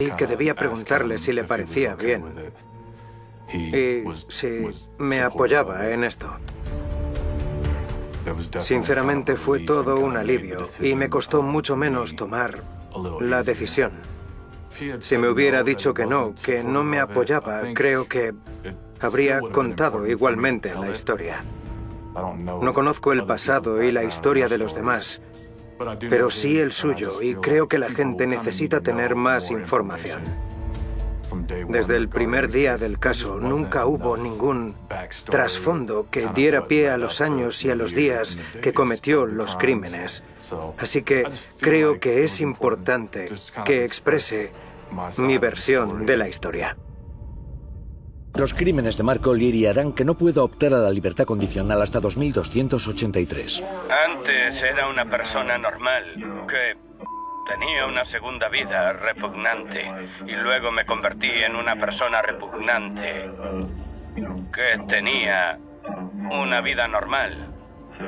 y que debía preguntarle si le parecía bien y si me apoyaba en esto. Sinceramente fue todo un alivio y me costó mucho menos tomar la decisión. Si me hubiera dicho que no me apoyaba, creo que habría contado igualmente la historia. No conozco el pasado y la historia de los demás, pero sí el suyo, y creo que la gente necesita tener más información. Desde el primer día del caso nunca hubo ningún trasfondo que diera pie a los años y a los días que cometió los crímenes. Así que creo que es importante que exprese mi versión de la historia. Los crímenes de Mark O'Leary harán que no pueda optar a la libertad condicional hasta 2283. Antes era una persona normal, que tenía una segunda vida repugnante, y luego me convertí en una persona repugnante, que tenía una vida normal,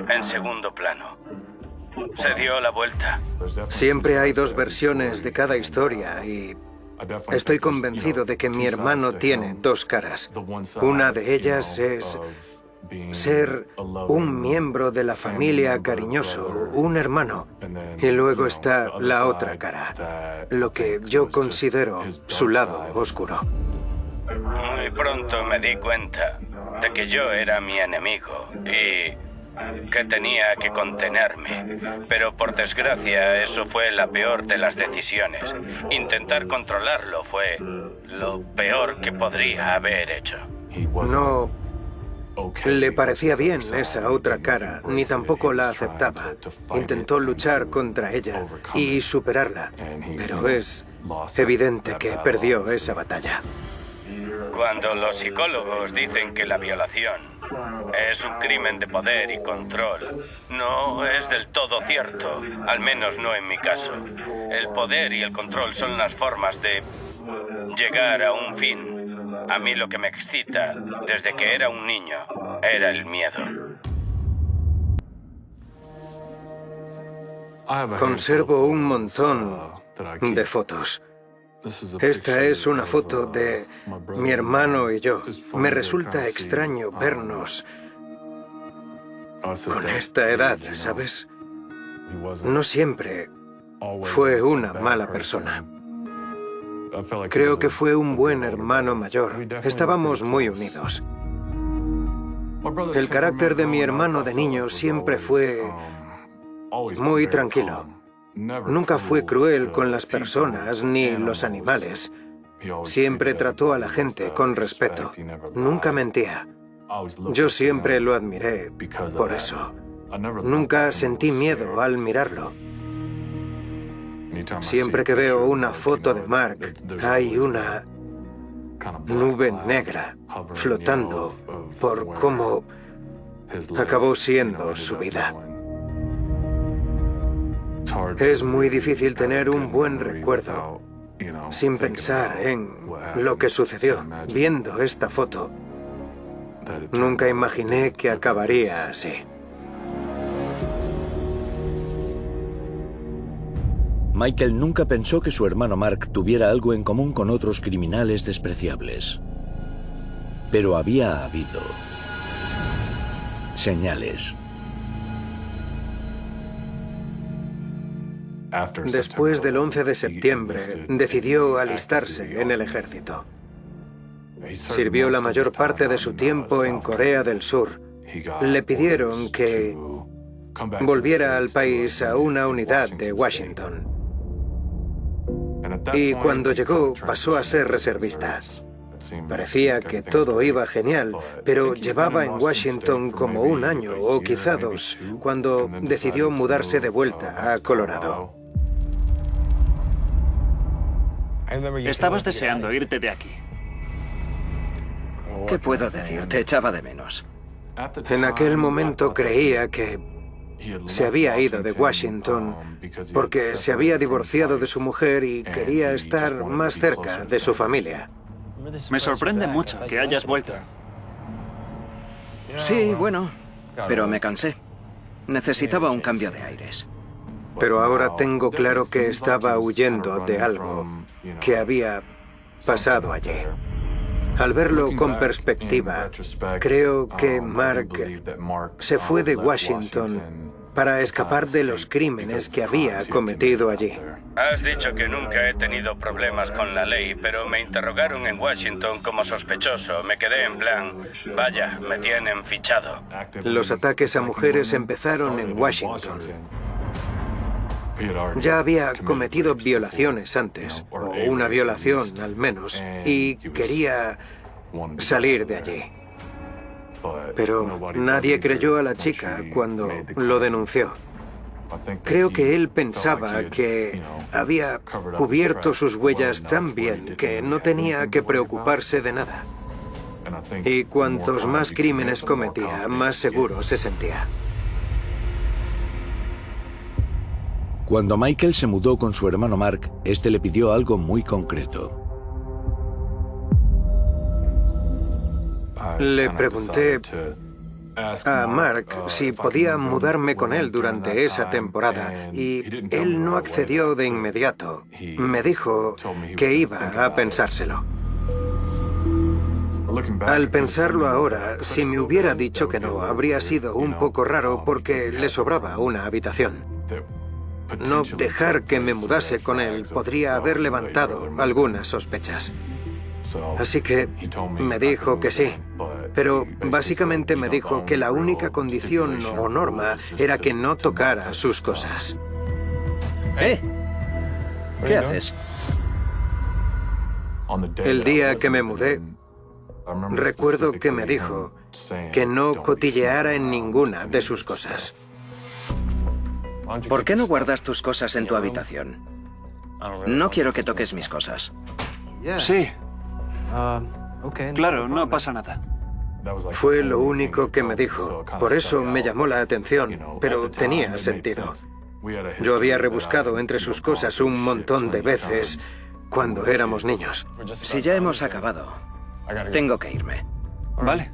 en segundo plano. Se dio la vuelta. Siempre hay dos versiones de cada historia y estoy convencido de que mi hermano tiene dos caras. Una de ellas es ser un miembro de la familia cariñoso, un hermano. Y luego está la otra cara, lo que yo considero su lado oscuro. Muy pronto me di cuenta de que yo era mi enemigo y que tenía que contenerme. Pero por desgracia eso fue la peor de las decisiones. Intentar controlarlo fue lo peor que podría haber hecho. No le parecía bien esa otra cara, ni tampoco la aceptaba. Intentó luchar contra ella y superarla, pero es evidente que perdió esa batalla. Cuando los psicólogos dicen que la violación es un crimen de poder y control, no es del todo cierto, al menos no en mi caso. El poder y el control son las formas de llegar a un fin. A mí lo que me excita desde que era un niño era el miedo. Conservo un montón de fotos. Esta es una foto de mi hermano y yo. Me resulta extraño vernos con esta edad, ¿sabes? No siempre fue una mala persona. Creo que fue un buen hermano mayor. Estábamos muy unidos. El carácter de mi hermano de niño siempre fue muy tranquilo. Nunca fue cruel con las personas ni los animales. Siempre trató a la gente con respeto. Nunca mentía. Yo siempre lo admiré por eso. Nunca sentí miedo al mirarlo. Siempre que veo una foto de Mark, hay una nube negra flotando por cómo acabó siendo su vida. Es muy difícil tener un buen recuerdo sin pensar en lo que sucedió. Viendo esta foto, nunca imaginé que acabaría así. Michael nunca pensó que su hermano Mark tuviera algo en común con otros criminales despreciables. Pero había habido señales. Después del 11 de septiembre, decidió alistarse en el ejército. Sirvió la mayor parte de su tiempo en Corea del Sur. Le pidieron que volviera al país a una unidad de Washington. Y cuando llegó, pasó a ser reservista. Parecía que todo iba genial, pero llevaba en Washington como un año o quizá dos, cuando decidió mudarse de vuelta a Colorado. Estabas deseando irte de aquí. ¿Qué puedo decir? Te echaba de menos. En aquel momento creía que se había ido de Washington porque se había divorciado de su mujer y quería estar más cerca de su familia. Me sorprende mucho que hayas vuelto. Sí, bueno, pero me cansé. Necesitaba un cambio de aires. pero ahora tengo claro que estaba huyendo de algo que había pasado allí. Al verlo con perspectiva, creo que Mark se fue de Washington para escapar de los crímenes que había cometido allí. Has dicho que nunca he tenido problemas con la ley, pero me interrogaron en Washington como sospechoso. Me quedé en plan, vaya, me tienen fichado. Los ataques a mujeres empezaron en Washington. Ya había cometido violaciones antes, o una violación al menos, y quería salir de allí. Pero nadie creyó a la chica cuando lo denunció. Creo que él pensaba que había cubierto sus huellas tan bien que no tenía que preocuparse de nada. Y cuantos más crímenes cometía, más seguro se sentía. Cuando Michael se mudó con su hermano Mark, este le pidió algo muy concreto. Le pregunté a Mark si podía mudarme con él durante esa temporada y él no accedió de inmediato. Me dijo que iba a pensárselo. Al pensarlo ahora, si me hubiera dicho que no, habría sido un poco raro porque le sobraba una habitación. No dejar que me mudase con él podría haber levantado algunas sospechas. Así que me dijo que sí, pero básicamente me dijo que la única condición o norma era que no tocara sus cosas. ¿Qué haces? El día que me mudé, recuerdo que me dijo que no cotilleara en ninguna de sus cosas. ¿Por qué no guardas tus cosas en tu habitación? No quiero que toques mis cosas. Sí. Claro, no pasa nada. Fue lo único que me dijo. Por eso me llamó la atención, pero tenía sentido. Yo había rebuscado entre sus cosas un montón de veces cuando éramos niños. Si ya hemos acabado, tengo que irme. Vale.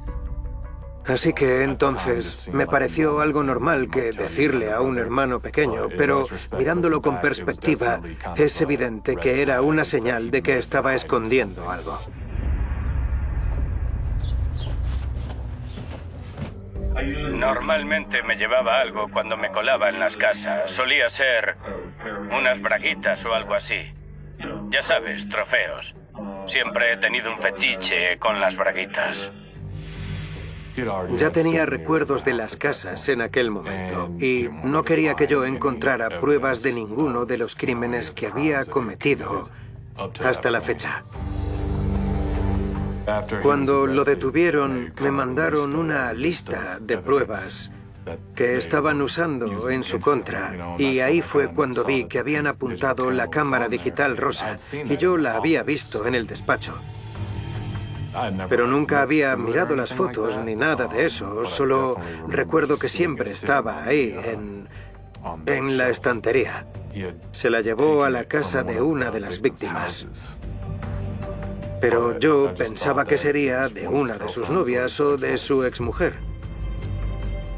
Así que entonces me pareció algo normal que decirle a un hermano pequeño, pero mirándolo con perspectiva, es evidente que era una señal de que estaba escondiendo algo. Normalmente me llevaba algo cuando me colaba en las casas. Solía ser unas braguitas o algo así. Ya sabes, trofeos. Siempre he tenido un fetiche con las braguitas. Ya tenía recuerdos de las casas en aquel momento y no quería que yo encontrara pruebas de ninguno de los crímenes que había cometido hasta la fecha. Cuando lo detuvieron, me mandaron una lista de pruebas que estaban usando en su contra y ahí fue cuando vi que habían apuntado la cámara digital rosa y yo la había visto en el despacho. Pero nunca había mirado las fotos ni nada de eso, solo recuerdo que siempre estaba ahí, en la estantería. Se la llevó a la casa de una de las víctimas. Pero yo pensaba que sería de una de sus novias o de su exmujer.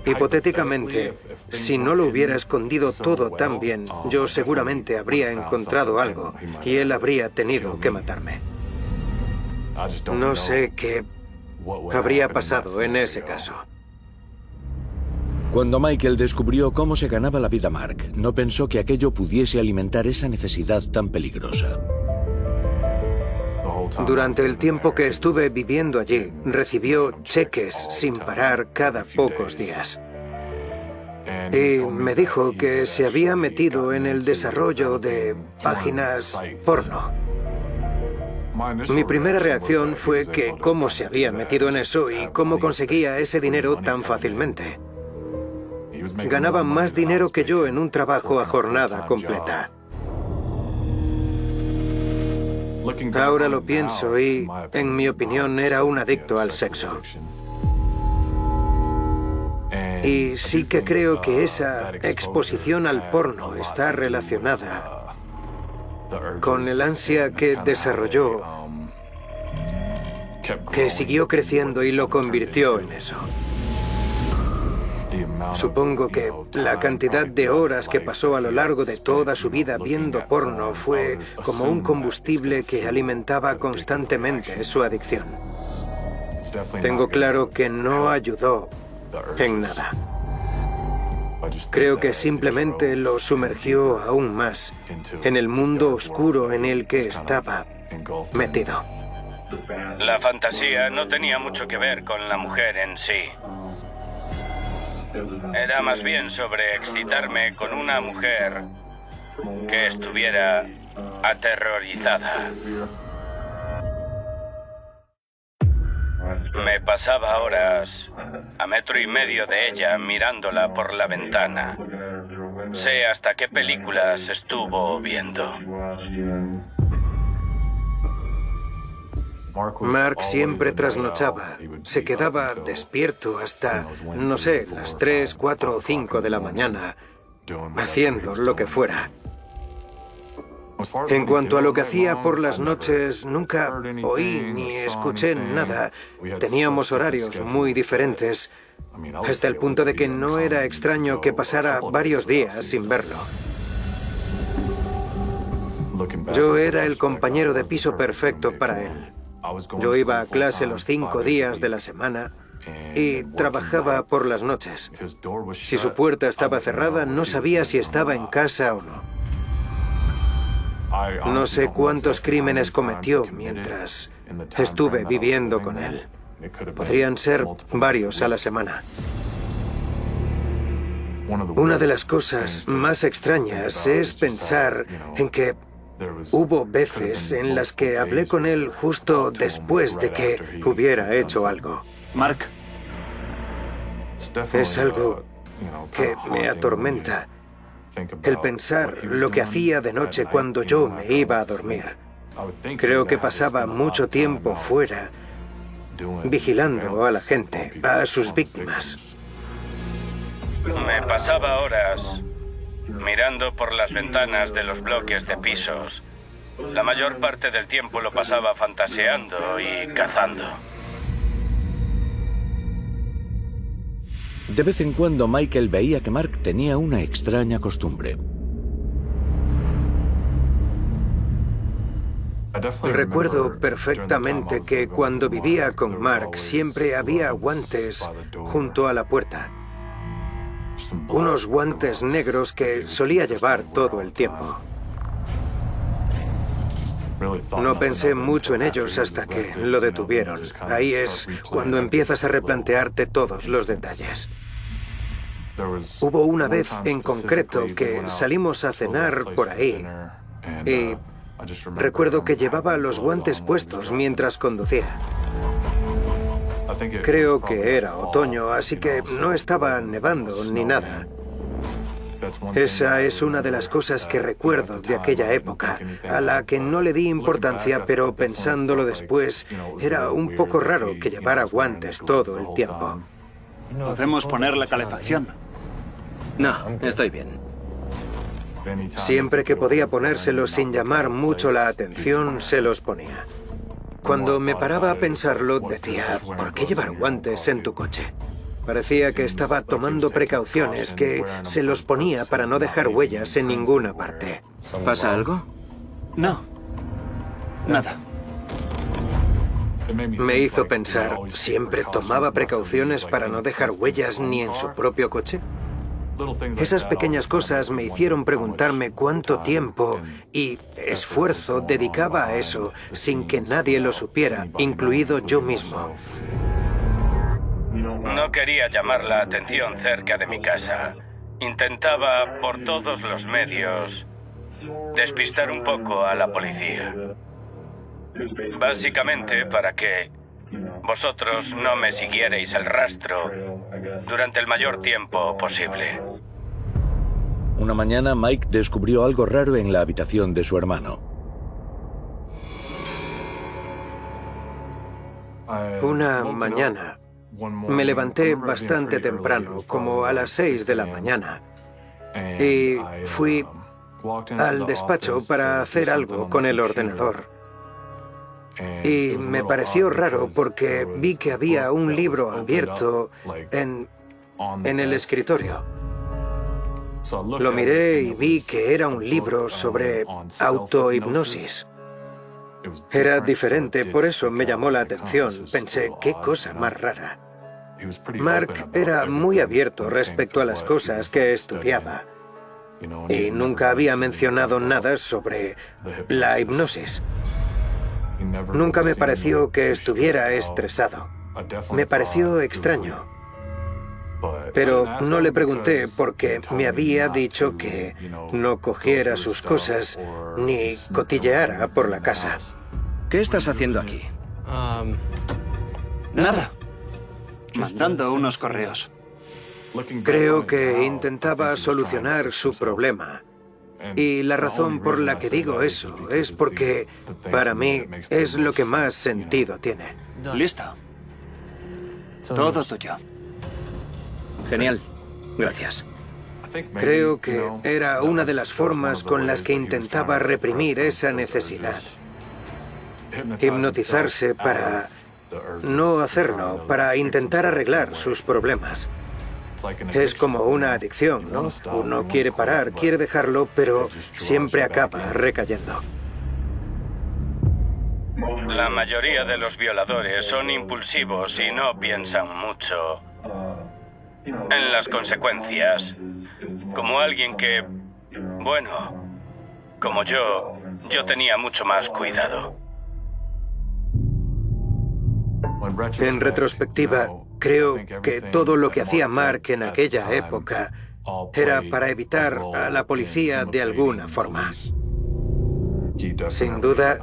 Hipotéticamente, si no lo hubiera escondido todo tan bien, yo seguramente habría encontrado algo y él habría tenido que matarme. No sé qué habría pasado en ese caso. Cuando Michael descubrió cómo se ganaba la vida Mark, no pensó que aquello pudiese alimentar esa necesidad tan peligrosa. Durante el tiempo que estuve viviendo allí, recibió cheques sin parar cada pocos días. Y me dijo que se había metido en el desarrollo de páginas porno. Mi primera reacción fue que cómo se había metido en eso y cómo conseguía ese dinero tan fácilmente. Ganaba más dinero que yo en un trabajo a jornada completa. Ahora lo pienso y, en mi opinión, era un adicto al sexo. Y sí que creo que esa exposición al porno está relacionada con el ansia que desarrolló, que siguió creciendo y lo convirtió en eso. Supongo que la cantidad de horas que pasó a lo largo de toda su vida viendo porno fue como un combustible que alimentaba constantemente su adicción. Tengo claro que no ayudó en nada. Creo que simplemente lo sumergió aún más en el mundo oscuro en el que estaba metido. La fantasía no tenía mucho que ver con la mujer en sí. Era más bien sobre excitarme con una mujer que estuviera aterrorizada. Me pasaba horas a 1,5 metros de ella mirándola por la ventana. Sé hasta qué películas estuvo viendo. Mark siempre trasnochaba. Se quedaba despierto hasta, no sé, las 3, 4 o 5 de la mañana, haciendo lo que fuera. En cuanto a lo que hacía por las noches, nunca oí ni escuché nada. Teníamos horarios muy diferentes, hasta el punto de que no era extraño que pasara varios días sin verlo. Yo era el compañero de piso perfecto para él. Yo iba a clase los 5 días de la semana y trabajaba por las noches. Si su puerta estaba cerrada, no sabía si estaba en casa o no. No sé cuántos crímenes cometió mientras estuve viviendo con él. Podrían ser varios a la semana. Una de las cosas más extrañas es pensar en que hubo veces en las que hablé con él justo después de que hubiera hecho algo. Mark. Es algo que me atormenta. El pensar lo que hacía de noche cuando yo me iba a dormir. Creo que pasaba mucho tiempo fuera, vigilando a la gente, a sus víctimas. Me pasaba horas mirando por las ventanas de los bloques de pisos. La mayor parte del tiempo lo pasaba fantaseando y cazando. De vez en cuando Michael veía que Mark tenía una extraña costumbre. Recuerdo perfectamente que cuando vivía con Mark siempre había guantes junto a la puerta. Unos guantes negros que solía llevar todo el tiempo. No pensé mucho en ellos hasta que lo detuvieron. Ahí es cuando empiezas a replantearte todos los detalles. Hubo una vez en concreto que salimos a cenar por ahí y recuerdo que llevaba los guantes puestos mientras conducía. Creo que era otoño, así que no estaba nevando ni nada. Esa es una de las cosas que recuerdo de aquella época, a la que no le di importancia, pero pensándolo después, era un poco raro que llevara guantes todo el tiempo. ¿Podemos poner la calefacción? No, estoy bien. Siempre que podía ponérselos sin llamar mucho la atención, se los ponía. Cuando me paraba a pensarlo, decía, ¿por qué llevar guantes en tu coche? Parecía que estaba tomando precauciones, que se los ponía para no dejar huellas en ninguna parte. ¿Pasa algo? No. Nada. Me hizo pensar, ¿siempre tomaba precauciones para no dejar huellas ni en su propio coche? Esas pequeñas cosas me hicieron preguntarme cuánto tiempo y esfuerzo dedicaba a eso sin que nadie lo supiera, incluido yo mismo. No quería llamar la atención cerca de mi casa. Intentaba, por todos los medios, despistar un poco a la policía. Básicamente para que vosotros no me siguierais el rastro durante el mayor tiempo posible. Una mañana Mike descubrió algo raro en la habitación de su hermano. Una mañana me levanté bastante temprano, como a las 6 de la mañana, y fui al despacho para hacer algo con el ordenador. Y me pareció raro porque vi que había un libro abierto en en el escritorio. Lo miré y vi que era un libro sobre autohipnosis. Era diferente, por eso me llamó la atención. Pensé, qué cosa más rara. Mark era muy abierto respecto a las cosas que estudiaba y nunca había mencionado nada sobre la hipnosis. Nunca me pareció que estuviera estresado. Me pareció extraño. Pero no le pregunté porque me había dicho que no cogiera sus cosas ni cotilleara por la casa. ¿Qué estás haciendo aquí? Nada. Mandando unos correos. Creo que intentaba solucionar su problema. Y la razón por la que digo eso es porque, para mí, es lo que más sentido tiene. Listo. Todo tuyo. Genial. Gracias. Creo que era una de las formas con las que intentaba reprimir esa necesidad. Hipnotizarse para no hacerlo, para intentar arreglar sus problemas. Es como una adicción, ¿no? Uno quiere parar, quiere dejarlo, pero siempre acaba recayendo. La mayoría de los violadores son impulsivos y no piensan mucho en las consecuencias. Como alguien que, bueno, como yo tenía mucho más cuidado. En retrospectiva, creo que todo lo que hacía Mark en aquella época era para evitar a la policía de alguna forma. Sin duda,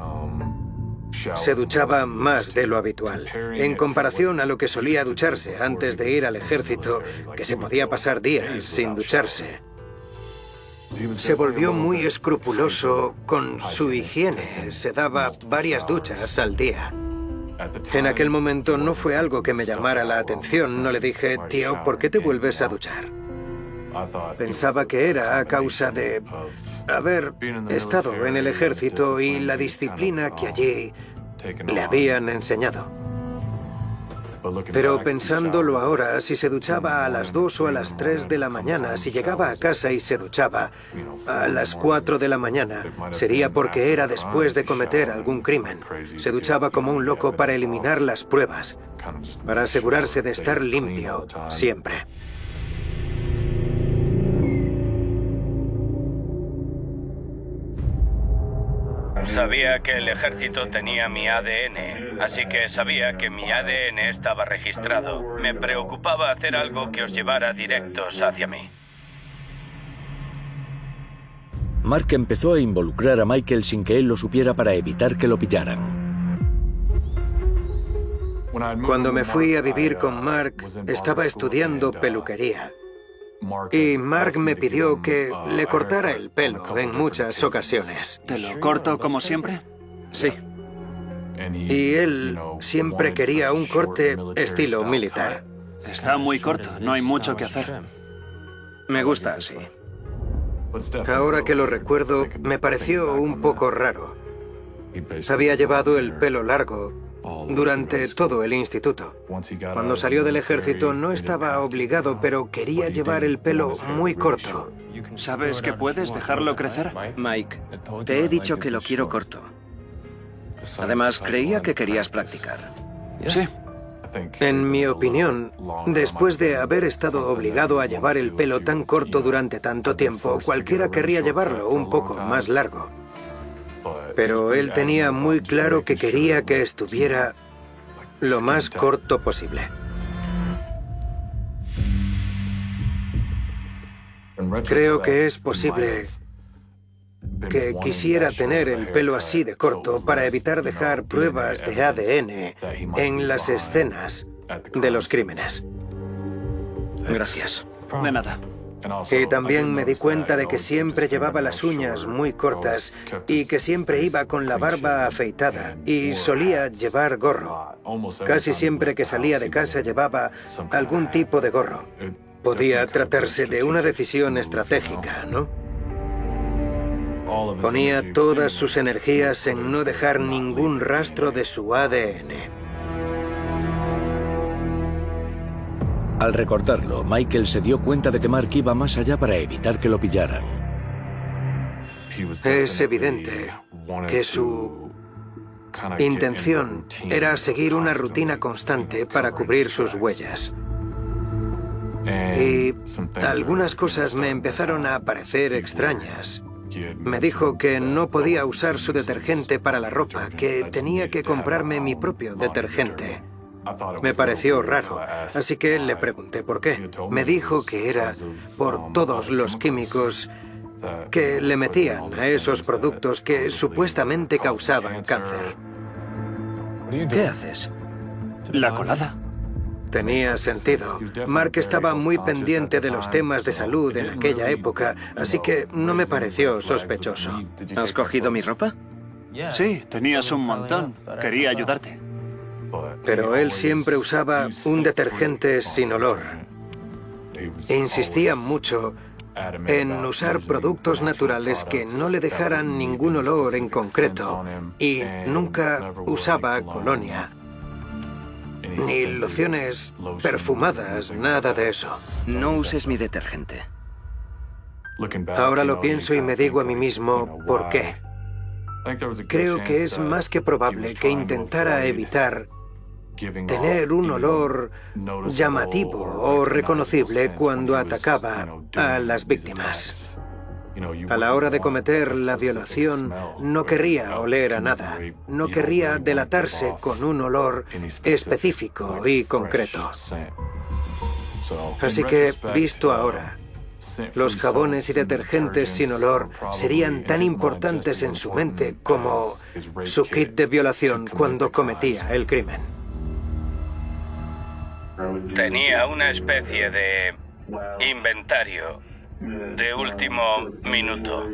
se duchaba más de lo habitual, en comparación a lo que solía ducharse antes de ir al ejército, que se podía pasar días sin ducharse. Se volvió muy escrupuloso con su higiene, se daba varias duchas al día. En aquel momento no fue algo que me llamara la atención, no le dije, tío, ¿por qué te vuelves a duchar? Pensaba que era a causa de haber estado en el ejército y la disciplina que allí le habían enseñado. Pero pensándolo ahora, si se duchaba a las 2 o a las 3 de la mañana, si llegaba a casa y se duchaba a las 4 de la mañana, sería porque era después de cometer algún crimen. Se duchaba como un loco para eliminar las pruebas, para asegurarse de estar limpio siempre. Sabía que el ejército tenía mi ADN, así que sabía que mi ADN estaba registrado. Me preocupaba hacer algo que os llevara directos hacia mí. Mark empezó a involucrar a Michael sin que él lo supiera para evitar que lo pillaran. Cuando me fui a vivir con Mark, estaba estudiando peluquería. Y Mark me pidió que le cortara el pelo en muchas ocasiones. ¿Te lo corto como siempre? Sí. Y él siempre quería un corte estilo militar. Está muy corto, no hay mucho que hacer. Me gusta así. Ahora que lo recuerdo, me pareció un poco raro. Había llevado el pelo largo durante todo el instituto. Cuando salió del ejército no estaba obligado, pero quería llevar el pelo muy corto. ¿Sabes que puedes dejarlo crecer? Mike, te he dicho que lo quiero corto. Además, creía que querías practicar. Sí. En mi opinión, después de haber estado obligado a llevar el pelo tan corto durante tanto tiempo, cualquiera querría llevarlo un poco más largo. Pero él tenía muy claro que quería que estuviera lo más corto posible. Creo que es posible que quisiera tener el pelo así de corto para evitar dejar pruebas de ADN en las escenas de los crímenes. Gracias. De nada. Y también me di cuenta de que siempre llevaba las uñas muy cortas y que siempre iba con la barba afeitada y solía llevar gorro. Casi siempre que salía de casa llevaba algún tipo de gorro. Podía tratarse de una decisión estratégica, ¿no? Ponía todas sus energías en no dejar ningún rastro de su ADN. Al recordarlo, Michael se dio cuenta de que Mark iba más allá para evitar que lo pillaran. Es evidente que su intención era seguir una rutina constante para cubrir sus huellas. Y algunas cosas me empezaron a parecer extrañas. Me dijo que no podía usar su detergente para la ropa, que tenía que comprarme mi propio detergente. Me pareció raro, así que le pregunté por qué. Me dijo que era por todos los químicos que le metían a esos productos que supuestamente causaban cáncer. ¿Qué haces? La colada. Tenía sentido. Mark estaba muy pendiente de los temas de salud en aquella época, así que no me pareció sospechoso. ¿Has cogido mi ropa? Sí, tenías un montón. Quería ayudarte. Pero él siempre usaba un detergente sin olor. Insistía mucho en usar productos naturales que no le dejaran ningún olor en concreto y nunca usaba colonia, ni lociones perfumadas, nada de eso. No uses mi detergente. Ahora lo pienso y me digo a mí mismo, ¿por qué? Creo que es más que probable que intentara evitar tener un olor llamativo o reconocible cuando atacaba a las víctimas. A la hora de cometer la violación, no querría oler a nada. No querría delatarse con un olor específico y concreto. Así que, visto ahora, los jabones y detergentes sin olor serían tan importantes en su mente como su kit de violación cuando cometía el crimen. Tenía una especie de inventario de último minuto.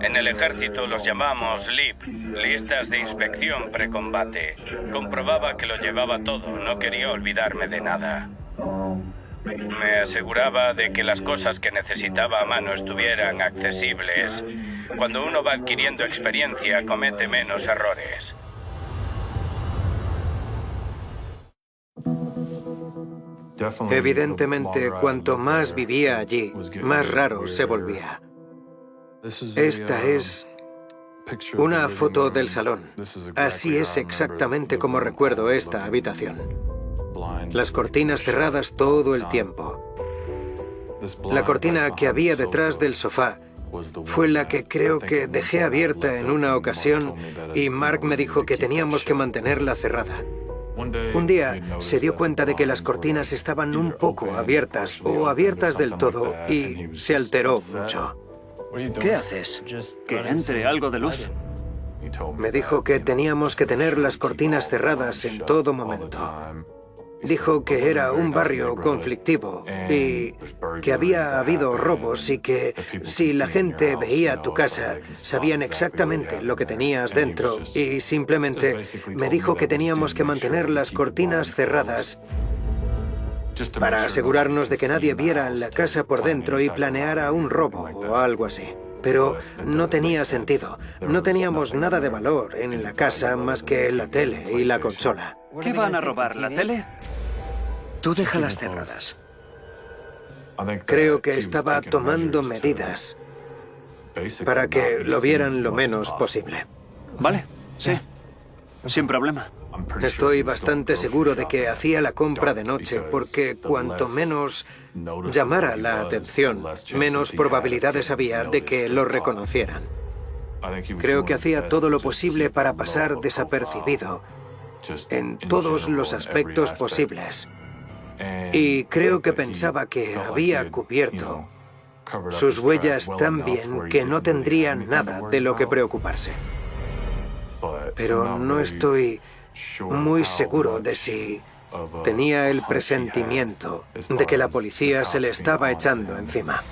En el ejército los llamamos LIP, listas de inspección precombate. Comprobaba que lo llevaba todo, no quería olvidarme de nada. Me aseguraba de que las cosas que necesitaba a mano estuvieran accesibles. Cuando uno va adquiriendo experiencia, comete menos errores. Evidentemente, cuanto más vivía allí, más raro se volvía. Esta es una foto del salón. Así es exactamente como recuerdo esta habitación. Las cortinas cerradas todo el tiempo. La cortina que había detrás del sofá fue la que creo que dejé abierta en una ocasión y Mark me dijo que teníamos que mantenerla cerrada. Un día se dio cuenta de que las cortinas estaban un poco abiertas o abiertas del todo y se alteró mucho. ¿Qué haces? Que entre algo de luz. Me dijo que teníamos que tener las cortinas cerradas en todo momento. Dijo que era un barrio conflictivo y que había habido robos y que si la gente veía tu casa, sabían exactamente lo que tenías dentro y simplemente me dijo que teníamos que mantener las cortinas cerradas para asegurarnos de que nadie viera la casa por dentro y planeara un robo o algo así. Pero no tenía sentido. No teníamos nada de valor en la casa más que la tele y la consola. ¿Qué van a robar, la tele? Tú déjalas cerradas. Creo que estaba tomando medidas para que lo vieran lo menos posible. Vale, sí. Sin problema. Estoy bastante seguro de que hacía la compra de noche porque cuanto menos llamara la atención, menos probabilidades había de que lo reconocieran. Creo que hacía todo lo posible para pasar desapercibido en todos los aspectos posibles. Y creo que pensaba que había cubierto sus huellas tan bien que no tendría nada de lo que preocuparse. Pero no estoy muy seguro de si tenía el presentimiento de que la policía se le estaba echando encima.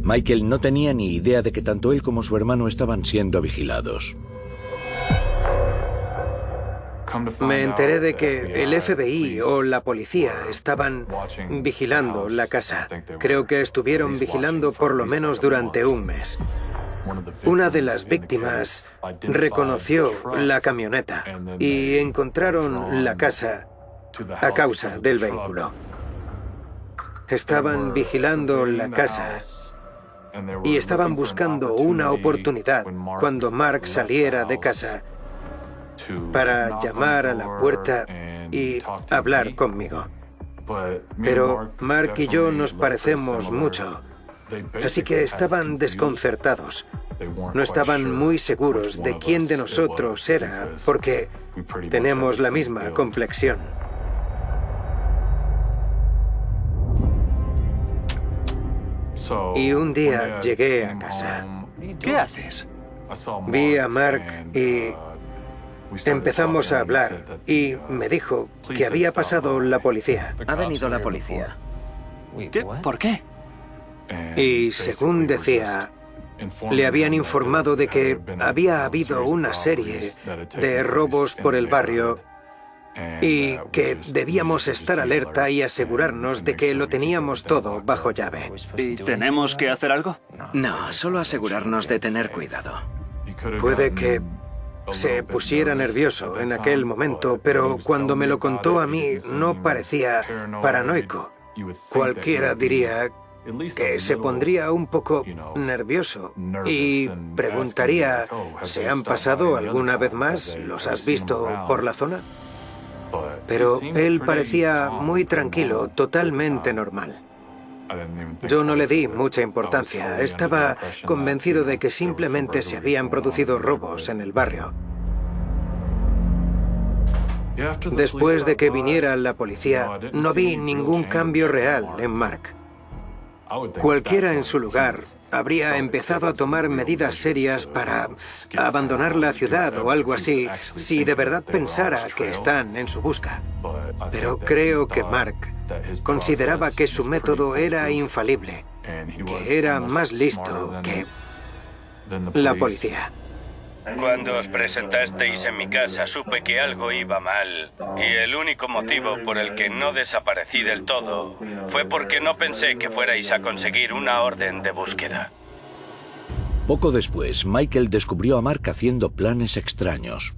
Michael no tenía ni idea de que tanto él como su hermano estaban siendo vigilados. Me enteré de que el FBI o la policía estaban vigilando la casa. Creo que estuvieron vigilando por lo menos durante un mes. Una de las víctimas reconoció la camioneta y encontraron la casa a causa del vehículo. Estaban vigilando la casa y estaban buscando una oportunidad cuando Mark saliera de casa para llamar a la puerta y hablar conmigo. Pero Mark y yo nos parecemos mucho, así que estaban desconcertados. No estaban muy seguros de quién de nosotros era, porque tenemos la misma complexión. Y un día llegué a casa. ¿Qué haces? Vi a Mark y empezamos a hablar y me dijo que había pasado la policía. Ha venido la policía. ¿Qué? ¿Por qué? Y según decía, le habían informado de que había habido una serie de robos por el barrio y que debíamos estar alerta y asegurarnos de que lo teníamos todo bajo llave. ¿Y tenemos que hacer algo? No, solo asegurarnos de tener cuidado. Puede que se pusiera nervioso en aquel momento, pero cuando me lo contó a mí no parecía paranoico. Cualquiera diría que se pondría un poco nervioso y preguntaría, ¿se han pasado alguna vez más? ¿Los has visto por la zona? Pero él parecía muy tranquilo, totalmente normal. Yo no le di mucha importancia. Estaba convencido de que simplemente se habían producido robos en el barrio. Después de que viniera la policía, no vi ningún cambio real en Mark. Cualquiera en su lugar habría empezado a tomar medidas serias para abandonar la ciudad o algo así, si de verdad pensara que están en su busca. Pero creo que Mark consideraba que su método era infalible, que era más listo que la policía. Cuando os presentasteis en mi casa supe que algo iba mal y el único motivo por el que no desaparecí del todo fue porque no pensé que fuerais a conseguir una orden de búsqueda. Poco después, Michael descubrió a Mark haciendo planes extraños.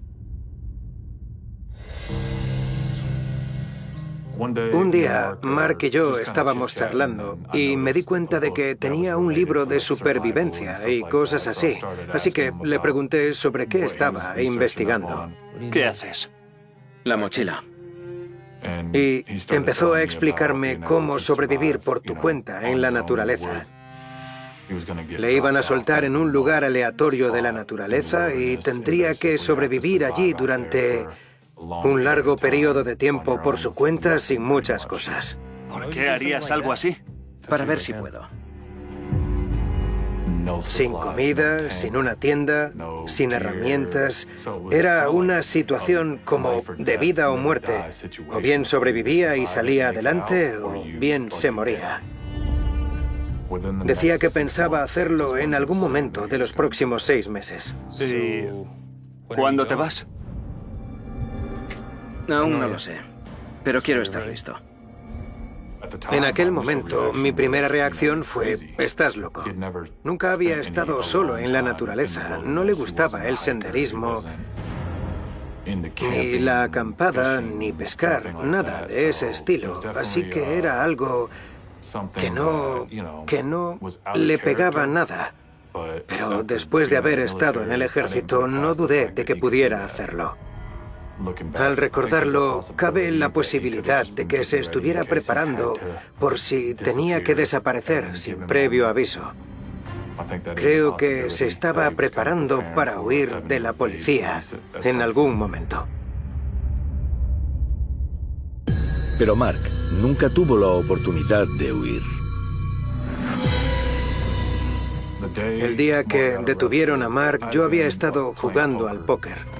Un día, Mark y yo estábamos charlando y me di cuenta de que tenía un libro de supervivencia y cosas así. Así que le pregunté sobre qué estaba investigando. ¿Qué haces? La mochila. Y empezó a explicarme cómo sobrevivir por tu cuenta en la naturaleza. Le iban a soltar en un lugar aleatorio de la naturaleza y tendría que sobrevivir allí durante un largo periodo de tiempo por su cuenta sin muchas cosas. ¿Por qué harías algo así? Para ver si puedo. Sin comida, sin una tienda, sin herramientas. Era una situación como de vida o muerte. O bien sobrevivía y salía adelante, o bien se moría. Decía que pensaba hacerlo en algún momento de los próximos 6 meses. ¿Y cuándo te vas? Aún no lo sé, pero quiero estar listo. En aquel momento, mi primera reacción fue, estás loco. Nunca había estado solo en la naturaleza, no le gustaba el senderismo, ni la acampada, ni pescar, nada de ese estilo. Así que era algo que no le pegaba nada. Pero después de haber estado en el ejército, no dudé de que pudiera hacerlo. Al recordarlo, cabe la posibilidad de que se estuviera preparando por si tenía que desaparecer sin previo aviso. Creo que se estaba preparando para huir de la policía en algún momento. Pero Mark nunca tuvo la oportunidad de huir. El día que detuvieron a Mark, yo había estado jugando al póker.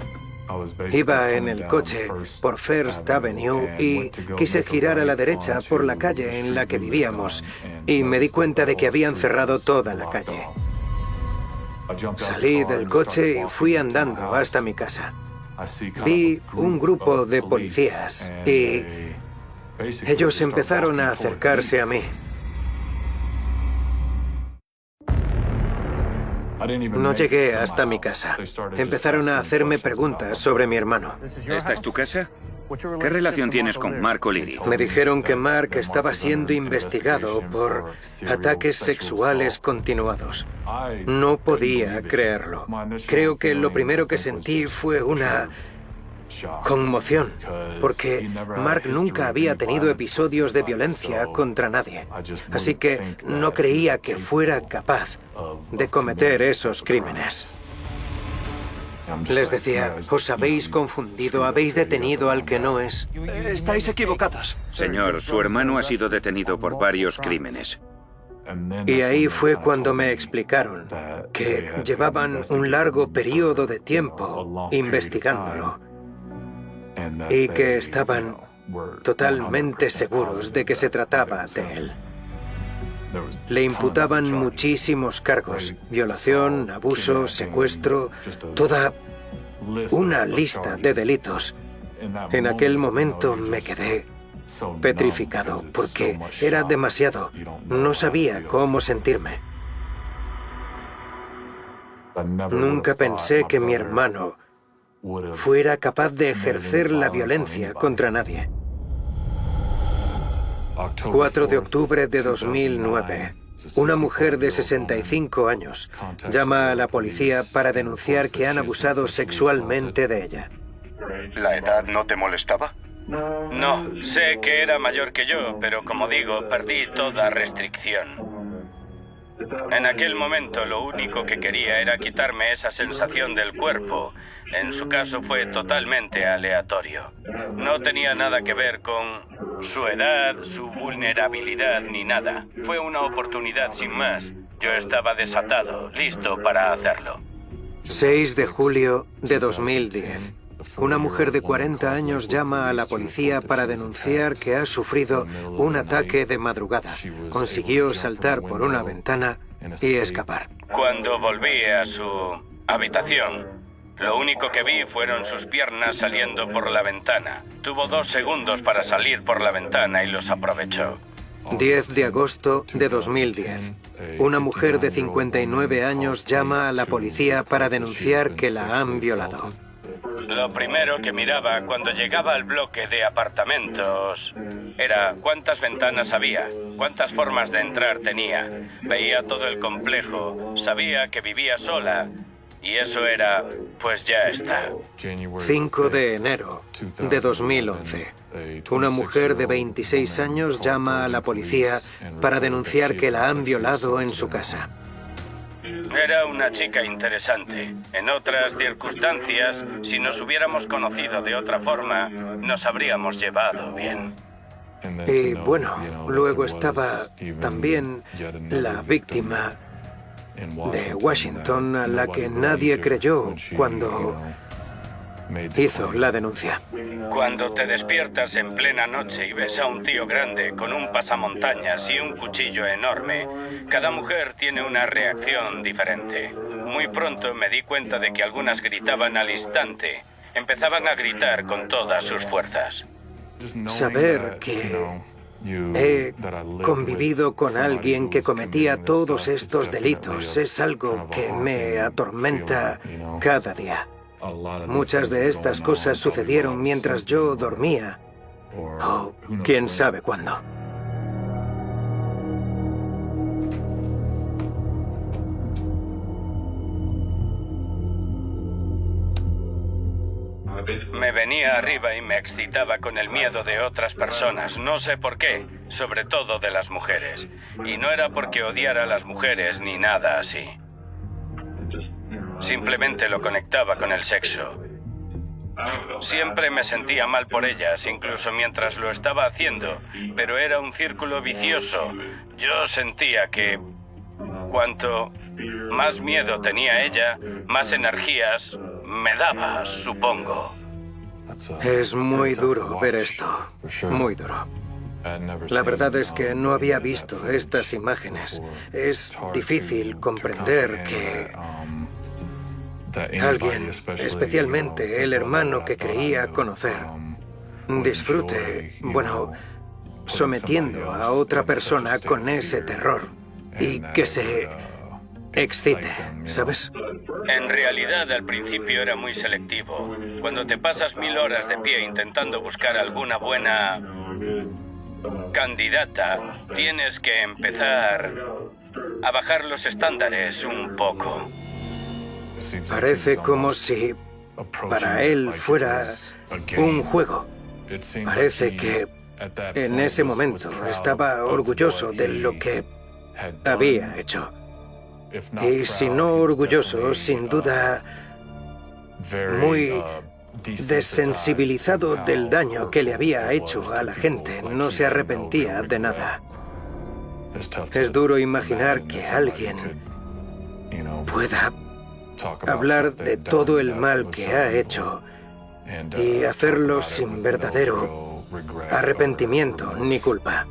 Iba en el coche por First Avenue y quise girar a la derecha por la calle en la que vivíamos y me di cuenta de que habían cerrado toda la calle. Salí del coche y fui andando hasta mi casa. Vi un grupo de policías y ellos empezaron a acercarse a mí. No llegué hasta mi casa. Empezaron a hacerme preguntas sobre mi hermano. ¿Esta es tu casa? ¿Qué relación tienes con Mark O'Leary? Me dijeron que Mark estaba siendo investigado por ataques sexuales continuados. No podía creerlo. Creo que lo primero que sentí fue una conmoción, porque Mark nunca había tenido episodios de violencia contra nadie. Así que no creía que fuera capaz de cometer esos crímenes. Les decía, os habéis confundido, habéis detenido al que no es. Estáis equivocados. Señor, su hermano ha sido detenido por varios crímenes. Y ahí fue cuando me explicaron que llevaban un largo periodo de tiempo investigándolo y que estaban totalmente seguros de que se trataba de él. Le imputaban muchísimos cargos: violación, abuso, secuestro, toda una lista de delitos. En aquel momento me quedé petrificado porque era demasiado. No sabía cómo sentirme. Nunca pensé que mi hermano fuera capaz de ejercer la violencia contra nadie. 4 de octubre de 2009. Una mujer de 65 años llama a la policía para denunciar que han abusado sexualmente de ella. ¿La edad no te molestaba? No, sé que era mayor que yo, pero como digo, perdí toda restricción. En aquel momento lo único que quería era quitarme esa sensación del cuerpo. En su caso fue totalmente aleatorio. No tenía nada que ver con su edad, su vulnerabilidad ni nada. Fue una oportunidad sin más. Yo estaba desatado, listo para hacerlo. 6 de julio de 2010. Una mujer de 40 años llama a la policía para denunciar que ha sufrido un ataque de madrugada. Consiguió saltar por una ventana y escapar. Cuando volví a su habitación, lo único que vi fueron sus piernas saliendo por la ventana. Tuvo 2 segundos para salir por la ventana y los aprovechó. 10 de agosto de 2010. Una mujer de 59 años llama a la policía para denunciar que la han violado. Lo primero que miraba cuando llegaba al bloque de apartamentos era cuántas ventanas había, cuántas formas de entrar tenía. Veía todo el complejo, sabía que vivía sola y eso era, pues ya está. 5 de enero de 2011. Una mujer de 26 años llama a la policía para denunciar que la han violado en su casa. Era una chica interesante. En otras circunstancias, si nos hubiéramos conocido de otra forma, nos habríamos llevado bien. Y bueno, luego estaba también la víctima de Washington, a la que nadie creyó cuando hizo la denuncia. Cuando te despiertas en plena noche y ves a un tío grande con un pasamontañas y un cuchillo enorme, cada mujer tiene una reacción diferente. Muy pronto me di cuenta de que algunas gritaban al instante. Empezaban a gritar con todas sus fuerzas. Saber que he convivido con alguien que cometía todos estos delitos es algo que me atormenta cada día. Muchas de estas cosas sucedieron mientras yo dormía, o quién sabe cuándo. Me venía arriba y me excitaba con el miedo de otras personas, no sé por qué, sobre todo de las mujeres. Y no era porque odiara a las mujeres ni nada así. Simplemente lo conectaba con el sexo. Siempre me sentía mal por ellas, incluso mientras lo estaba haciendo, pero era un círculo vicioso. Yo sentía que cuanto más miedo tenía ella, más energías me daba, supongo. Es muy duro ver esto, muy duro. La verdad es que no había visto estas imágenes. Es difícil comprender que alguien, especialmente el hermano que creía conocer, disfrute, bueno, sometiendo a otra persona con ese terror y que se excite, ¿sabes? En realidad, al principio era muy selectivo. Cuando te pasas 1000 horas de pie intentando buscar alguna buena candidata, tienes que empezar a bajar los estándares un poco. Parece como si para él fuera un juego. Parece que en ese momento estaba orgulloso de lo que había hecho. Y si no orgulloso, sin duda muy desensibilizado del daño que le había hecho a la gente. No se arrepentía de nada. Es duro imaginar que alguien pueda hablar de todo el mal que ha hecho y hacerlo sin verdadero arrepentimiento ni culpa.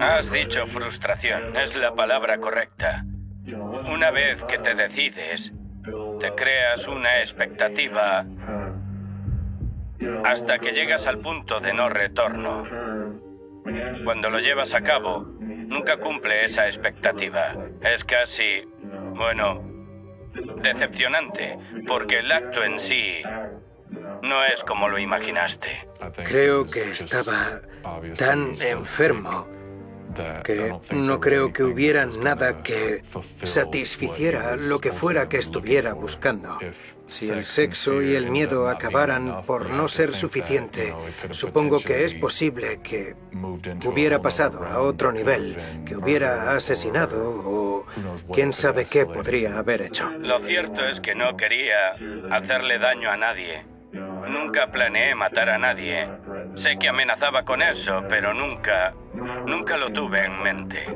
Has dicho frustración, es la palabra correcta. Una vez que te decides, te creas una expectativa hasta que llegas al punto de no retorno. Cuando lo llevas a cabo, nunca cumple esa expectativa. Es casi, bueno, decepcionante, porque el acto en sí no es como lo imaginaste. Creo que estaba tan enfermo que no creo que hubiera nada que satisficiera lo que fuera que estuviera buscando. Si el sexo y el miedo acabaran por no ser suficiente, supongo que es posible que hubiera pasado a otro nivel, que hubiera asesinado o quién sabe qué podría haber hecho. Lo cierto es que no quería hacerle daño a nadie. Nunca planeé matar a nadie. Sé que amenazaba con eso, pero nunca lo tuve en mente.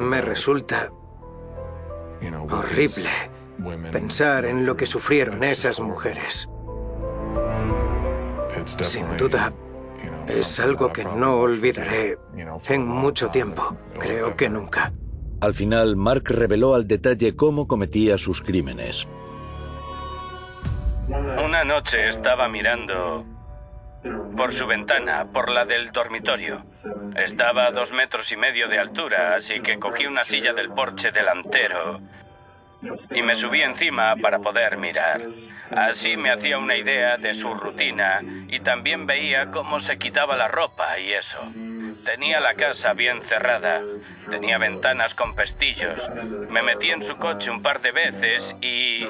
Me resulta horrible pensar en lo que sufrieron esas mujeres. Sin duda, es algo que no olvidaré en mucho tiempo. Creo que nunca. Al final, Mark reveló al detalle cómo cometía sus crímenes. Una noche estaba mirando por su ventana, por la del dormitorio. Estaba a 2,5 metros de altura, así que cogí una silla del porche delantero y me subí encima para poder mirar. Así me hacía una idea de su rutina y también veía cómo se quitaba la ropa y eso. Tenía la casa bien cerrada, tenía ventanas con pestillos. Me metí en su coche un par de veces y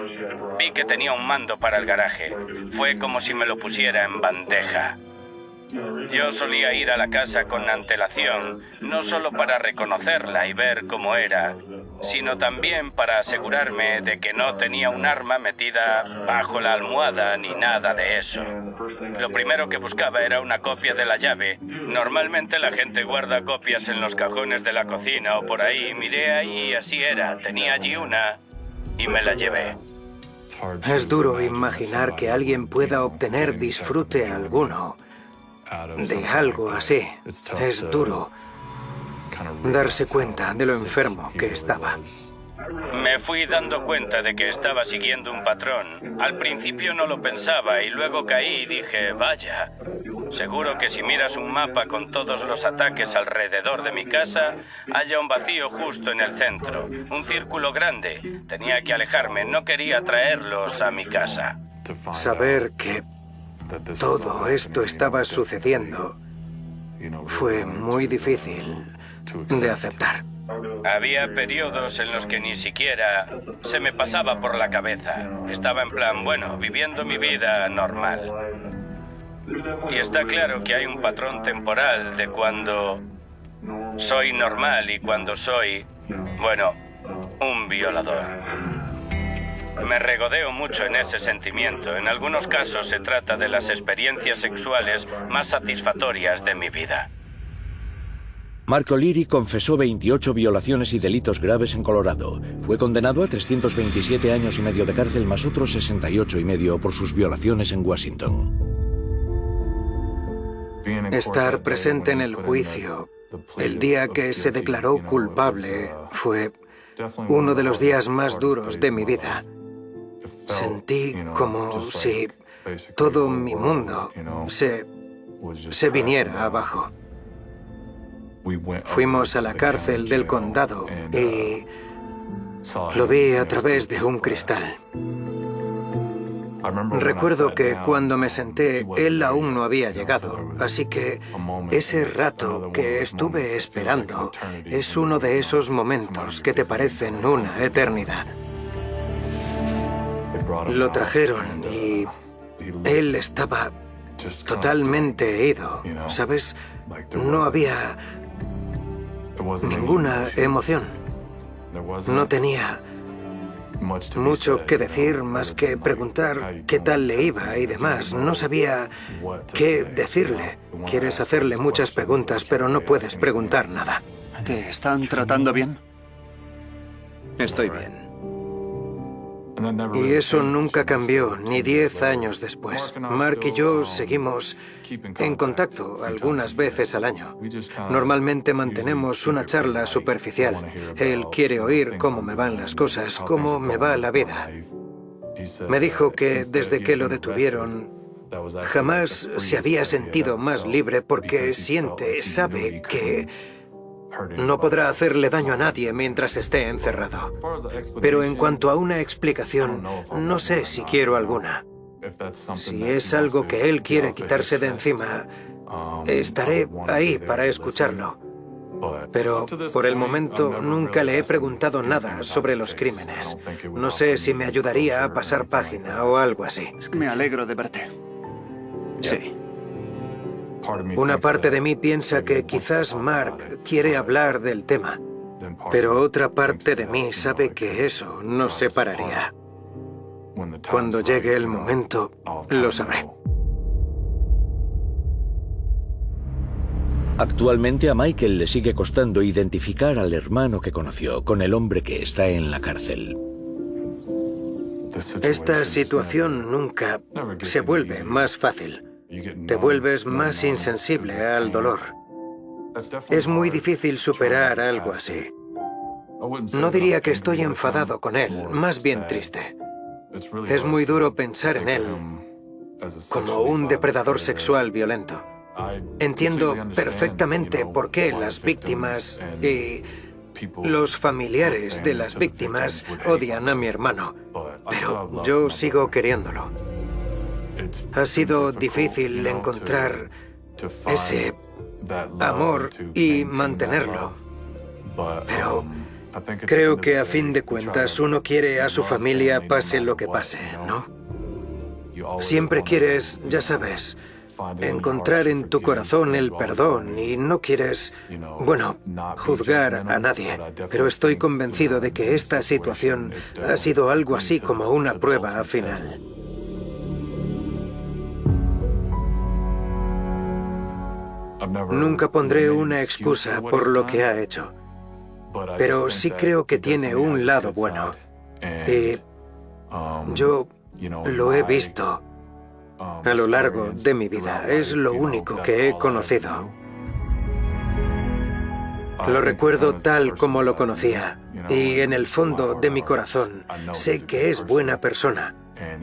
vi que tenía un mando para el garaje. Fue como si me lo pusiera en bandeja. Yo solía ir a la casa con antelación, no solo para reconocerla y ver cómo era, sino también para asegurarme de que no tenía un arma metida bajo la almohada ni nada de eso. Lo primero que buscaba era una copia de la llave. Normalmente la gente guarda copias en los cajones de la cocina o por ahí. Miré ahí y así era. Tenía allí una y me la llevé. Es duro imaginar que alguien pueda obtener disfrute alguno de algo así. Es duro darse cuenta de lo enfermo que estaba. Me fui dando cuenta de que estaba siguiendo un patrón. Al principio no lo pensaba y luego caí y dije, vaya, seguro que si miras un mapa con todos los ataques alrededor de mi casa, haya un vacío justo en el centro, un círculo grande. Tenía que alejarme, no quería traerlos a mi casa. Saber que todo esto estaba sucediendo fue muy difícil de aceptar. Había periodos en los que ni siquiera se me pasaba por la cabeza. Estaba en plan, bueno, viviendo mi vida normal. Y está claro que hay un patrón temporal de cuando soy normal y cuando soy, bueno, un violador. Me regodeo mucho en ese sentimiento. En algunos casos se trata de las experiencias sexuales más satisfactorias de mi vida. Mark O'Leary confesó 28 violaciones y delitos graves en Colorado. Fue condenado a 327 años y medio de cárcel más otros 68 y medio por sus violaciones en Washington. Estar presente en el juicio el día que se declaró culpable fue uno de los días más duros de mi vida. Sentí como si todo mi mundo se viniera abajo. Fuimos a la cárcel del condado y lo vi a través de un cristal. Recuerdo que cuando me senté, él aún no había llegado, así que ese rato que estuve esperando es uno de esos momentos que te parecen una eternidad. Lo trajeron y él estaba totalmente ido, ¿sabes? No había ninguna emoción. No tenía mucho que decir más que preguntar qué tal le iba y demás. No sabía qué decirle. Quieres hacerle muchas preguntas, pero no puedes preguntar nada. ¿Te están tratando bien? Estoy bien. Y eso nunca cambió, ni 10 años después. Mark y yo seguimos en contacto algunas veces al año. Normalmente mantenemos una charla superficial. Él quiere oír cómo me van las cosas, cómo me va la vida. Me dijo que desde que lo detuvieron, jamás se había sentido más libre porque sabe que no podrá hacerle daño a nadie mientras esté encerrado. Pero en cuanto a una explicación, no sé si quiero alguna. Si es algo que él quiere quitarse de encima, estaré ahí para escucharlo. Pero por el momento nunca le he preguntado nada sobre los crímenes. No sé si me ayudaría a pasar página o algo así. Me alegro de verte. Sí. Una parte de mí piensa que quizás Mark quiere hablar del tema, pero otra parte de mí sabe que eso nos separaría. Cuando llegue el momento, lo sabré. Actualmente a Michael le sigue costando identificar al hermano que conoció con el hombre que está en la cárcel. Esta situación nunca se vuelve más fácil. Te vuelves más insensible al dolor. Es muy difícil superar algo así. No diría que estoy enfadado con él, más bien triste. Es muy duro pensar en él como un depredador sexual violento. Entiendo perfectamente por qué las víctimas y los familiares de las víctimas odian a mi hermano, pero yo sigo queriéndolo. Ha sido difícil encontrar ese amor y mantenerlo. Pero creo que a fin de cuentas uno quiere a su familia pase lo que pase, ¿no? Siempre quieres, ya sabes, encontrar en tu corazón el perdón y no quieres, juzgar a nadie. Pero estoy convencido de que esta situación ha sido algo así como una prueba final. Nunca pondré una excusa por lo que ha hecho, pero sí creo que tiene un lado bueno. Y yo lo he visto a lo largo de mi vida. Es lo único que he conocido. Lo recuerdo tal como lo conocía. Y en el fondo de mi corazón sé que es buena persona.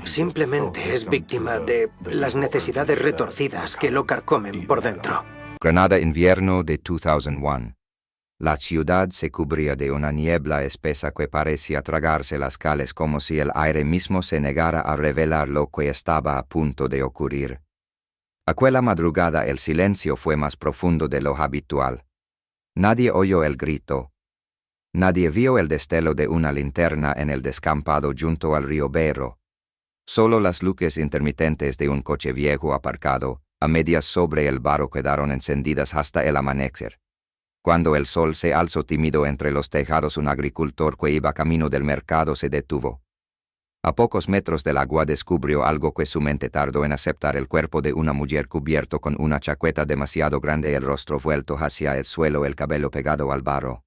Simplemente es víctima de las necesidades retorcidas que lo carcomen por dentro. Granada, invierno de 2001. La ciudad se cubría de una niebla espesa que parecía tragarse las calles como si el aire mismo se negara a revelar lo que estaba a punto de ocurrir. Aquella madrugada el silencio fue más profundo de lo habitual. Nadie oyó el grito. Nadie vio el destello de una linterna en el descampado junto al río Berro. Solo las luces intermitentes de un coche viejo aparcado a medias sobre el barro quedaron encendidas hasta el amanecer. Cuando el sol se alzó tímido entre los tejados, un agricultor que iba camino del mercado se detuvo. A pocos metros del agua descubrió algo que su mente tardó en aceptar: el cuerpo de una mujer cubierto con una chaqueta demasiado grande, el rostro vuelto hacia el suelo, el cabello pegado al barro.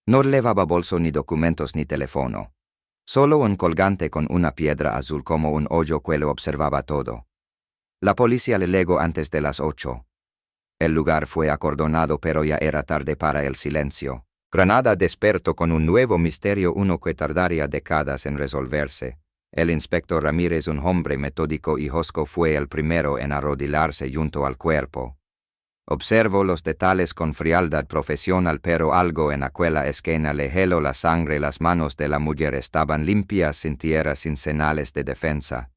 No llevaba bolso, ni documentos, ni teléfono. Solo un colgante con una piedra azul como un hoyo que lo observaba todo. La policía le llegó antes de las 8. El lugar fue acordonado, pero ya era tarde para el silencio. Granada despertó con un nuevo misterio, uno que tardaría décadas en resolverse. El inspector Ramírez, un hombre metódico y hosco, fue el primero en arrodillarse junto al cuerpo. Observo los detalles con frialdad profesional, pero algo en aquella esquina le heló la sangre. Las manos de la mujer estaban limpias, sin tierra, sin señales de defensa.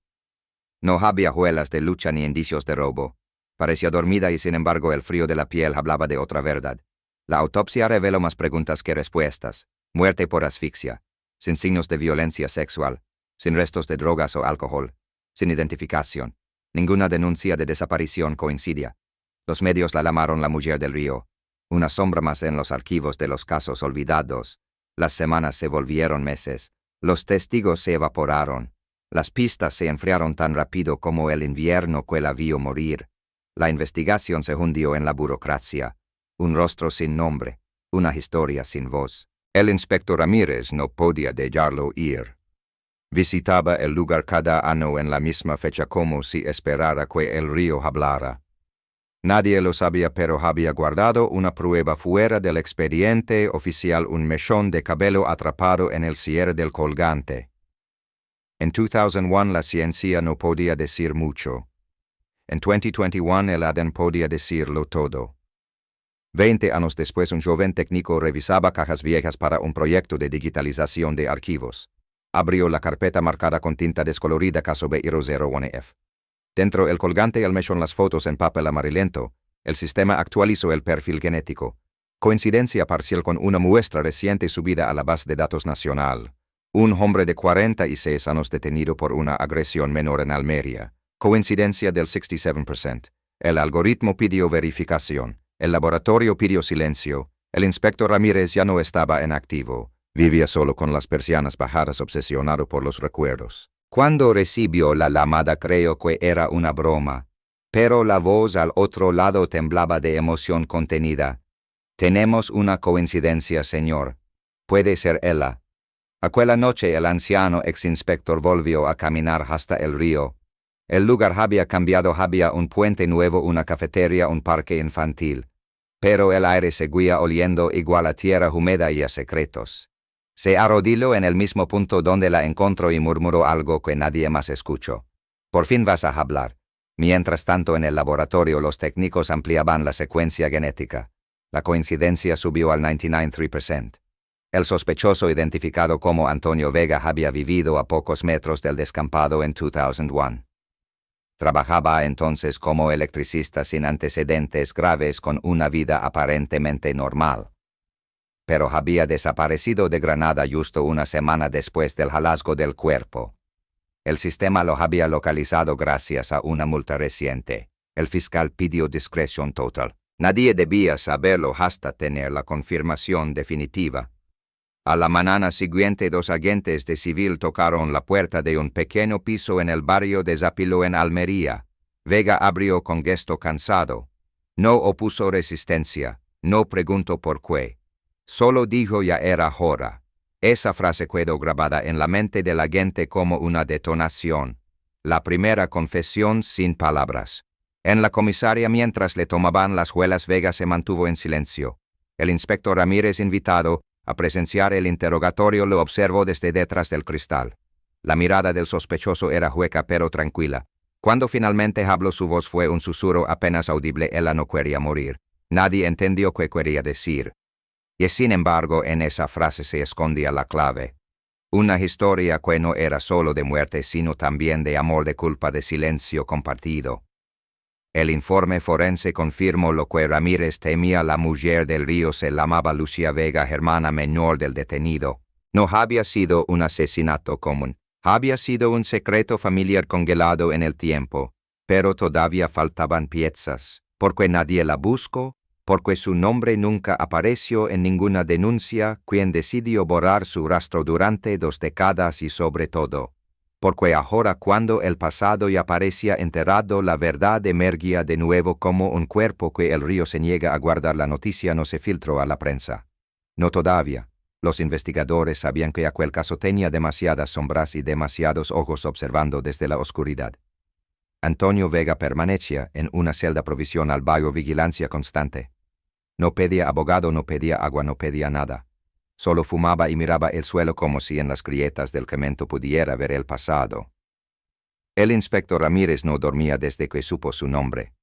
No había huellas de lucha ni indicios de robo. Parecía dormida y sin embargo el frío de la piel hablaba de otra verdad. La autopsia reveló más preguntas que respuestas. Muerte por asfixia, sin signos de violencia sexual, sin restos de drogas o alcohol, sin identificación. Ninguna denuncia de desaparición coincidía. Los medios la llamaron la mujer del río, una sombra más en los archivos de los casos olvidados. Las semanas se volvieron meses, los testigos se evaporaron, las pistas se enfriaron tan rápido como el invierno que la vio morir. La investigación se hundió en la burocracia, un rostro sin nombre, una historia sin voz. El inspector Ramírez no podía dejarlo ir. Visitaba el lugar cada año en la misma fecha como si esperara que el río hablara. Nadie lo sabía, pero había guardado una prueba fuera del expediente oficial, un mechón de cabello atrapado en el cierre del colgante. En 2001 la ciencia no podía decir mucho. En 2021 el ADN podía decirlo todo. 20 años después un joven técnico revisaba cajas viejas para un proyecto de digitalización de archivos. Abrió la carpeta marcada con tinta descolorida caso B001F. Dentro el colgante el mechón, las fotos en papel amarillento. El sistema actualizó el perfil genético. Coincidencia parcial con una muestra reciente subida a la base de datos nacional. Un hombre de 46 años detenido por una agresión menor en Almería. Coincidencia del 67%. El algoritmo pidió verificación. El laboratorio pidió silencio. El inspector Ramírez ya no estaba en activo. Vivía solo con las persianas bajadas, obsesionado por los recuerdos. Cuando recibió la llamada creyó que era una broma, pero la voz al otro lado temblaba de emoción contenida. «Tenemos una coincidencia, señor. Puede ser ella». Aquella noche el anciano ex-inspector volvió a caminar hasta el río. El lugar había cambiado, había un puente nuevo, una cafetería, un parque infantil. Pero el aire seguía oliendo igual a tierra húmeda y a secretos. Se arrodilló en el mismo punto donde la encontró y murmuró algo que nadie más escuchó. «Por fin vas a hablar». Mientras tanto en el laboratorio los técnicos ampliaban la secuencia genética. La coincidencia subió al 99.3%. El sospechoso, identificado como Antonio Vega, había vivido a pocos metros del descampado en 2001. Trabajaba entonces como electricista sin antecedentes graves, con una vida aparentemente normal. Pero había desaparecido de Granada justo una semana después del hallazgo del cuerpo. El sistema lo había localizado gracias a una multa reciente. El fiscal pidió discreción total. Nadie debía saberlo hasta tener la confirmación definitiva. A la mañana siguiente 2 agentes de civil tocaron la puerta de un pequeño piso en el barrio de Zapilo en Almería. Vega abrió con gesto cansado. No opuso resistencia, no preguntó por qué. Solo dijo «ya era hora». Esa frase quedó grabada en la mente del agente como una detonación. La primera confesión sin palabras. En la comisaría, mientras le tomaban las huellas, Vega se mantuvo en silencio. El inspector Ramírez, invitado a presenciar el interrogatorio, lo observó desde detrás del cristal. La mirada del sospechoso era hueca pero tranquila. Cuando finalmente habló, su voz fue un susurro apenas audible. Ella no quería morir. Nadie entendió qué quería decir. Y sin embargo, en esa frase se escondía la clave. Una historia que no era solo de muerte, sino también de amor, de culpa, de silencio compartido. El informe forense confirmó lo que Ramírez temía. La mujer del río se llamaba Lucía Vega, hermana menor del detenido. No había sido un asesinato común. Había sido un secreto familiar congelado en el tiempo. Pero todavía faltaban piezas, porque nadie la buscó, porque su nombre nunca apareció en ninguna denuncia, quien decidió borrar su rastro durante 2 décadas, y sobre todo, porque ahora, cuando el pasado ya parecía enterrado, la verdad emergía de nuevo como un cuerpo que el río se niega a guardar. La noticia no se filtró a la prensa. No todavía. Los investigadores sabían que aquel caso tenía demasiadas sombras y demasiados ojos observando desde la oscuridad. Antonio Vega permanecía en una celda provisional bajo vigilancia constante. No pedía abogado, no pedía agua, no pedía nada. Solo fumaba y miraba el suelo como si en las grietas del cemento pudiera ver el pasado. El inspector Ramírez no dormía desde que supo su nombre.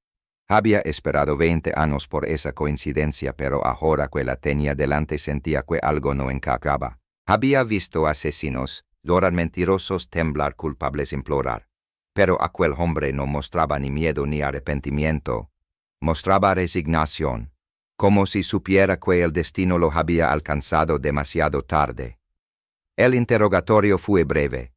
Había esperado 20 años por esa coincidencia, pero ahora que la tenía delante sentía que algo no encajaba. Había visto asesinos, llorar mentirosos, temblar, culpables implorar. Pero aquel hombre no mostraba ni miedo ni arrepentimiento. Mostraba resignación, como si supiera que el destino lo había alcanzado demasiado tarde. El interrogatorio fue breve.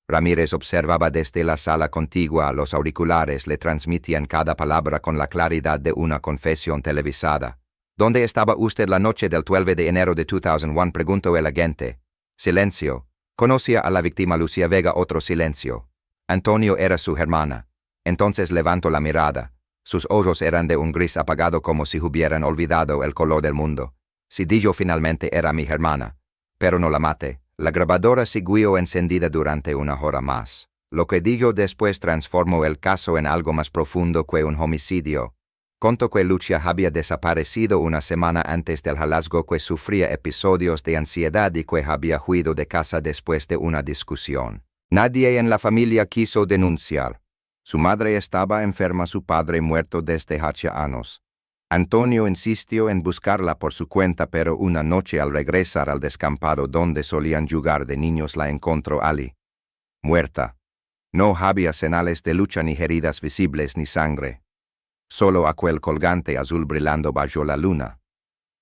Ramírez observaba desde la sala contigua. Los auriculares le transmitían cada palabra con la claridad de una confesión televisada. ¿Dónde estaba usted la noche del 12 de enero de 2001? Preguntó el agente. Silencio. Conocía a la víctima Lucía Vega. Otro silencio. Antonio era su hermana. Entonces levantó la mirada. Sus ojos eran de un gris apagado, como si hubieran olvidado el color del mundo. Sí, dijo finalmente, era mi hermana. Pero no la maté. La grabadora siguió encendida durante una hora más. Lo que dijo después transformó el caso en algo más profundo que un homicidio. Contó que Lucía había desaparecido una semana antes del hallazgo, que sufría episodios de ansiedad y que había huido de casa después de una discusión. Nadie en la familia quiso denunciar. Su madre estaba enferma, su padre muerto desde hace años. Antonio insistió en buscarla por su cuenta, pero una noche al regresar al descampado donde solían jugar de niños la encontró Ali. Muerta. No había señales de lucha, ni heridas visibles, ni sangre. Solo aquel colgante azul brillando bajo la luna.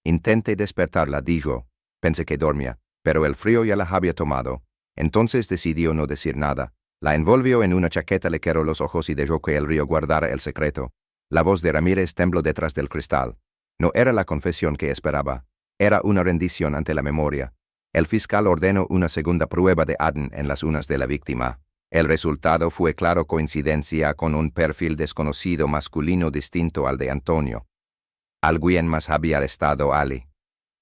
Intenté despertarla, dijo. Pensé que dormía, pero el frío ya la había tomado. Entonces decidió no decir nada. La envolvió en una chaqueta, le cerró los ojos y dejó que el río guardara el secreto. La voz de Ramírez tembló detrás del cristal. No era la confesión que esperaba. Era una rendición ante la memoria. El fiscal ordenó una segunda prueba de ADN en las uñas de la víctima. El resultado fue claro: coincidencia con un perfil desconocido masculino distinto al de Antonio. Alguien más había arrestado a Ali.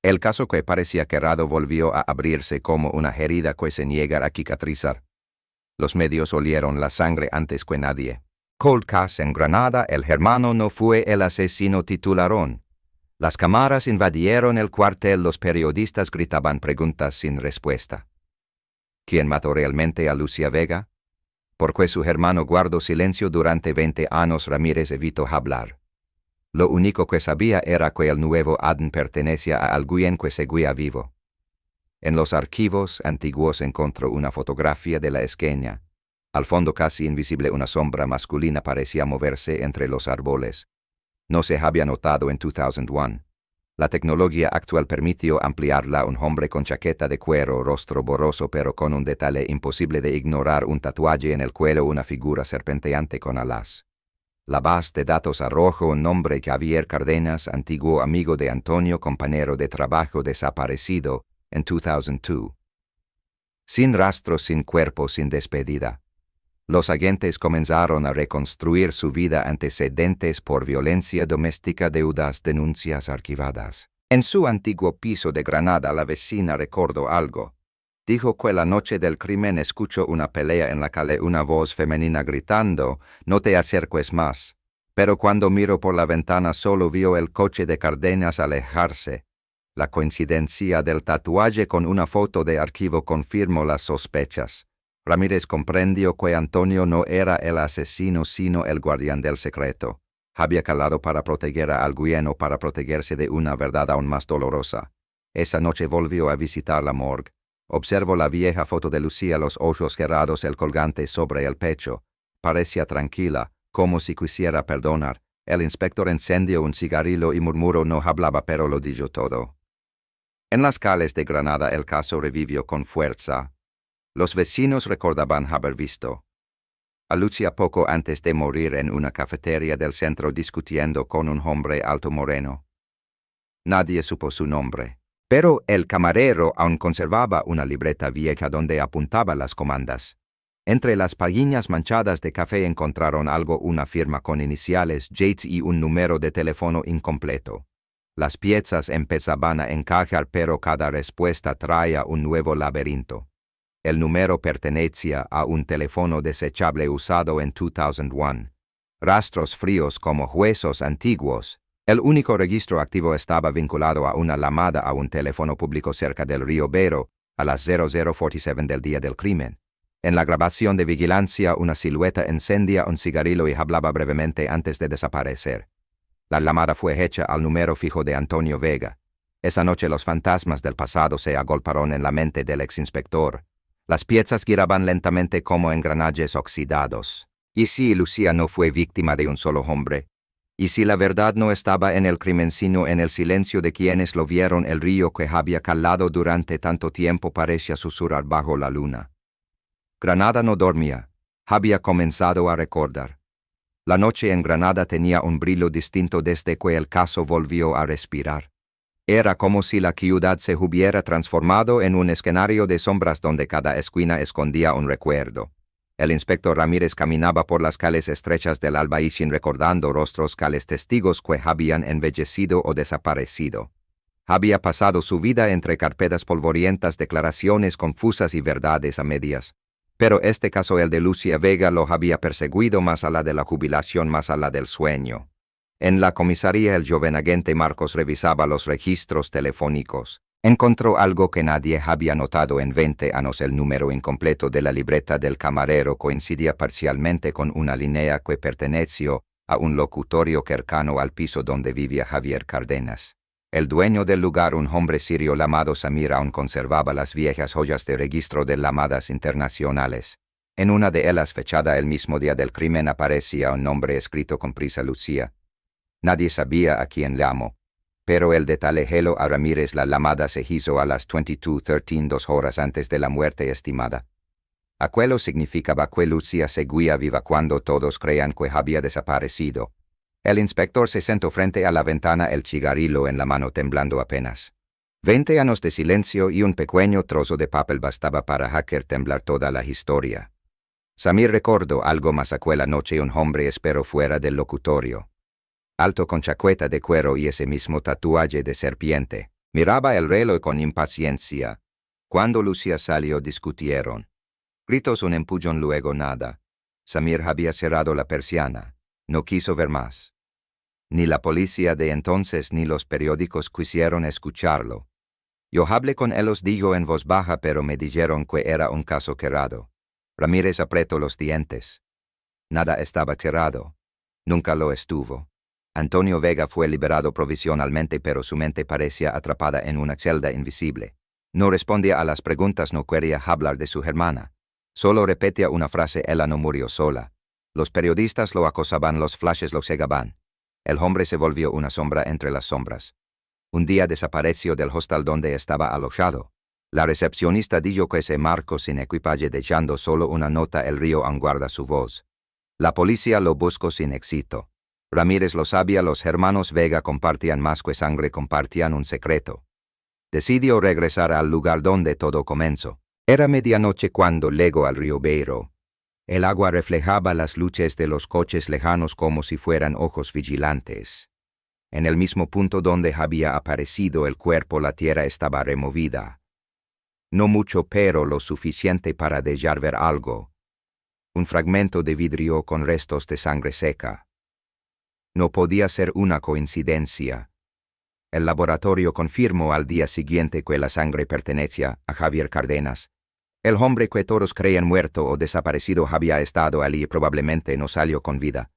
El caso, que parecía cerrado, volvió a abrirse como una herida que se niega a cicatrizar. Los medios olieron la sangre antes que nadie. Cold Case en Granada, el hermano no fue el asesino, titularon. Las cámaras invadieron el cuartel, los periodistas gritaban preguntas sin respuesta. ¿Quién mató realmente a Lucía Vega? ¿Por qué su hermano guardó silencio durante 20 años? Ramírez evitó hablar. Lo único que sabía era que el nuevo ADN pertenecía a alguien que seguía vivo. En los archivos antiguos encontró una fotografía de la esquina. Al fondo, casi invisible, una sombra masculina parecía moverse entre los árboles. No se había notado en 2001. La tecnología actual permitió ampliarla. Un hombre con chaqueta de cuero, rostro borroso pero con un detalle imposible de ignorar: un tatuaje en el cuello, una figura serpenteante con alas. La base de datos arrojó un nombre: Javier Cárdenas, antiguo amigo de Antonio, compañero de trabajo, desaparecido en 2002. Sin rastro, sin cuerpo, sin despedida. Los agentes comenzaron a reconstruir su vida: antecedentes por violencia doméstica, deudas, denuncias archivadas. En su antiguo piso de Granada, la vecina recordó algo. Dijo que la noche del crimen escuchó una pelea en la calle, una voz femenina gritando: «No te acerques más». Pero cuando miró por la ventana solo vio el coche de Cárdenas alejarse. La coincidencia del tatuaje con una foto de archivo confirmó las sospechas. Ramírez comprendió que Antonio no era el asesino, sino el guardián del secreto. Había calado para proteger a alguien o para protegerse de una verdad aún más dolorosa. Esa noche volvió a visitar la morgue. Observó la vieja foto de Lucía, los ojos cerrados, el colgante sobre el pecho. Parecía tranquila, como si quisiera perdonar. El inspector encendió un cigarrillo y murmuró: «No hablaba, pero lo dijo todo». En las calles de Granada el caso revivió con fuerza. Los vecinos recordaban haber visto a Lucía poco antes de morir en una cafetería del centro discutiendo con un hombre alto moreno. Nadie supo su nombre, pero el camarero aún conservaba una libreta vieja donde apuntaba las comandas. Entre las páginas manchadas de café encontraron algo: una firma con iniciales Yates y un número de teléfono incompleto. Las piezas empezaban a encajar, pero cada respuesta traía un nuevo laberinto. El número pertenecía a un teléfono desechable usado en 2001. Rastros fríos como huesos antiguos. El único registro activo estaba vinculado a una llamada a un teléfono público cerca del río Bero a las 00:47 del día del crimen. En la grabación de vigilancia, una silueta encendía un cigarrillo y hablaba brevemente antes de desaparecer. La llamada fue hecha al número fijo de Antonio Vega. Esa noche los fantasmas del pasado se agolparon en la mente del exinspector. Las piezas giraban lentamente como engranajes oxidados. ¿Y si Lucía no fue víctima de un solo hombre? ¿Y si la verdad no estaba en el crimen sino en el silencio de quienes lo vieron? El río que había calado durante tanto tiempo parecía susurrar bajo la luna. Granada no dormía. Había comenzado a recordar. La noche en Granada tenía un brillo distinto desde que el caso volvió a respirar. Era como si la ciudad se hubiera transformado en un escenario de sombras donde cada esquina escondía un recuerdo. El inspector Ramírez caminaba por las calles estrechas del Albaicín recordando rostros cales testigos que habían envejecido o desaparecido. Había pasado su vida entre carpetas polvorientas, declaraciones confusas y verdades a medias. Pero este caso, el de Lucía Vega, lo había perseguido más allá de la jubilación, más allá del sueño. En la comisaría el joven agente Marcos revisaba los registros telefónicos. Encontró algo que nadie había notado en 20 años. El número incompleto de la libreta del camarero coincidía parcialmente con una línea que perteneció a un locutorio cercano al piso donde vivía Javier Cárdenas. El dueño del lugar, un hombre sirio llamado Samir, aún conservaba las viejas joyas de registro de llamadas internacionales. En una de ellas, fechada el mismo día del crimen, aparecía un nombre escrito con prisa: Lucía. Nadie sabía a quién llamó, pero el detalle heló a Ramírez. La llamada se hizo a las 22:13, 2 horas antes de la muerte estimada. Aquello significaba que Lucía seguía viva cuando todos creían que había desaparecido. El inspector se sentó frente a la ventana, el cigarrillo en la mano, temblando apenas. 20 años de silencio y un pequeño trozo de papel bastaba para hacer temblar toda la historia. Samir recordó algo más aquella noche. Un hombre esperó fuera del locutorio. Alto, con chaqueta de cuero y ese mismo tatuaje de serpiente. Miraba el reloj con impaciencia. Cuando Lucía salió, discutieron. Gritos, un empujón, luego nada. Samir había cerrado la persiana. No quiso ver más. Ni la policía de entonces ni los periódicos quisieron escucharlo. Yo hablé con ellos, dijo en voz baja, pero me dijeron que era un caso cerrado. Ramírez apretó los dientes. Nada estaba cerrado. Nunca lo estuvo. Antonio Vega fue liberado provisionalmente, pero su mente parecía atrapada en una celda invisible. No respondía a las preguntas, no quería hablar de su hermana. Solo repetía una frase: ella no murió sola. Los periodistas lo acosaban, los flashes lo cegaban. El hombre se volvió una sombra entre las sombras. Un día desapareció del hostal donde estaba alojado. La recepcionista dijo que se marcó sin equipaje, dejando solo una nota: el río aún guarda su voz. La policía lo buscó sin éxito. Ramírez lo sabía, los hermanos Vega compartían más que sangre, compartían un secreto. Decidió regresar al lugar donde todo comenzó. Era medianoche cuando llegó al río Beiro. El agua reflejaba las luces de los coches lejanos como si fueran ojos vigilantes. En el mismo punto donde había aparecido el cuerpo, la tierra estaba removida. No mucho, pero lo suficiente para dejar ver algo. Un fragmento de vidrio con restos de sangre seca. No podía ser una coincidencia. El laboratorio confirmó al día siguiente que la sangre pertenecía a Javier Cárdenas. El hombre que todos creían muerto o desaparecido había estado allí y probablemente no salió con vida.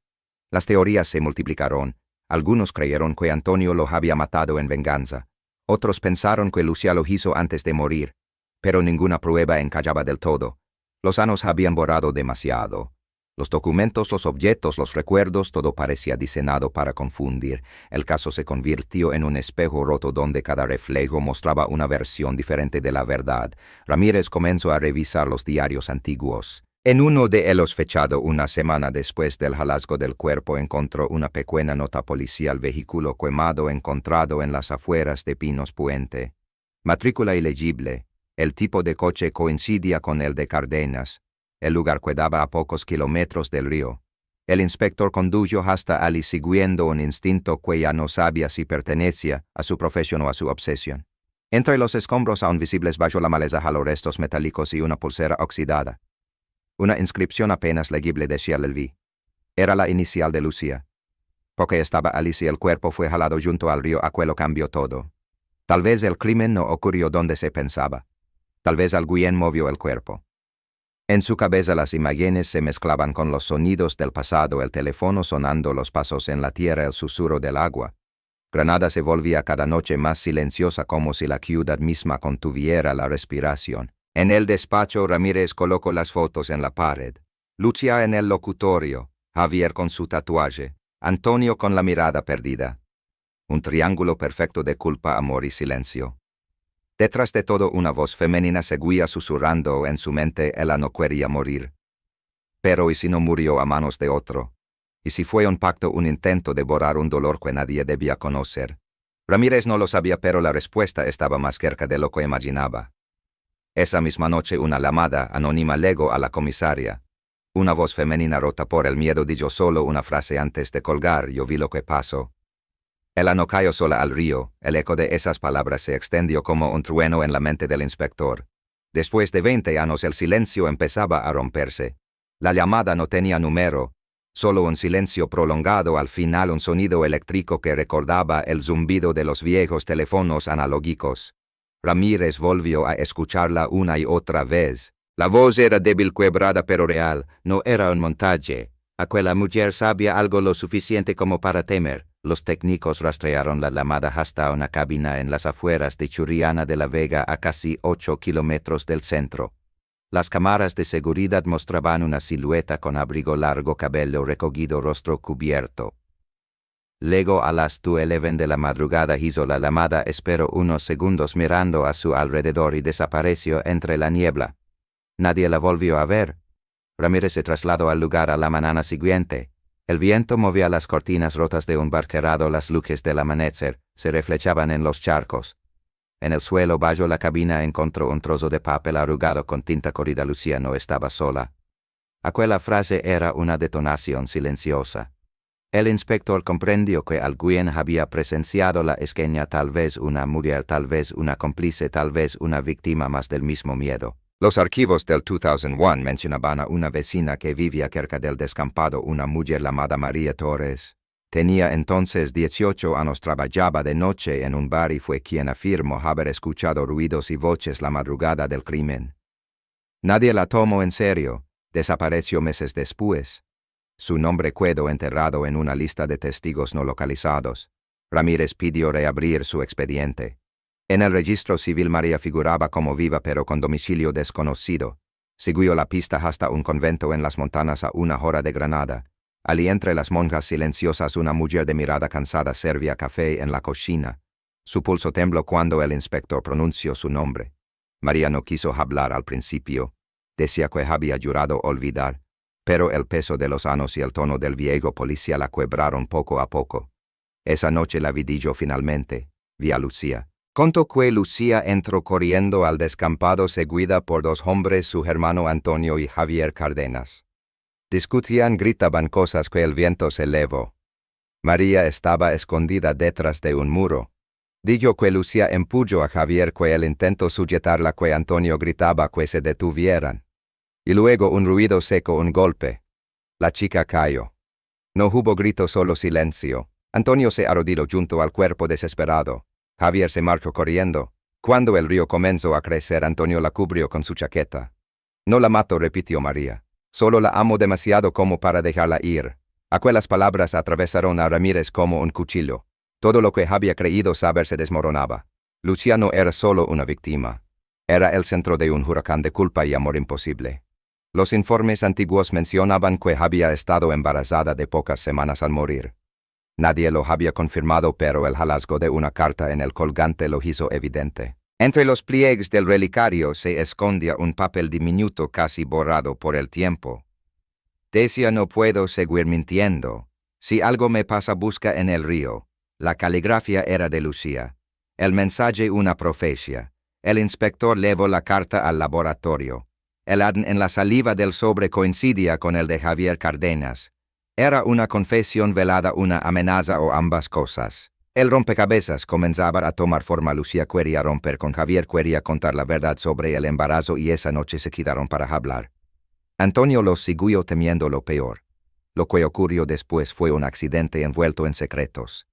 Las teorías se multiplicaron. Algunos creyeron que Antonio lo había matado en venganza. Otros pensaron que Lucía lo hizo antes de morir. Pero ninguna prueba encajaba del todo. Los años habían borrado demasiado. Los documentos, los objetos, los recuerdos, todo parecía diseñado para confundir. El caso se convirtió en un espejo roto donde cada reflejo mostraba una versión diferente de la verdad. Ramírez comenzó a revisar los diarios antiguos. En uno de ellos, fechado una semana después del hallazgo del cuerpo, encontró una pequeña nota policial: vehículo quemado encontrado en las afueras de Pinos Puente. Matrícula ilegible. El tipo de coche coincidía con el de Cárdenas. El lugar quedaba a pocos kilómetros del río. El inspector condujo hasta allí siguiendo un instinto que ya no sabía si pertenecía a su profesión o a su obsesión. Entre los escombros aún visibles bajo la maleza jaló restos metálicos y una pulsera oxidada. Una inscripción apenas legible decía Lelvi. Era la inicial de Lucía. Porque estaba allí, si el cuerpo fue jalado junto al río, aquello cambió todo. Tal vez el crimen no ocurrió donde se pensaba. Tal vez alguien movió el cuerpo. En su cabeza las imágenes se mezclaban con los sonidos del pasado, el teléfono sonando, los pasos en la tierra, el susurro del agua. Granada se volvía cada noche más silenciosa, como si la ciudad misma contuviera la respiración. En el despacho, Ramírez colocó las fotos en la pared. Lucía en el locutorio, Javier con su tatuaje, Antonio con la mirada perdida. Un triángulo perfecto de culpa, amor y silencio. Detrás de todo, una voz femenina seguía susurrando en su mente: ella no quería morir. Pero ¿y si no murió a manos de otro? ¿Y si fue un pacto, un intento de borrar un dolor que nadie debía conocer? Ramírez no lo sabía, pero la respuesta estaba más cerca de lo que imaginaba. Esa misma noche, una llamada anónima llegó a la comisaria. Una voz femenina rota por el miedo dijo solo una frase antes de colgar: yo vi lo que pasó. Ella no cayó sola al río. El eco de esas palabras se extendió como un trueno en la mente del inspector. Después de 20 años el silencio empezaba a romperse. La llamada no tenía número, solo un silencio prolongado, al final un sonido eléctrico que recordaba el zumbido de los viejos teléfonos analógicos. Ramírez volvió a escucharla una y otra vez. La voz era débil, quebrada, pero real. No era un montaje. Aquella mujer sabía algo lo suficiente como para temer. Los técnicos rastrearon la llamada hasta una cabina en las afueras de Churriana de la Vega, a casi 8 kilómetros del centro. Las cámaras de seguridad mostraban una silueta con abrigo largo, cabello recogido, rostro cubierto. Luego, a las 2:11 de la madrugada, hizo la llamada, esperó unos segundos mirando a su alrededor y desapareció entre la niebla. Nadie la volvió a ver. Ramírez se trasladó al lugar a la mañana siguiente. El viento movía las cortinas rotas de un barquerado, las luces del amanecer se reflejaban en los charcos. En el suelo bajo la cabina encontró un trozo de papel arrugado con tinta corrida. Lucía no estaba sola. Aquella frase era una detonación silenciosa. El inspector comprendió que alguien había presenciado la escena, tal vez una mujer, tal vez una cómplice, tal vez una víctima más del mismo miedo. Los archivos del 2001 mencionaban a una vecina que vivía cerca del descampado, una mujer llamada María Torres. Tenía entonces 18 años, trabajaba de noche en un bar y fue quien afirmó haber escuchado ruidos y voces la madrugada del crimen. Nadie la tomó en serio. Desapareció meses después. Su nombre quedó enterrado en una lista de testigos no localizados. Ramírez pidió reabrir su expediente. En el registro civil María figuraba como viva, pero con domicilio desconocido. Siguió la pista hasta un convento en las montañas a 1 hora de Granada. Allí, entre las monjas silenciosas, una mujer de mirada cansada servía café en la cocina. Su pulso tembló cuando el inspector pronunció su nombre. María no quiso hablar al principio. Decía que había jurado olvidar, pero el peso de los años y el tono del viejo policía la quebraron poco a poco. Esa noche la vi yo finalmente. Vi a Lucía. Contó que Lucía entró corriendo al descampado seguida por 2 hombres, su hermano Antonio y Javier Cárdenas. Discutían, gritaban cosas que el viento se elevó. María estaba escondida detrás de un muro. Dijo que Lucía empujó a Javier, que él intentó sujetarla, que Antonio gritaba que se detuvieran. Y luego un ruido seco, un golpe. La chica cayó. No hubo grito, solo silencio. Antonio se arrodilló junto al cuerpo desesperado. Javier se marchó corriendo. Cuando el río comenzó a crecer, Antonio la cubrió con su chaqueta. No la mato, repitió María. Solo la amo demasiado como para dejarla ir. Aquellas palabras atravesaron a Ramírez como un cuchillo. Todo lo que había creído saber se desmoronaba. Lucía no era solo una víctima. Era el centro de un huracán de culpa y amor imposible. Los informes antiguos mencionaban que había estado embarazada de pocas semanas al morir. Nadie lo había confirmado, pero el hallazgo de una carta en el colgante lo hizo evidente. Entre los pliegues del relicario se escondía un papel diminuto casi borrado por el tiempo. Decía: no puedo seguir mintiendo. Si algo me pasa, busca en el río. La caligrafía era de Lucía. El mensaje una profecía. El inspector llevó la carta al laboratorio. El ADN en la saliva del sobre coincidía con el de Javier Cárdenas. Era una confesión velada, una amenaza o ambas cosas. El rompecabezas comenzaba a tomar forma. Lucía quería romper con Javier, quería contar la verdad sobre el embarazo, y esa noche se quedaron para hablar. Antonio los siguió temiendo lo peor. Lo que ocurrió después fue un accidente envuelto en secretos.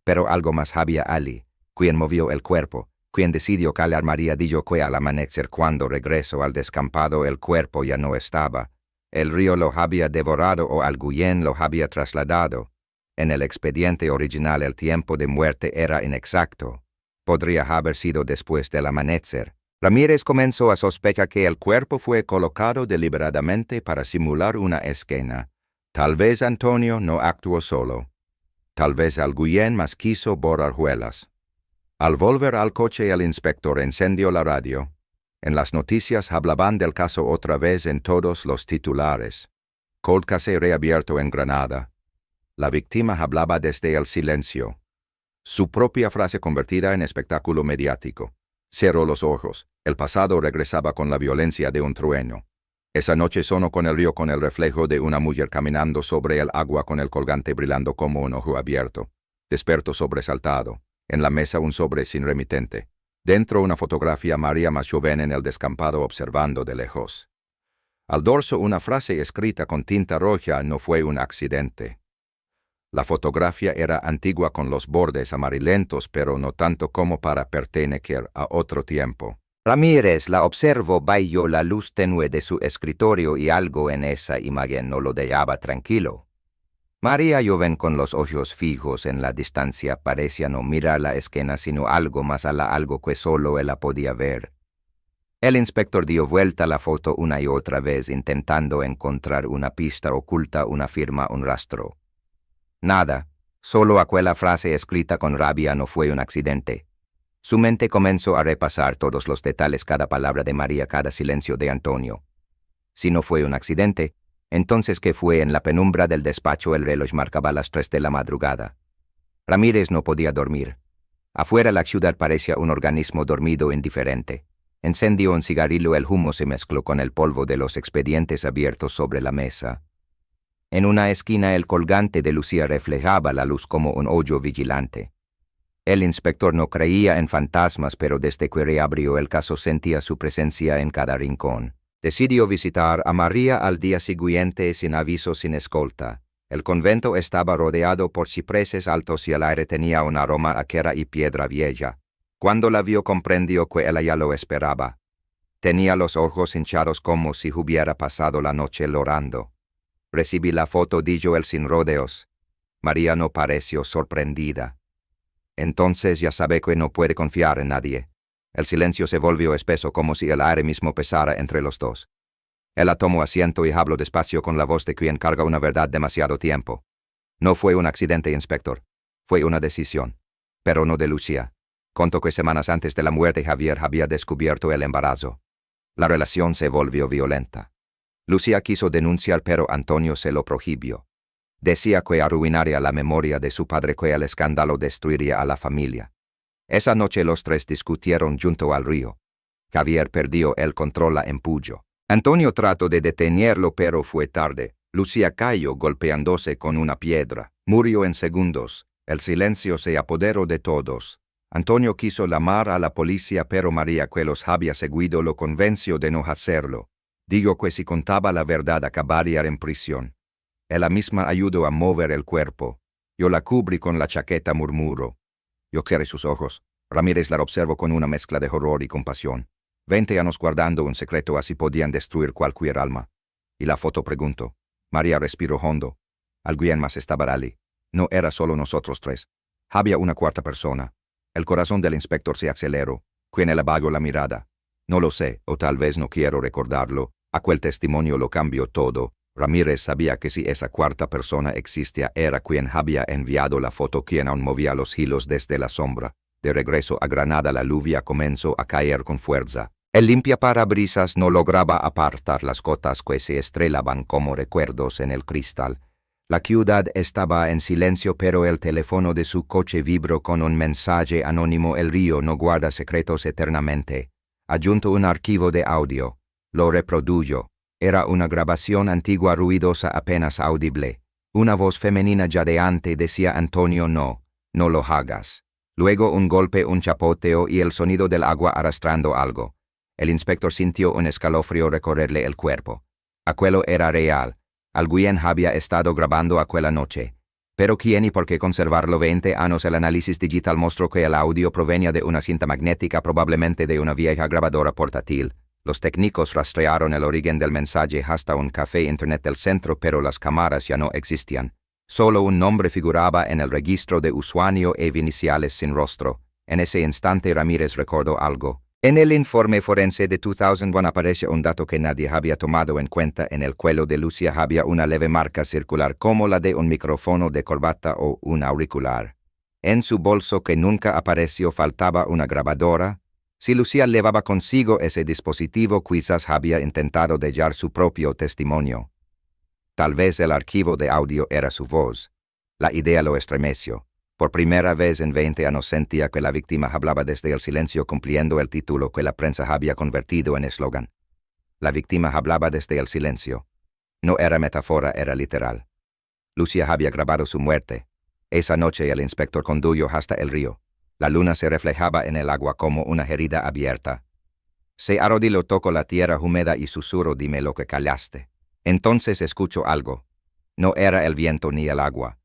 Pero algo más había allí, quien movió el cuerpo, Quien decidió callar María dijo que al amanecer cuando regresó al descampado el cuerpo ya no estaba. El río lo había devorado o alguien lo había trasladado. En el expediente original el tiempo de muerte era inexacto. Podría haber sido después del amanecer. Ramírez comenzó a sospechar que el cuerpo fue colocado deliberadamente para simular una escena. Tal vez Antonio no actuó solo. Tal vez alguien más quiso borrar huellas. Al volver al coche el inspector encendió la radio. En las noticias hablaban del caso otra vez en todos los titulares. Cold Case reabierto en Granada. La víctima hablaba desde el silencio. Su propia frase convertida en espectáculo mediático. Cerró los ojos. El pasado regresaba con la violencia de un trueno. Esa noche sonó con el río con el reflejo de una mujer caminando sobre el agua con el colgante brillando como un ojo abierto. Despertó sobresaltado. En la mesa un sobre sin remitente. Dentro una fotografía María más joven en el descampado observando de lejos. Al dorso una frase escrita con tinta roja: no fue un accidente. La fotografía era antigua con los bordes amarillentos, pero no tanto como para pertenecer a otro tiempo. Ramírez la observó bajo la luz tenue de su escritorio y algo en esa imagen no lo dejaba tranquilo. María joven con los ojos fijos en la distancia parecía no mirar la esquina sino algo más allá, algo que solo él la podía ver. El inspector dio vuelta a la foto una y otra vez intentando encontrar una pista oculta, una firma, un rastro. Nada, solo aquella frase escrita con rabia: no fue un accidente. Su mente comenzó a repasar todos los detalles, cada palabra de María, cada silencio de Antonio. Si no fue un accidente, entonces ¿qué fue? En la penumbra del despacho el reloj marcaba las 3 de la madrugada. Ramírez no podía dormir. Afuera la ciudad parecía un organismo dormido indiferente. Encendió un cigarrillo, el humo se mezcló con el polvo de los expedientes abiertos sobre la mesa. En una esquina el colgante de Lucía reflejaba la luz como un hoyo vigilante. El inspector no creía en fantasmas, pero desde que reabrió el caso sentía su presencia en cada rincón. Decidió visitar a María al día siguiente sin aviso, sin escolta. El convento estaba rodeado por cipreses altos y el aire tenía un aroma a quera y piedra vieja. Cuando la vio comprendió que ella ya lo esperaba. Tenía los ojos hinchados como si hubiera pasado la noche llorando. Recibí la foto, dijo él sin rodeos. María no pareció sorprendida. Entonces ya sabe que no puede confiar en nadie. El silencio se volvió espeso como si el aire mismo pesara entre los dos. Ella tomó asiento y habló despacio con la voz de quien carga una verdad demasiado tiempo. No fue un accidente, inspector. Fue una decisión. Pero no de Lucía. Contó que semanas antes de la muerte Javier había descubierto el embarazo. La relación se volvió violenta. Lucía quiso denunciar, pero Antonio se lo prohibió. Decía que arruinaría la memoria de su padre, que el escándalo destruiría a la familia. Esa noche los 3 discutieron junto al río. Javier perdió el control a empullo. Antonio trató de detenerlo, pero fue tarde. Lucía cayó golpeándose con una piedra. Murió en segundos. El silencio se apoderó de todos. Antonio quiso llamar a la policía, pero María, que los había seguido, lo convenció de no hacerlo. Dijo que si contaba la verdad acabaría en prisión. Ella misma ayudó a mover el cuerpo. Yo la cubrí con la chaqueta, murmuró. Yo cerré sus ojos. Ramírez la observó con una mezcla de horror y compasión. 20 años guardando un secreto así podían destruir cualquier alma. Y la foto, preguntó. María respiró hondo. Alguien más estaba allí. No era solo nosotros 3. Había una cuarta persona. El corazón del inspector se aceleró. ¿Quién le bajó la mirada? No lo sé, o tal vez no quiero recordarlo. Aquel testimonio lo cambió todo. Ramírez sabía que si esa cuarta persona existía era quien había enviado la foto, quien aún movía los hilos desde la sombra. De regreso a Granada la lluvia comenzó a caer con fuerza. El limpiaparabrisas no lograba apartar las gotas que se estrellaban como recuerdos en el cristal. La ciudad estaba en silencio, pero el teléfono de su coche vibró con un mensaje anónimo: el río no guarda secretos eternamente. Adjunto un archivo de audio. Lo reproduyó. Era una grabación antigua, ruidosa, apenas audible. Una voz femenina jadeante decía: Antonio, no lo hagas. Luego un golpe, un chapoteo y el sonido del agua arrastrando algo. El inspector sintió un escalofrío recorrerle el cuerpo. Aquello era real. Alguien había estado grabando aquella noche. Pero ¿quién y por qué conservarlo 20 años? El análisis digital mostró que el audio provenía de una cinta magnética, probablemente de una vieja grabadora portátil. Los técnicos rastrearon el origen del mensaje hasta un café internet del centro, pero las cámaras ya no existían. Solo un nombre figuraba en el registro de usuario e iniciales sin rostro. En ese instante Ramírez recordó algo. En el informe forense de 2001 aparece un dato que nadie había tomado en cuenta. En el cuello de Lucia había una leve marca circular como la de un micrófono de corbata o un auricular. En su bolso, que nunca apareció, faltaba una grabadora. Si Lucia llevaba consigo ese dispositivo, quizás había intentado dejar su propio testimonio. Tal vez el archivo de audio era su voz. La idea lo estremeció. Por primera vez en 20 años sentía que la víctima hablaba desde el silencio, cumpliendo el título que la prensa había convertido en eslogan. La víctima hablaba desde el silencio. No era metáfora, era literal. Lucia había grabado su muerte. Esa noche el inspector condujo hasta el río. La luna se reflejaba en el agua como una herida abierta. Se arrodilló, tocó la tierra húmeda y susurró: «Dime lo que callaste». Entonces escuchó algo. No era el viento ni el agua.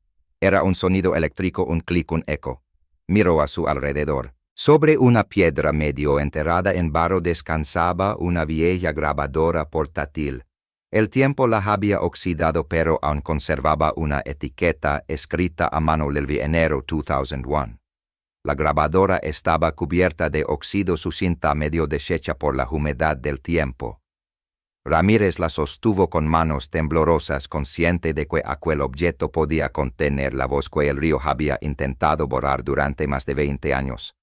Era un sonido eléctrico, un clic, un eco. Miró a su alrededor. Sobre una piedra medio enterrada en barro descansaba una vieja grabadora portátil. El tiempo la había oxidado, pero aún conservaba una etiqueta escrita a mano del enero 2001. La grabadora estaba cubierta de óxido, su cinta medio deshecha por la humedad del tiempo. Ramírez la sostuvo con manos temblorosas, consciente de que aquel objeto podía contener la voz que el río había intentado borrar durante más de 20 años.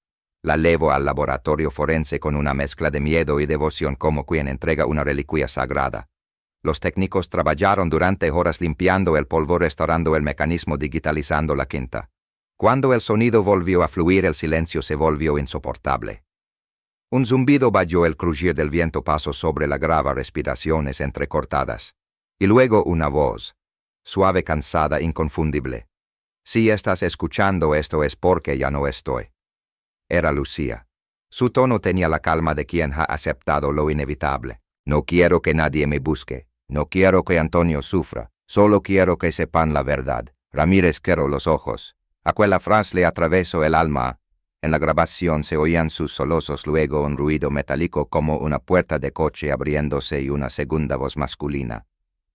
La llevó al laboratorio forense con una mezcla de miedo y devoción, como quien entrega una reliquia sagrada. Los técnicos trabajaron durante horas limpiando el polvo, restaurando el mecanismo, digitalizando la cinta. Cuando el sonido volvió a fluir, el silencio se volvió insoportable. Un zumbido bajó, el crujir del viento pasó sobre la grava, respiraciones entrecortadas. Y luego una voz, suave, cansada, inconfundible. «Si estás escuchando esto es porque ya no estoy». Era Lucia. Su tono tenía la calma de quien ha aceptado lo inevitable. «No quiero que nadie me busque. No quiero que Antonio sufra. Solo quiero que sepan la verdad». Ramírez cerró los ojos. Aquella frase le atravesó el alma. En la grabación se oían sus sollozos, luego un ruido metálico como una puerta de coche abriéndose y una segunda voz masculina.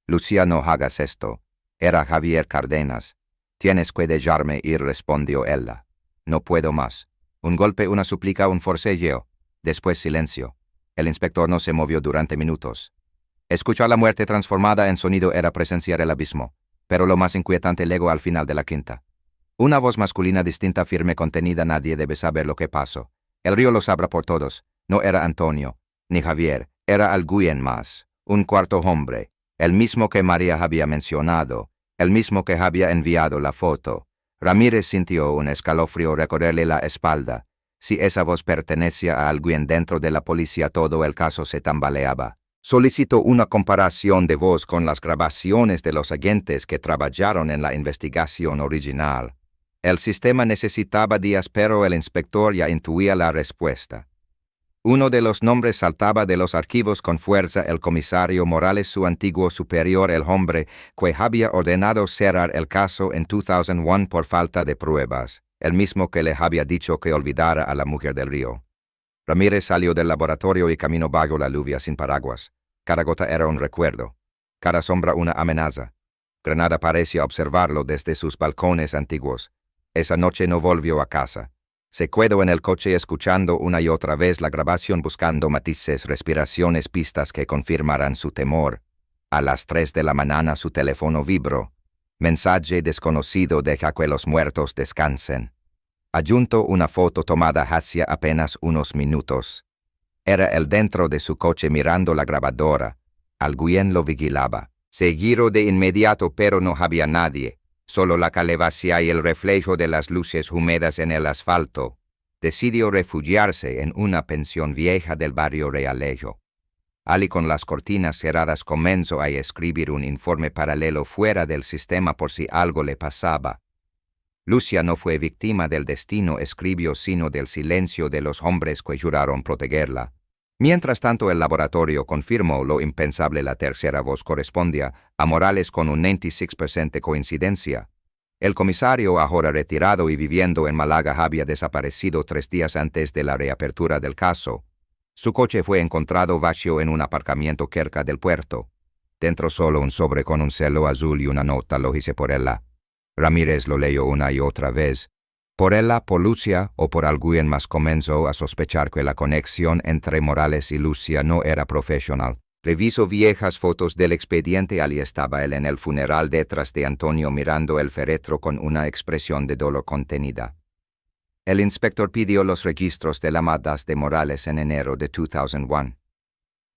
«Lucia, no hagas esto». Era Javier Cárdenas. «Tienes que dejarme ir», respondió ella. «No puedo más». Un golpe, una súplica, un forcejeo. Después silencio. El inspector no se movió durante minutos. Escuchar la muerte transformada en sonido era presenciar el abismo, pero lo más inquietante llegó al final de la quinta. Una voz masculina distinta, firme, contenida. «Nadie debe saber lo que pasó. El río lo sabrá por todos». No era Antonio, ni Javier, era alguien más, un cuarto hombre, el mismo que María había mencionado, el mismo que había enviado la foto. Ramírez sintió un escalofrío recorrerle la espalda. Si esa voz pertenecía a alguien dentro de la policía, todo el caso se tambaleaba. Solicitó una comparación de voz con las grabaciones de los agentes que trabajaron en la investigación original. El sistema necesitaba días, pero el inspector ya intuía la respuesta. Uno de los nombres saltaba de los archivos con fuerza: el comisario Morales, su antiguo superior, el hombre que había ordenado cerrar el caso en 2001 por falta de pruebas, el mismo que le había dicho que olvidara a la mujer del río. Ramírez salió del laboratorio y caminó bajo la lluvia sin paraguas. Cada gota era un recuerdo, cada sombra una amenaza. Granada parecía observarlo desde sus balcones antiguos. Esa noche no volvió a casa. Se quedó en el coche escuchando una y otra vez la grabación, buscando matices, respiraciones, pistas que confirmaran su temor. A las 3 de la mañana su teléfono vibró. Mensaje desconocido: «Deja que los muertos descansen». Adjuntó una foto tomada hacía apenas unos minutos. Era él dentro de su coche mirando la grabadora. Alguien lo vigilaba. Se giró de inmediato, pero no había nadie. Solo la calevacía y el reflejo de las luces húmedas en el asfalto. Decidió refugiarse en una pensión vieja del barrio Realejo. Ali, con las cortinas cerradas, comenzó a escribir un informe paralelo fuera del sistema por si algo le pasaba. Lucia no fue víctima del destino, escribió, sino del silencio de los hombres que juraron protegerla. Mientras tanto, el laboratorio confirmó lo impensable: la tercera voz correspondía a Morales con un 96% de coincidencia. El comisario, ahora retirado y viviendo en Málaga, había desaparecido 3 días antes de la reapertura del caso. Su coche fue encontrado vacío en un aparcamiento cerca del puerto. Dentro solo un sobre con un celo azul y una nota. Lo hice por ella. Ramírez lo leyó una y otra vez. Por ella, por Lucia o por alguien más comenzó a sospechar que la conexión entre Morales y Lucia no era profesional. Reviso viejas fotos del expediente. Allí estaba él en el funeral detrás de Antonio mirando el féretro con una expresión de dolor contenida. El inspector pidió los registros de llamadas de Morales en enero de 2001.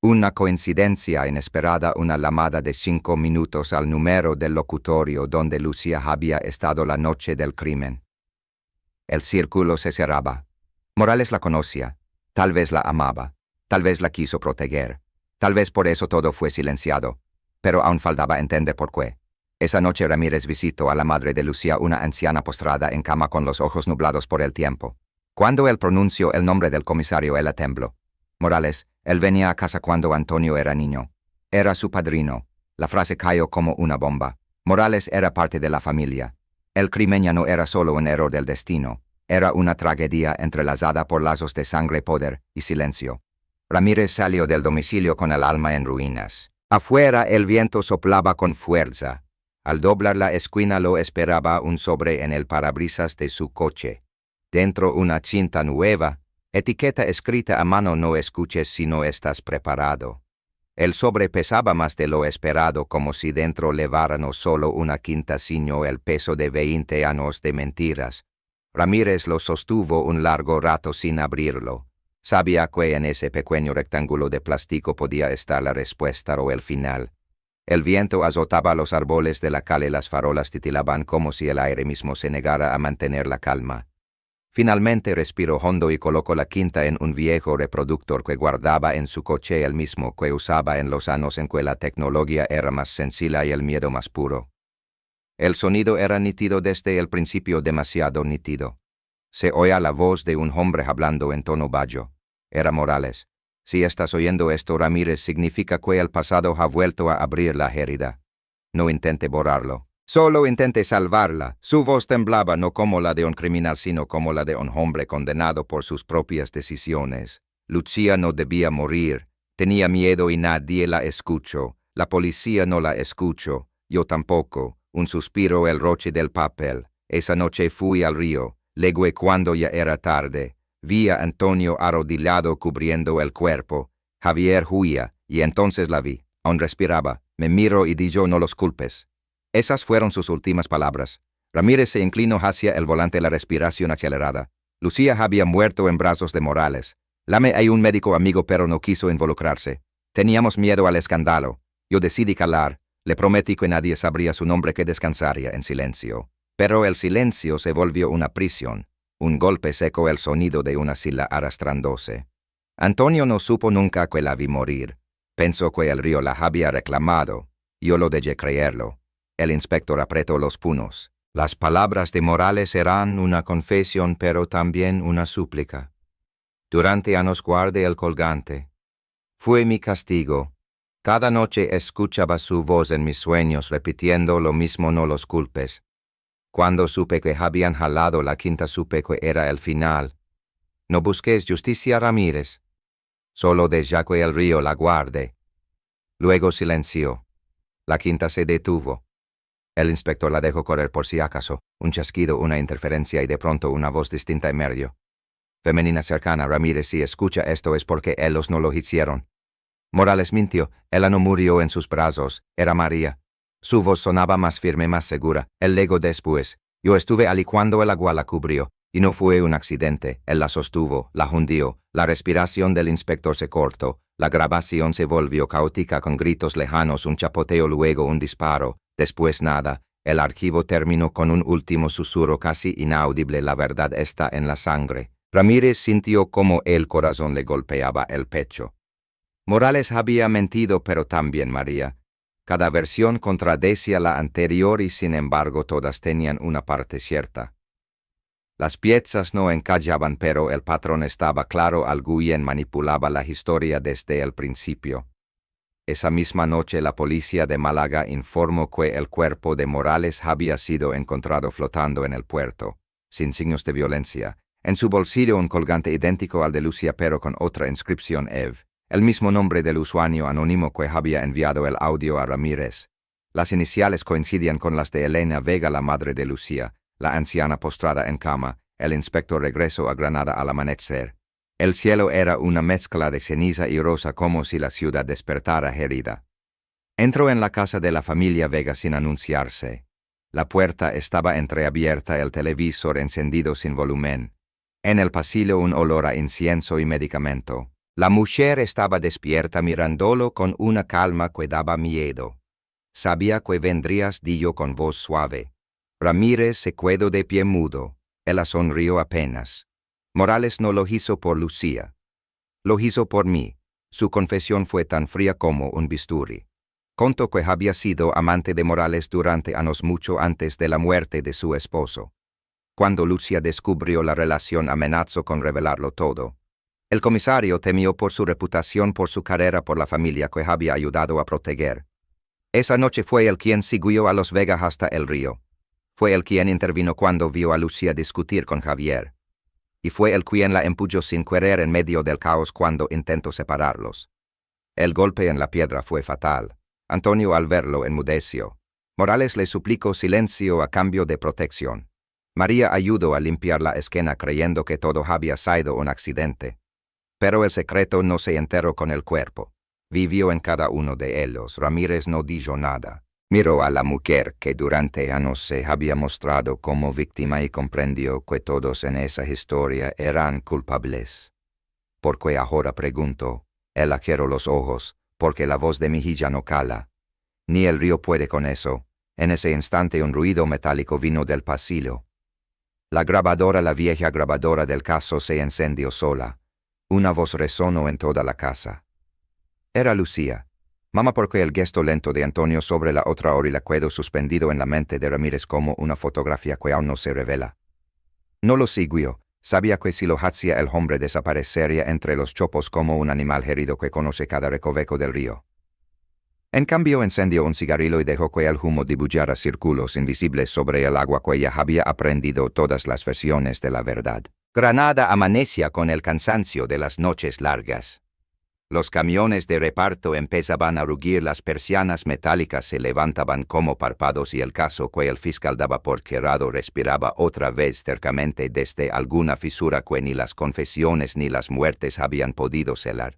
Una coincidencia inesperada, una llamada de 5 minutos al número del locutorio donde Lucia había estado la noche del crimen. El círculo se cerraba. Morales la conocía, tal vez la amaba, tal vez la quiso proteger, tal vez por eso todo fue silenciado, pero aún faltaba entender por qué. Esa noche Ramírez visitó a la madre de Lucia, una anciana postrada en cama con los ojos nublados por el tiempo. Cuando él pronunció el nombre del comisario, ella tembló. Morales, él venía a casa cuando Antonio era niño. Era su padrino. La frase cayó como una bomba. Morales era parte de la familia. El crimen ya no era solo un error del destino. Era una tragedia entrelazada por lazos de sangre, poder y silencio. Ramírez salió del domicilio con el alma en ruinas. Afuera el viento soplaba con fuerza. Al doblar la esquina lo esperaba un sobre en el parabrisas de su coche. Dentro una cinta nueva, etiqueta escrita a mano: no escuches si no estás preparado. El sobre pesaba más de lo esperado, como si dentro llevara no solo una quinta sino el peso de 20 años de mentiras. Ramírez lo sostuvo un largo rato sin abrirlo. Sabía que en ese pequeño rectángulo de plástico podía estar la respuesta o el final. El viento azotaba los árboles de la calle, las farolas titilaban como si el aire mismo se negara a mantener la calma. Finalmente respiró hondo y colocó la quinta en un viejo reproductor que guardaba en su coche, el mismo que usaba en los años en que la tecnología era más sencilla y el miedo más puro. El sonido era nítido desde el principio, demasiado nítido. Se oía la voz de un hombre hablando en tono bajo. Era Morales. Si estás oyendo esto, Ramírez, significa que el pasado ha vuelto a abrir la herida. No intente borrarlo. Solo intente salvarla. Su voz temblaba, no como la de un criminal, sino como la de un hombre condenado por sus propias decisiones. Lucia no debía morir. Tenía miedo y nadie la escuchó. La policía no la escuchó. Yo tampoco. Un suspiro, el roche del papel. Esa noche fui al río. Luego, cuando ya era tarde, vi a Antonio arrodillado cubriendo el cuerpo. Javier huía, y entonces la vi. Aún respiraba. Me miró y dijo: no los culpes. Esas fueron sus últimas palabras. Ramírez se inclinó hacia el volante, la respiración acelerada. Lucia había muerto en brazos de Morales. Llamé a un médico amigo, pero no quiso involucrarse. Teníamos miedo al escándalo. Yo decidí calar. Le prometí que nadie sabría su nombre, que descansaría en silencio. Pero el silencio se volvió una prisión. Un golpe seco, el sonido de una silla arrastrándose. Antonio no supo nunca que la vi morir. Pensó que el río la había reclamado. Yo lo dejé creerlo. El inspector apretó los puños. Las palabras de Morales eran una confesión, pero también una súplica. Durante años guardé el colgante. Fue mi castigo. Cada noche escuchaba su voz en mis sueños repitiendo lo mismo: no los culpes. Cuando supe que habían jalado la quinta, supe que era el final. No busques justicia, Ramírez. Solo deja que el río la guarde. Luego silenció. La quinta se detuvo. El inspector la dejó correr por si acaso. Un chasquido, una interferencia, y de pronto una voz distinta emergió. Femenina, cercana: Ramírez, si escucha esto es porque ellos no lo hicieron. Morales mintió. Ella no murió en sus brazos. Era María. Su voz sonaba más firme, más segura. Él legó después: yo estuve allí cuando el agua la cubrió. Y no fue un accidente. Él la sostuvo, la hundió. La respiración del inspector se cortó. La grabación se volvió caótica con gritos lejanos, un chapoteo, luego un disparo. Después nada. El archivo terminó con un último susurro casi inaudible: la verdad está en la sangre. Ramírez sintió como el corazón le golpeaba el pecho. Morales había mentido, pero también María. Cada versión contradecía la anterior y sin embargo todas tenían una parte cierta. Las piezas no encajaban, pero el patrón estaba claro: alguien manipulaba la historia desde el principio. Esa misma noche la policía de Málaga informó que el cuerpo de Morales había sido encontrado flotando en el puerto, sin signos de violencia. En su bolsillo un colgante idéntico al de Lucía pero con otra inscripción Eve, el mismo nombre del usuario anónimo que había enviado el audio a Ramírez. Las iniciales coincidían con las de Elena Vega, la madre de Lucía, la anciana postrada en cama. El inspector regresó a Granada al amanecer. El cielo era una mezcla de ceniza y rosa como si la ciudad despertara herida. Entró en la casa de la familia Vega sin anunciarse. La puerta estaba entreabierta, el televisor encendido sin volumen. En el pasillo un olor a incienso y medicamento. La mujer estaba despierta mirándolo con una calma que daba miedo. Sabía que vendrías, dijo con voz suave. Ramírez se quedó de pie mudo. Ella sonrió apenas. Morales no lo hizo por Lucía. Lo hizo por mí. Su confesión fue tan fría como un bisturí. Contó que había sido amante de Morales durante años mucho antes de la muerte de su esposo. Cuando Lucía descubrió la relación amenazó con revelarlo todo. El comisario temió por su reputación, por su carrera, por la familia que había ayudado a proteger. Esa noche fue él quien siguió a los Vega hasta el río. Fue él quien intervino cuando vio a Lucía discutir con Javier. Y fue él quien la empujó sin querer en medio del caos cuando intentó separarlos. El golpe en la piedra fue fatal. Antonio al verlo enmudeció. Morales le suplicó silencio a cambio de protección. María ayudó a limpiar la esquina creyendo que todo había sido un accidente. Pero el secreto no se enterró con el cuerpo. Vivió en cada uno de ellos. Ramírez no dijo nada. Miró a la mujer que durante años se había mostrado como víctima y comprendió que todos en esa historia eran culpables. Porque ahora preguntó, él cerró los ojos, porque la voz de Mejía no cala. Ni el río puede con eso. En ese instante un ruido metálico vino del pasillo. La grabadora, la vieja grabadora del caso, se encendió sola. Una voz resonó en toda la casa. Era Lucía. Mamá, porque el gesto lento de Antonio sobre la otra orilla quedó suspendido en la mente de Ramírez como una fotografía que aún no se revela. No lo siguió. Sabía que si lo hacía el hombre desaparecería entre los chopos como un animal herido que conoce cada recoveco del río. En cambio encendió un cigarrillo y dejó que el humo dibujara círculos invisibles sobre el agua que ya había aprendido todas las versiones de la verdad. Granada amanecía con el cansancio de las noches largas. Los camiones de reparto empezaban a rugir, las persianas metálicas se levantaban como párpados y el caso que el fiscal daba por cerrado respiraba otra vez cercamente desde alguna fisura que ni las confesiones ni las muertes habían podido celar.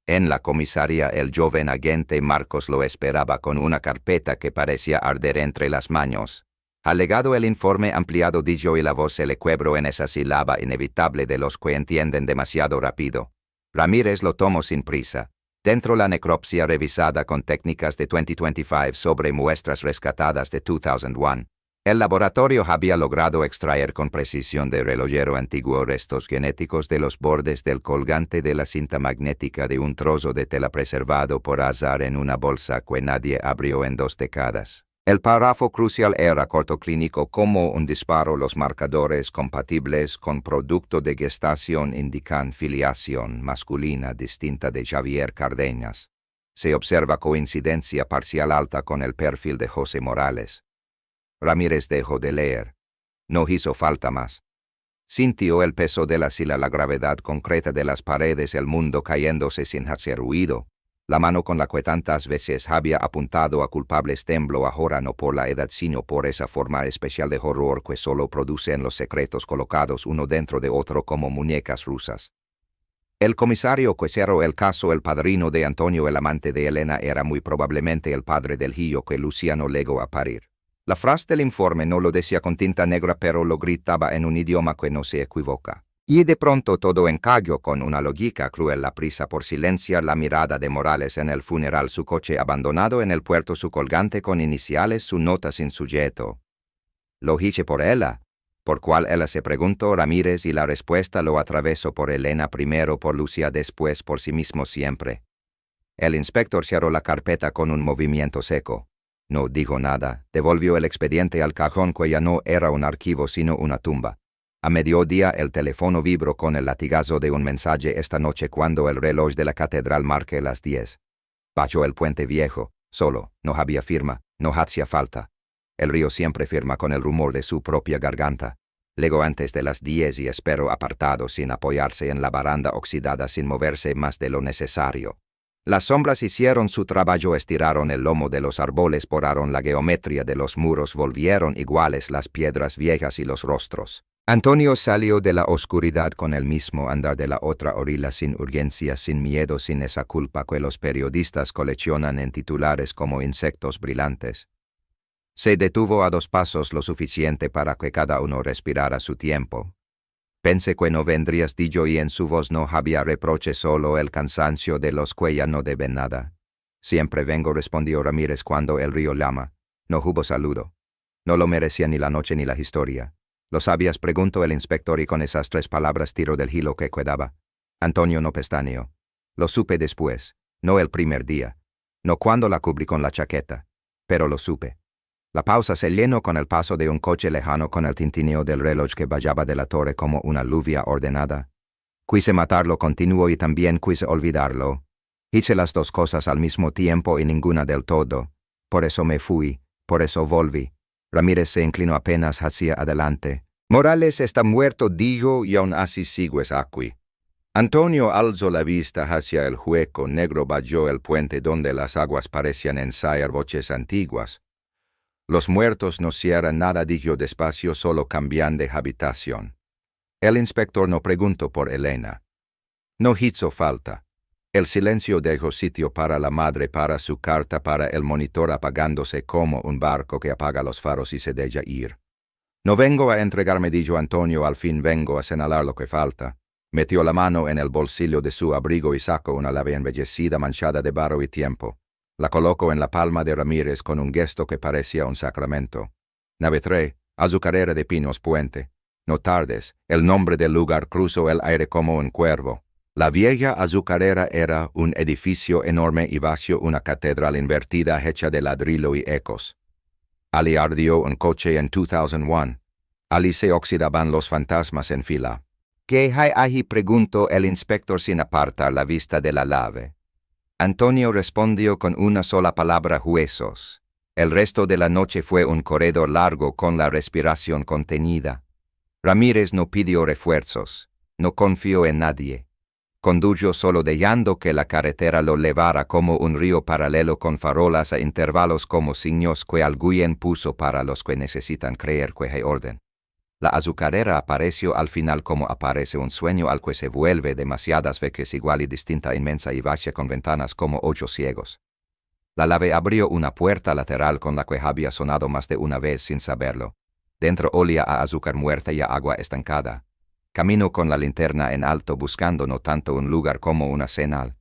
En la comisaría el joven agente Marcos lo esperaba con una carpeta que parecía arder entre las manos. Alegado el informe ampliado, dijo y la voz se le quebró en esa sílaba inevitable de los que entienden demasiado rápido. Ramírez lo tomó sin prisa. Dentro la necropsia revisada con técnicas de 2025 sobre muestras rescatadas de 2001, el laboratorio había logrado extraer con precisión de relojero antiguo restos genéticos de los bordes del colgante de la cinta magnética de un trozo de tela preservado por azar en una bolsa que nadie abrió en 2 décadas. El párrafo crucial era corto: clínico como un disparo. Los marcadores compatibles con producto de gestación indican filiación masculina distinta de Javier Cárdenas. Se observa coincidencia parcial alta con el perfil de José Morales. Ramírez dejó de leer. No hizo falta más. Sintió el peso de la silla, la gravedad concreta de las paredes, el mundo cayéndose sin hacer ruido. La mano con la que tantas veces había apuntado a culpables tembló ahora no por la edad sino por esa forma especial de horror que solo producen los secretos colocados uno dentro de otro como muñecas rusas. El comisario que cerró el caso, el padrino de Antonio, el amante de Elena, era muy probablemente el padre del hijo que Luciano legó a parir. La frase del informe no lo decía con tinta negra, pero lo gritaba en un idioma que no se equivoca. Y de pronto todo encajó con una lógica cruel: la prisa por silenciar, la mirada de Morales en el funeral, su coche abandonado en el puerto, su colgante con iniciales, su nota sin sujeto. Lo hice por ella. ¿Por cuál ella?, se preguntó Ramírez, y la respuesta lo atravesó: por Elena primero, por Lucía después, por sí mismo siempre. El inspector cerró la carpeta con un movimiento seco. No dijo nada. Devolvió el expediente al cajón, que ya no era un archivo sino una tumba. A mediodía el teléfono vibró con el latigazo de un mensaje: esta noche cuando el reloj de la catedral marque las 10. Bajó el puente viejo, solo, no había firma, no hacía falta. El río siempre firma con el rumor de su propia garganta. Llego antes de las 10 y espero apartado sin apoyarse en la baranda oxidada sin moverse más de lo necesario. Las sombras hicieron su trabajo, estiraron el lomo de los árboles, poraron la geometría de los muros, volvieron iguales las piedras viejas y los rostros. Antonio salió de la oscuridad con el mismo andar de la otra orilla, sin urgencia, sin miedo, sin esa culpa que los periodistas coleccionan en titulares como insectos brillantes. Se detuvo a 2 pasos, lo suficiente para que cada uno respirara su tiempo. Pensé que no vendrías, dijo, y en su voz no había reproche, solo el cansancio de los que ya no deben nada. Siempre vengo, respondió Ramírez, cuando el río llama. No hubo saludo. No lo merecía ni la noche ni la historia. ¿Lo sabías?, preguntó el inspector, y con esas 3 palabras tiró del hilo que quedaba. Antonio no pestañeó. Lo supe después, no el primer día, no cuando la cubrí con la chaqueta, pero lo supe. La pausa se llenó con el paso de un coche lejano, con el tintineo del reloj que bajaba de la torre como una lluvia ordenada. Quise matarlo, continuó, y también quise olvidarlo. Hice las 2 cosas al mismo tiempo y ninguna del todo. Por eso me fui, por eso volví. Ramírez se inclinó apenas hacia adelante. Morales está muerto, dijo, y aún así sigues aquí. Antonio alzó la vista hacia el hueco negro bajo el puente, donde las aguas parecían ensayar voces antiguas. Los muertos no cierran nada, dijo despacio, solo cambian de habitación. El inspector no preguntó por Elena. No hizo falta. El silencio dejó sitio para la madre, para su carta, para el monitor apagándose como un barco que apaga los faros y se deja ir. No vengo a entregarme, dijo Antonio, al fin vengo a señalar lo que falta. Metió la mano en el bolsillo de su abrigo y sacó una llave embellecida manchada de barro y tiempo. La colocó en la palma de Ramírez con un gesto que parecía un sacramento. Nave 3, Azucarera de Pinos Puente. No tardes, el nombre del lugar cruzó el aire como un cuervo. La vieja azucarera era un edificio enorme y vacío, una catedral invertida hecha de ladrillo y ecos. Allí ardió un coche en 2001. Allí se oxidaban los fantasmas en fila. ¿Qué hay allí?, preguntó el inspector sin apartar la vista de la llave. Antonio respondió con una sola palabra: huesos. El resto de la noche fue un corredor largo con la respiración contenida. Ramírez no pidió refuerzos, no confió en nadie. Condujo solo dejando que la carretera lo llevara como un río paralelo, con farolas a intervalos como signos que alguien puso para los que necesitan creer que hay orden. La azucarera apareció al final como aparece un sueño al que se vuelve demasiadas veces igual y distinta, inmensa y vacia, con ventanas como ojos ciegos. La llave abrió una puerta lateral con la que había sonado más de una vez sin saberlo. Dentro olía a azúcar muerta y a agua estancada. Caminó con la linterna en alto, buscando no tanto un lugar como una señal.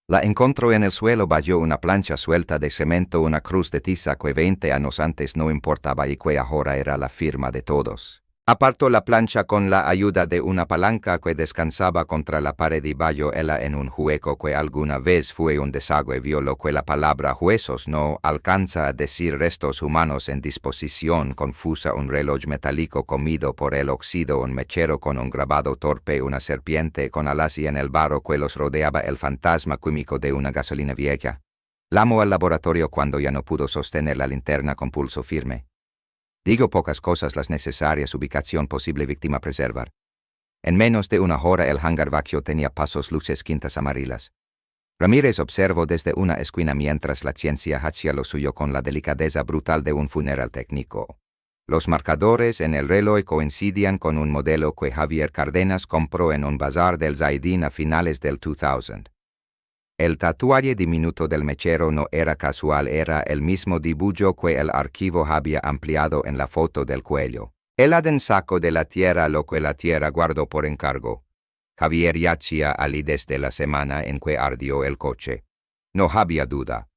La encontró en el suelo bajo una plancha suelta de cemento, una cruz de tiza que 20 años antes no importaba y que ahora era la firma de todos. Apartó la plancha con la ayuda de una palanca que descansaba contra la pared y bajo ella en un hueco que alguna vez fue un desagüe. Vio lo que la palabra huesos no alcanza a decir: restos humanos en disposición confusa, un reloj metálico comido por el óxido, un mechero con un grabado torpe, una serpiente con alas y en el barro que los rodeaba el fantasma químico de una gasolina vieja. Llamó al laboratorio cuando ya no pudo sostener la linterna con pulso firme. Digo pocas cosas las necesarias: ubicación, posible víctima, preservar. En menos de una hora el hangar vacío tenía pasos, luces, quintas amarillas. Ramírez observó desde una esquina mientras la ciencia hacía lo suyo con la delicadeza brutal de un funeral técnico. Los marcadores en el reloj coincidían con un modelo que Javier Cárdenas compró en un bazar del Zaidín a finales del 2000. El tatuaje diminuto del mechero no era casual, era el mismo dibujo que el archivo había ampliado en la foto del cuello. El Adén sacó de la tierra lo que la tierra guardó por encargo. Javier yacía allí desde la semana en que ardió el coche. No había duda.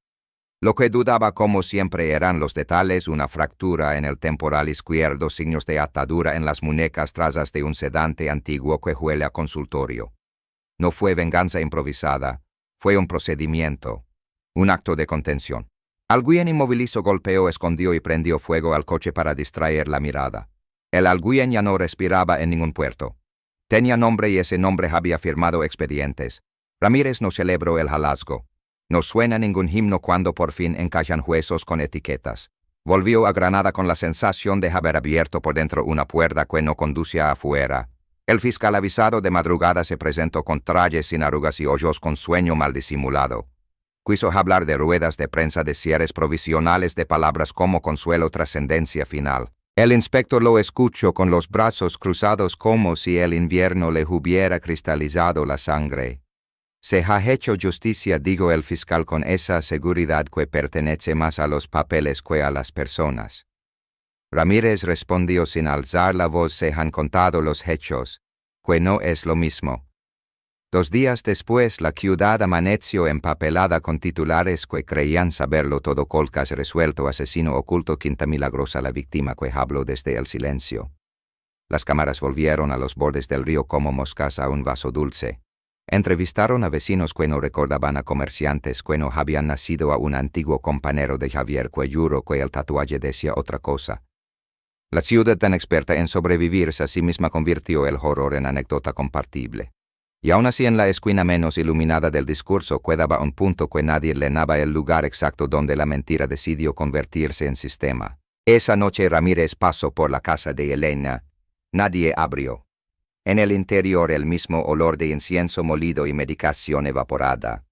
Lo que dudaba, como siempre, eran los detalles: una fractura en el temporal izquierdo, signos de atadura en las muñecas, trazas de un sedante antiguo que huele a consultorio. No fue venganza improvisada. Fue un procedimiento, un acto de contención. Alguien inmovilizó, golpeó, escondió y prendió fuego al coche para distraer la mirada. El alguien ya no respiraba en ningún puerto. Tenía nombre y ese nombre había firmado expedientes. Ramírez no celebró el hallazgo. No suena ningún himno cuando por fin encajan huesos con etiquetas. Volvió a Granada con la sensación de haber abierto por dentro una puerta que no conducía afuera. El fiscal avisado de madrugada se presentó con trajes sin arrugas y hoyos con sueño mal disimulado. Quiso hablar de ruedas de prensa, de cierres provisionales, de palabras como consuelo, trascendencia final. El inspector lo escuchó con los brazos cruzados como si el invierno le hubiera cristalizado la sangre. Se ha hecho justicia, dijo el fiscal con esa seguridad que pertenece más a los papeles que a las personas. Ramírez respondió sin alzar la voz: se han contado los hechos, que no es lo mismo. 2 días después, la ciudad amaneció empapelada con titulares que creían saberlo todo: Colcas resuelto, asesino oculto, Quinta Milagrosa la víctima que habló desde el silencio. Las cámaras volvieron a los bordes del río como moscas a un vaso dulce. Entrevistaron a vecinos que no recordaban, a comerciantes que no habían nacido, a un antiguo compañero de Javier que juró que el tatuaje decía otra cosa. La ciudad, tan experta en sobrevivirse a sí misma, convirtió el horror en anécdota compartible. Y aún así, en la esquina menos iluminada del discurso quedaba un punto que nadie le daba: el lugar exacto donde la mentira decidió convertirse en sistema. Esa noche Ramírez pasó por la casa de Elena. Nadie abrió. En el interior, el mismo olor de incienso molido y medicación evaporada.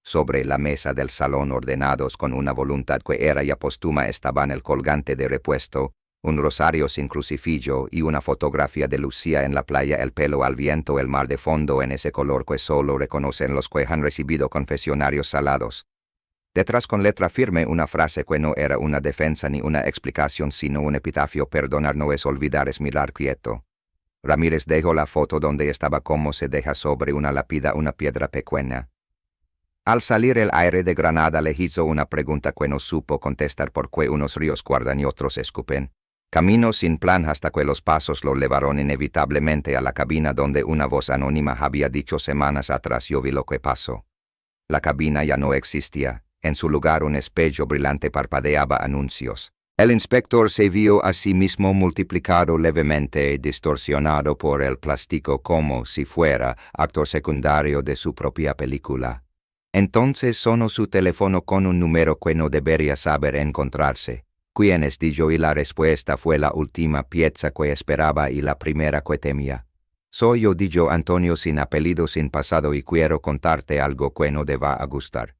Sobre la mesa del salón, ordenados con una voluntad que era ya póstuma, estaban el colgante de repuesto, un rosario sin crucifijo y una fotografía de Lucía en la playa, el pelo al viento, el mar de fondo en ese color que solo reconocen los que han recibido confesionarios salados. Detrás, con letra firme, una frase que no era una defensa ni una explicación, sino un epitafio: perdonar no es olvidar, es mirar quieto. Ramírez dejó la foto donde estaba como se deja sobre una lápida una piedra pequeña. Al salir, el aire de Granada le hizo una pregunta que no supo contestar: ¿por qué unos ríos guardan y otros escupen? Caminó sin plan hasta que los pasos lo llevaron inevitablemente a la cabina donde una voz anónima había dicho semanas atrás: yo vi lo que pasó. La cabina ya no existía. En su lugar, un espejo brillante parpadeaba anuncios. El inspector se vio a sí mismo multiplicado, levemente distorsionado por el plástico, como si fuera actor secundario de su propia película. Entonces sonó su teléfono con un número que no debería saber encontrarse. ¿Quién es?, dijo, y la respuesta fue la última pieza que esperaba y la primera que temía. Soy yo, dijo Antonio, sin apellido, sin pasado, y quiero contarte algo que no te va a gustar.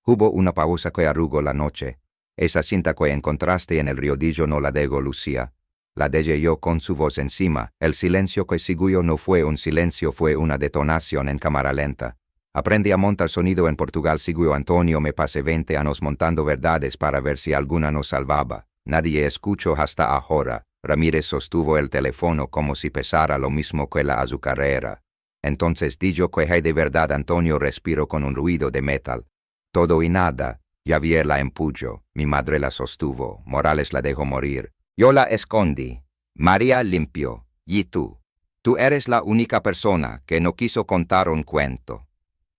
Hubo una pausa que arrugó la noche. Esa cinta que encontraste en el río, dijo, no la digo Lucía. La dejé yo, con su voz encima. El silencio que siguió no fue un silencio, fue una detonación en cámara lenta. Aprendí a montar sonido en Portugal, siguió Antonio. Me pasé 20 años montando verdades para ver si alguna nos salvaba. Nadie escuchó hasta ahora. Ramírez sostuvo el teléfono como si pesara lo mismo que la azucarera. Entonces dijo que hay de verdad. Antonio respiró con un ruido de metal. Todo y nada. Javier la empujó. Mi madre la sostuvo. Morales la dejó morir. Yo la escondí. María limpió. Y tú. Tú eres la única persona que no quiso contar un cuento.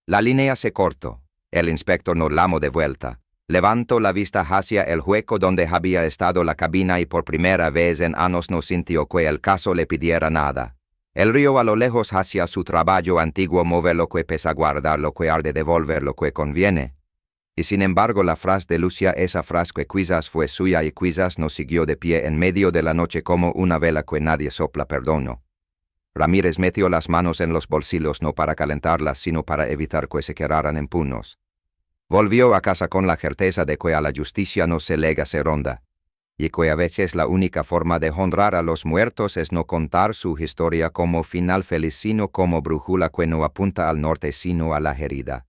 La línea se cortó. El inspector nos llamó de vuelta. Levantó la vista hacia el hueco donde había estado la cabina y por primera vez en años no sintió que el caso le pidiera nada. El río a lo lejos hacia su trabajo antiguo, mover lo que pesa, guardar lo que arde, devolver lo que conviene. Y sin embargo, la frase de Lucía, esa frase que quizás fue suya y quizás no, siguió de pie en medio de la noche como una vela que nadie sopla. Perdono. Ramírez metió las manos en los bolsillos, no para calentarlas, sino para evitar que se quedaran en puños. Volvió a casa con la certeza de que a la justicia no se le hace ronda, y que a veces la única forma de honrar a los muertos es no contar su historia como final feliz, sino como brújula que no apunta al norte sino a la herida.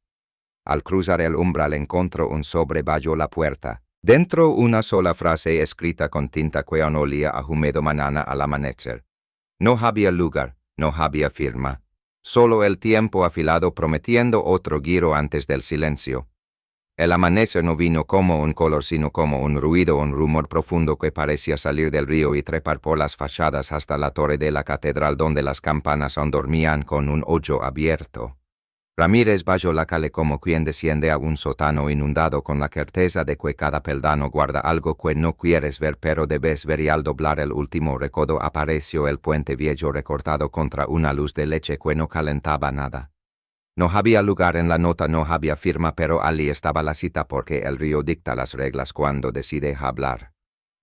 Al cruzar el umbral encontró un sobre bajo la puerta. Dentro, una sola frase escrita con tinta que aún olía a húmedo mañana al amanecer. No había lugar, no había firma. Solo el tiempo afilado prometiendo otro giro antes del silencio. El amanecer no vino como un color, sino como un ruido, un rumor profundo que parecía salir del río y trepar por las fachadas hasta la torre de la catedral, donde las campanas aún dormían con un hoyo abierto. Ramírez bajó la calle como quien desciende a un sótano inundado, con la certeza de que cada peldaño guarda algo que no quieres ver, pero debes ver, y al doblar el último recodo apareció el puente viejo recortado contra una luz de leche que no calentaba nada. No había lugar en la nota, no había firma, pero allí estaba la cita porque el río dicta las reglas cuando decide hablar.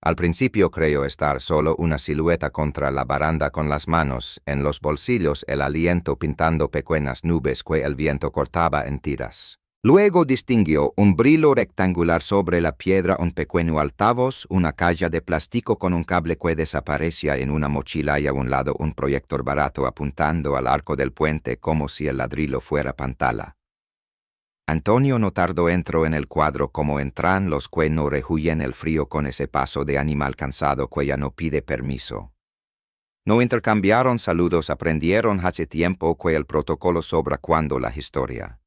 Al principio creyó estar solo una silueta contra la baranda con las manos en los bolsillos, el aliento pintando pequeñas nubes que el viento cortaba en tiras. Luego distinguió un brillo rectangular sobre la piedra, un pequeño altavoz, una caja de plástico con un cable que desaparecía en una mochila y a un lado un proyector barato apuntando al arco del puente como si el ladrillo fuera pantalla. Antonio no tardó, entró en el cuadro como entran los que no rehuyen el frío con ese paso de animal cansado que ya no pide permiso. No intercambiaron saludos, aprendieron hace tiempo que el protocolo sobra cuando la historia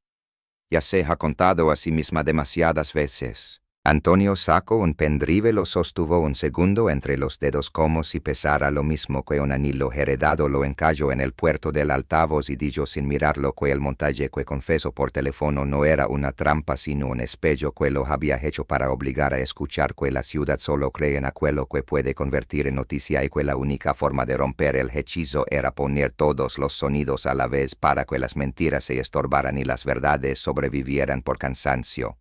ya se ha contado a sí misma demasiadas veces. Antonio sacó un pendrive, lo sostuvo un segundo entre los dedos como si pesara lo mismo que un anillo heredado, lo encalló en el puerto del altavoz y dijo sin mirarlo que el montaje que confesó por teléfono no era una trampa sino un espejo que lo había hecho para obligar a escuchar que la ciudad solo cree en aquello que puede convertir en noticia y que la única forma de romper el hechizo era poner todos los sonidos a la vez para que las mentiras se estorbaran y las verdades sobrevivieran por cansancio.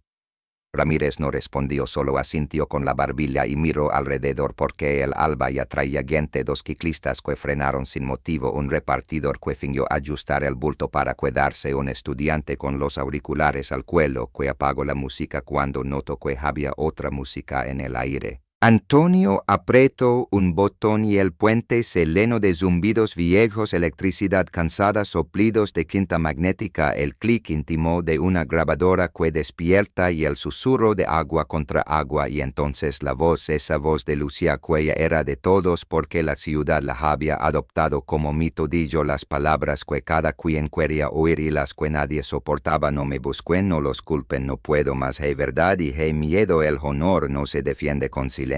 Ramírez no respondió, solo asintió con la barbilla y miró alrededor porque el alba ya traía gente, dos ciclistas que frenaron sin motivo, un repartidor que fingió ajustar el bulto para quedarse, un estudiante con los auriculares al cuello que apagó la música cuando notó que había otra música en el aire. Antonio apretó un botón y el puente se llenó de zumbidos viejos, electricidad cansada, soplidos de quinta magnética, el clic íntimo de una grabadora que despierta y el susurro de agua contra agua, y entonces la voz, esa voz de Lucía que ya era de todos porque la ciudad la había adoptado como mito, dijo las palabras que cada quien quería oír y las que nadie soportaba: no me busquen, no los culpen, no puedo más, hey verdad y hey miedo, el honor no se defiende con silencio.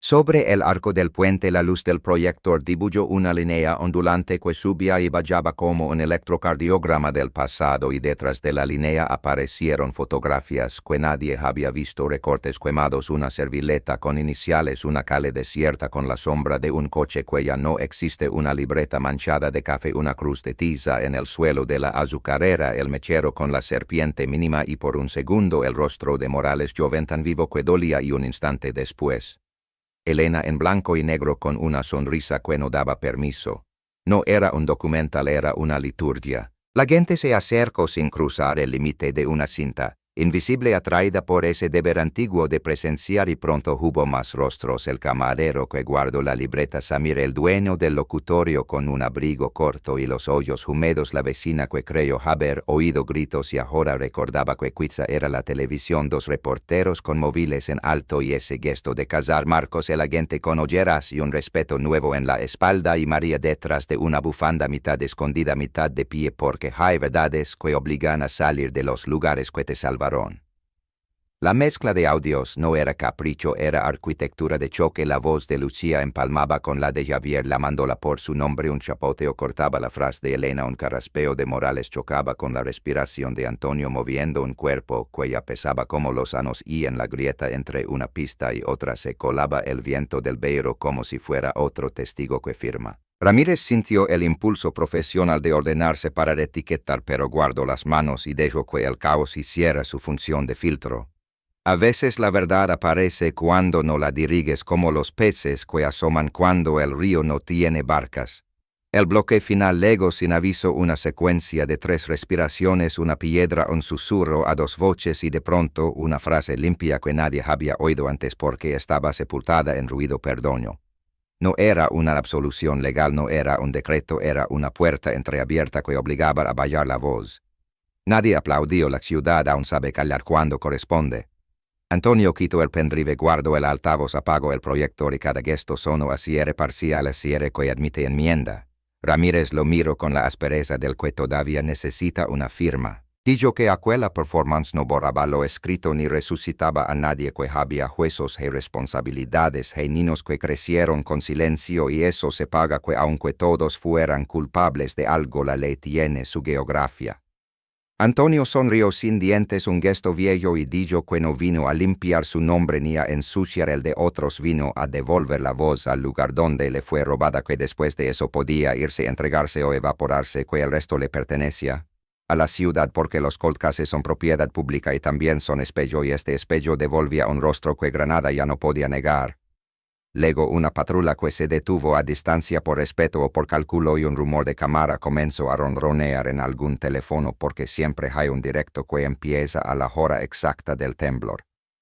Sobre el arco del puente la luz del proyector dibujó una línea ondulante que subía y bajaba como un electrocardiograma del pasado, y detrás de la línea aparecieron fotografías que nadie había visto, recortes quemados, una servileta con iniciales, una calle desierta con la sombra de un coche que ya no existe, una libreta manchada de café, una cruz de tiza en el suelo de la azucarera, el mechero con la serpiente mínima y por un segundo el rostro de Morales joven tan vivo que dolía, y un instante después Elena en blanco y negro con una sonrisa que no daba permiso. No era un documental, era una liturgia. La gente se acercó sin cruzar el límite de una cinta, invisible, atraída por ese deber antiguo de presenciar, y pronto hubo más rostros: el camarero que guardó la libreta, Samir, el dueño del locutorio con un abrigo corto y los ojos húmedos, la vecina que creyó haber oído gritos y ahora recordaba que quizá era la televisión, dos reporteros con móviles en alto y ese gesto de cazar Marcos, el agente con olleras y un respeto nuevo en la espalda, y María detrás de una bufanda, mitad escondida, mitad de pie, porque hay verdades que obligan a salir de los lugares que te salvan. La mezcla de audios no era capricho, era arquitectura de choque. La voz de Lucía empalmaba con la de Javier, llamándola por su nombre, un chapoteo cortaba la frase de Elena, un carraspeo de Morales chocaba con la respiración de Antonio, moviendo un cuerpo que ya pesaba como los años, y en la grieta entre una pista y otra se colaba el viento del Beiro como si fuera otro testigo que firma. Ramírez sintió el impulso profesional de ordenarse para etiquetar, pero guardó las manos y dejó que el caos hiciera su función de filtro. A veces la verdad aparece cuando no la diriges, como los peces que asoman cuando el río no tiene barcas. El bloque final legó sin aviso una secuencia de 3 respiraciones, una piedra, un susurro a 2 voces y de pronto una frase limpia que nadie había oído antes porque estaba sepultada en ruido perdoño. No era una absolución legal, no era un decreto, era una puerta entreabierta que obligaba a bajar la voz. Nadie aplaudió, la ciudad aún sabe callar cuando corresponde. Antonio quitó el pendrive, guardó el altavoz, apagó el proyector y cada gesto sonó a cierre parcial, a cierre que admite enmienda. Ramírez lo miró con la aspereza del que todavía necesita una firma. Dijo que aquella performance no borraba lo escrito ni resucitaba a nadie, que había juicios y responsabilidades y niños que crecieron con silencio, y eso se paga, que aunque todos fueran culpables de algo, la ley tiene su geografía. Antonio sonrió sin dientes, un gesto viejo, y dijo que no vino a limpiar su nombre ni a ensuciar el de otros, vino a devolver la voz al lugar donde le fue robada, que después de eso podía irse, entregarse o evaporarse, que el resto le pertenecía. a la ciudad porque los colcases son propiedad pública y también son espejo y este espejo devolvía un rostro que Granada ya no podía negar. Luego una patrulla que se detuvo a distancia por respeto o por cálculo y un rumor de cámara comenzó a ronronear en algún teléfono porque siempre hay un directo que empieza a la hora exacta del temblor.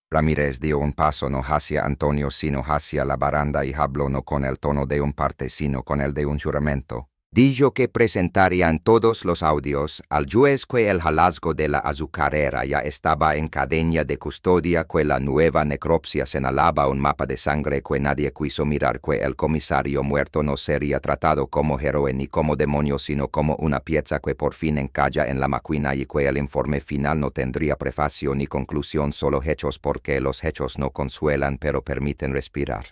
Ramírez dio un paso no hacia Antonio sino hacia la baranda y habló no con el tono de un parte sino con el de un juramento. Dijo que presentarían todos los audios al juez que el hallazgo de la azucarera ya estaba en cadena de custodia, que la nueva necropsia señalaba un mapa de sangre que nadie quiso mirar, que el comisario muerto no sería tratado como héroe ni como demonio sino como una pieza que por fin encalla en la máquina y que el informe final no tendría prefacio ni conclusión, solo hechos porque los hechos no consuelan pero permiten respirar.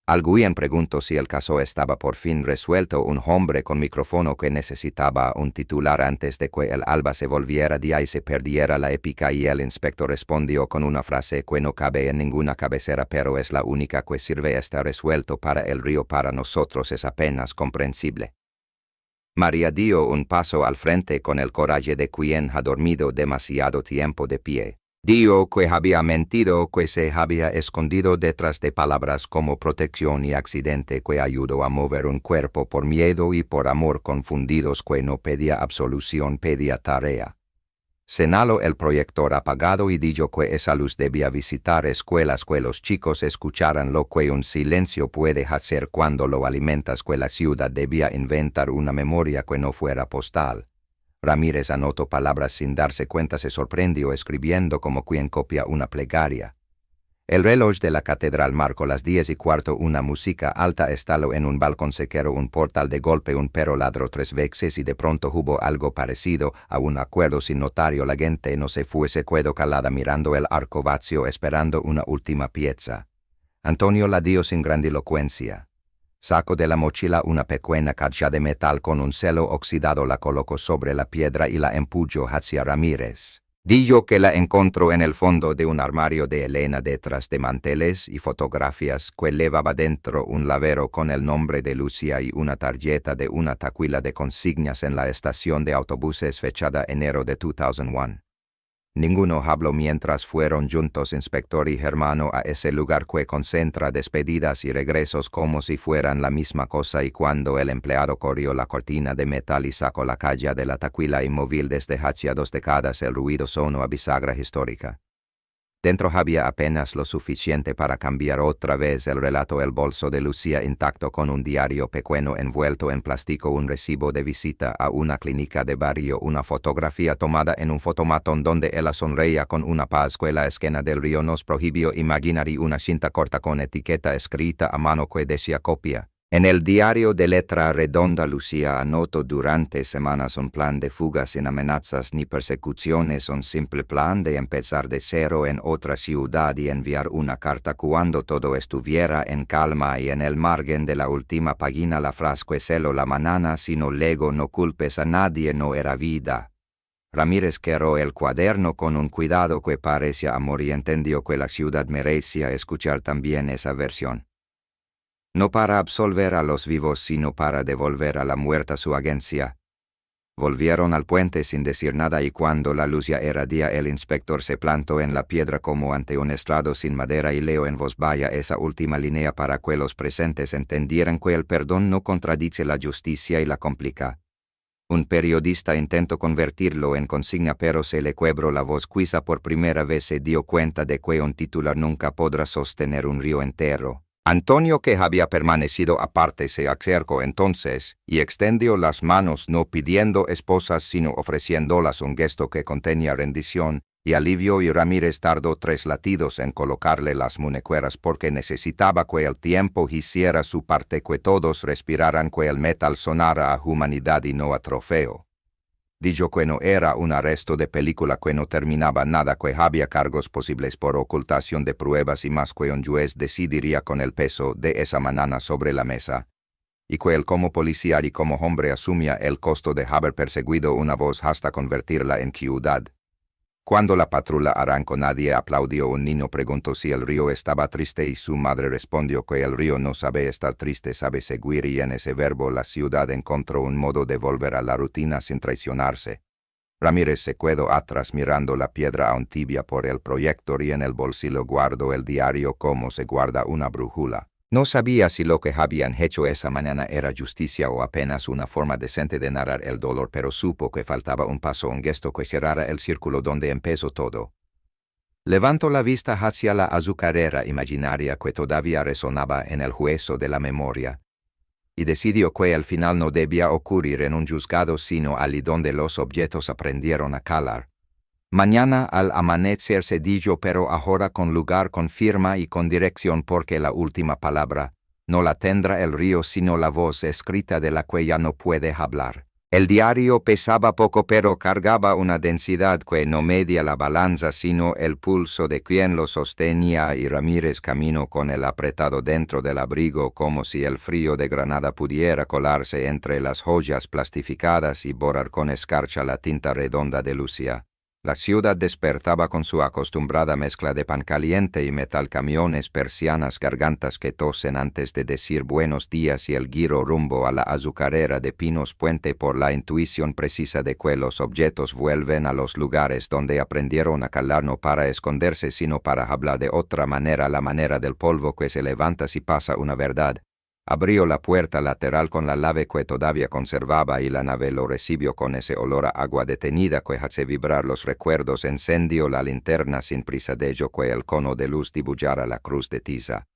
Alguien preguntó si el caso estaba por fin resuelto. Un hombre con micrófono que necesitaba un titular antes de que el alba se volviera día y se perdiera la épica, y el inspector respondió con una frase que no cabe en ninguna cabecera pero es la única que sirve: está resuelto. Para el río, para nosotros es apenas comprensible. María dio un paso al frente con el coraje de quien ha dormido demasiado tiempo de pie. Dijo que había mentido, que se había escondido detrás de palabras como protección y accidente, que ayudó a mover un cuerpo por miedo y por amor confundidos, que no pedía absolución, pedía tarea. Señaló el proyector apagado y dijo que esa luz debía visitar escuelas, que los chicos escucharan lo que un silencio puede hacer cuando lo alimentas, que la ciudad debía inventar una memoria que no fuera postal. Ramírez anotó palabras sin darse cuenta, se sorprendió escribiendo como quien copia una plegaria. El reloj de la catedral marcó las 10:15, una música alta estalló en un balcón sequero, un portal de golpe, un perro ladró 3 veces y de pronto hubo algo parecido a un acuerdo sin notario. La gente no se fue, se quedó calada mirando el arco vacío esperando una última pieza. Antonio la dio sin grandilocuencia. Sacó de la mochila una pequeña caja de metal con un celo oxidado, la colocó sobre la piedra y la empujó hacia Ramírez. Dijo que la encontró en el fondo de un armario de Elena detrás de manteles y fotografías, que llevaba dentro un llavero con el nombre de Lucía y una tarjeta de una taquilla de consignas en la estación de autobuses fechada enero de 2001. Ninguno habló mientras fueron juntos inspector y Germano a ese lugar que concentra despedidas y regresos como si fueran la misma cosa, y cuando el empleado corrió la cortina de metal y sacó la caja de la taquilla inmóvil desde hacía 2 décadas, el ruido sonó a bisagra histórica. Dentro había apenas lo suficiente para cambiar otra vez el relato: el bolso de Lucía intacto con un diario pequeño envuelto en plástico, un recibo de visita a una clínica de barrio, una fotografía tomada en un fotomatón donde ella sonreía con una paz que la esquina del río nos prohibió imaginar, y una cinta corta con etiqueta escrita a mano que decía copia. En el diario de letra redonda, Lucía anotó durante semanas un plan de fuga sin amenazas ni persecuciones, un simple plan de empezar de cero en otra ciudad y enviar una carta cuando todo estuviera en calma, y en el margen de la última página la frase: "Solo la mañana, si no luego no culpes a nadie", no era vida. Ramírez quebró el cuaderno con un cuidado que parecía amor y entendió que la ciudad merecía escuchar también esa versión. No para absolver a los vivos, sino para devolver a la muerta su agencia. Volvieron al puente sin decir nada, y cuando la luz ya era día, el inspector se plantó en la piedra como ante un estrado sin madera y leyó en voz baja esa última línea para que los presentes entendieran que el perdón no contradice la justicia y la complica. Un periodista intentó convertirlo en consigna, pero se le quebró la voz. Quizá por primera vez se dio cuenta de que un titular nunca podrá sostener un río entero. Antonio, que había permanecido aparte, se acercó entonces y extendió las manos, no pidiendo esposas sino ofreciéndolas, un gesto que contenía rendición y alivio, y Ramírez tardó 3 latidos en colocarle las muñequeras porque necesitaba que el tiempo hiciera su parte, que todos respiraran, que el metal sonara a humanidad y no a trofeo. Dijo que no era un arresto de película, que no terminaba nada, que había cargos posibles por ocultación de pruebas y más, que un juez decidiría con el peso de esa mañana sobre la mesa, y que él como policía y como hombre asumía el costo de haber perseguido una voz hasta convertirla en ciudad. Cuando la patrulla arrancó, nadie aplaudió. Un niño preguntó si el río estaba triste y su madre respondió que el río no sabe estar triste, sabe seguir, y en ese verbo la ciudad encontró un modo de volver a la rutina sin traicionarse. Ramírez se quedó atrás mirando la piedra aún tibia por el proyector y en el bolsillo guardó el diario como se guarda una brújula. No sabía si lo que habían hecho esa mañana era justicia o apenas una forma decente de narrar el dolor, pero supo que faltaba un paso, un gesto que cerrara el círculo donde empezó todo. Levantó la vista hacia la azucarera imaginaria que todavía resonaba en el hueso de la memoria, y decidió que al final no debía ocurrir en un juzgado sino allí donde los objetos aprendieron a calar. Mañana al amanecer se dijo, pero ahora con lugar, con firma y con dirección, porque la última palabra no la tendrá el río sino la voz escrita de la que ya no puede hablar. El diario pesaba poco, pero cargaba una densidad que no medía la balanza sino el pulso de quien lo sostenía, y Ramírez caminó con el apretado dentro del abrigo como si el frío de Granada pudiera colarse entre las joyas plastificadas y borrar con escarcha la tinta redonda de Lucia. La ciudad despertaba con su acostumbrada mezcla de pan caliente y metal, camiones, persianas, gargantas que tosen antes de decir buenos días y el giro rumbo a la azucarera de Pinos Puente por la intuición precisa de que los objetos vuelven a los lugares donde aprendieron a calar, no para esconderse sino para hablar de otra manera, la manera del polvo que se levanta si pasa una verdad. Abrió la puerta lateral con la llave que todavía conservaba y la nave lo recibió con ese olor a agua detenida que hace vibrar los recuerdos. Encendió la linterna sin prisa, dejó que el cono de luz dibujara la cruz de tiza.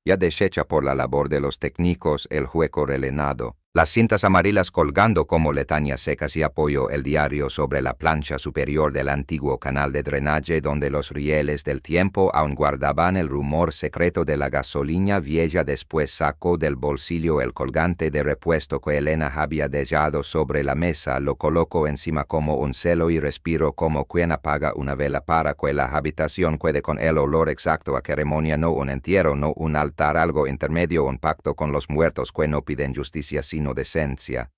Ya deshecha por la labor de los técnicos, el hueco relenado, las cintas amarillas colgando como letanías secas, y apoyó el diario sobre la plancha superior del antiguo canal de drenaje donde los rieles del tiempo aún guardaban el rumor secreto de la gasolina vieja. Después sacó del bolsillo el colgante de repuesto que Elena había dejado sobre la mesa, lo colocó encima como un celo y respiró como quien apaga una vela para que la habitación quede con el olor exacto a ceremonia, no un entierro, no un altar, algo intermedio, un pacto con los muertos que no piden justicia sino decencia.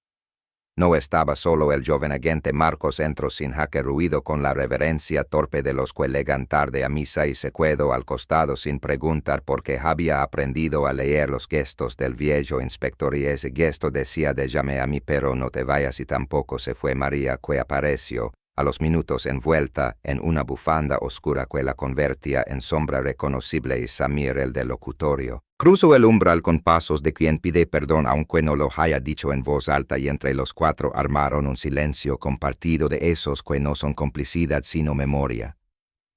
No estaba solo el joven agente. Marcos entró sin jaque ruido con la reverencia torpe de los que llegan tarde a misa y se quedó al costado sin preguntar porque había aprendido a leer los gestos del viejo inspector, y ese gesto decía: déjame a mí, pero no te vayas. Y tampoco se fue María, que apareció a los minutos envuelta en una bufanda oscura que la convertía en sombra reconocible, y Samir, el del locutorio, cruzó el umbral con pasos de quien pide perdón aunque no lo haya dicho en voz alta, y entre los cuatro armaron un silencio compartido de esos que no son complicidad sino memoria.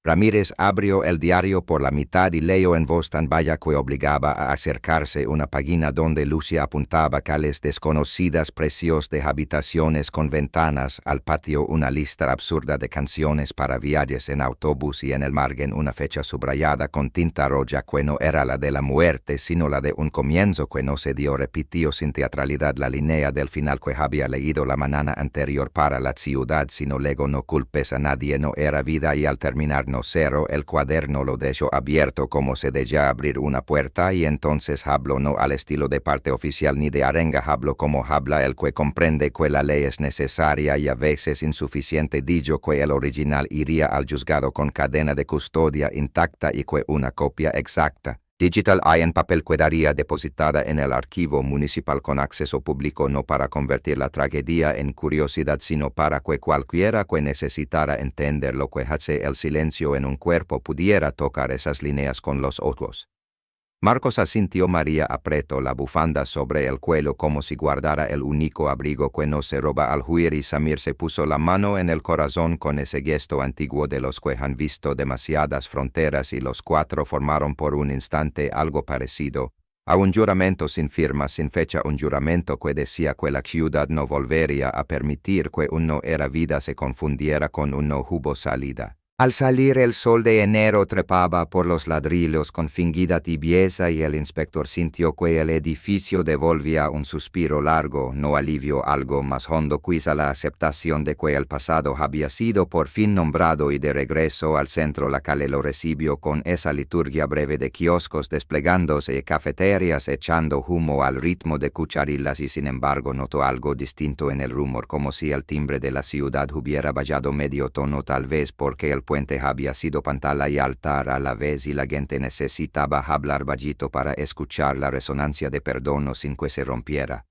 Ramírez abrió el diario por la mitad y leyó en voz tan baja que obligaba a acercarse una página donde Lucia apuntaba calles desconocidas, precios de habitaciones con ventanas, al patio una lista absurda de canciones para viajes en autobús, y en el margen una fecha subrayada con tinta roja que no era la de la muerte sino la de un comienzo que no se dio. Repitió sin teatralidad la línea del final que había leído la mañana anterior para la ciudad: sino luego no culpes a nadie, no era vida. Y al terminar no cerró el cuaderno, lo dejó abierto como se deja abrir una puerta, y entonces habló no al estilo de parte oficial ni de arenga, habló como habla el que comprende que la ley es necesaria y a veces insuficiente. Dijo que el original iría al juzgado con cadena de custodia intacta y que una copia exacta digital hay en papel quedaría depositada en el archivo municipal con acceso público, no para convertir la tragedia en curiosidad sino para que cualquiera que necesitara entender lo que hace el silencio en un cuerpo pudiera tocar esas líneas con los ojos. Marcos asintió. María apretó la bufanda sobre el cuello como si guardara el único abrigo que no se roba al huir, y Samir se puso la mano en el corazón con ese gesto antiguo de los que han visto demasiadas fronteras, y los cuatro formaron por un instante algo parecido a un juramento sin firma, sin fecha, un juramento que decía que la ciudad no volvería a permitir que un no era vida se confundiera con un no hubo salida. Al salir el sol de enero trepaba por los ladrillos con fingida tibieza, y el inspector sintió que el edificio devolvía un suspiro largo, no alivio, algo más hondo, quizá la aceptación de que el pasado había sido por fin nombrado, y de regreso al centro la calle lo recibió con esa liturgia breve de kioscos desplegándose y cafeterías echando humo al ritmo de cucharillas, y sin embargo notó algo distinto en el rumor, como si el timbre de la ciudad hubiera bajado medio tono, tal vez porque el puente había sido pantalla y altar a la vez, y la gente necesitaba hablar bajito para escuchar la resonancia de perdono sin que se rompiera.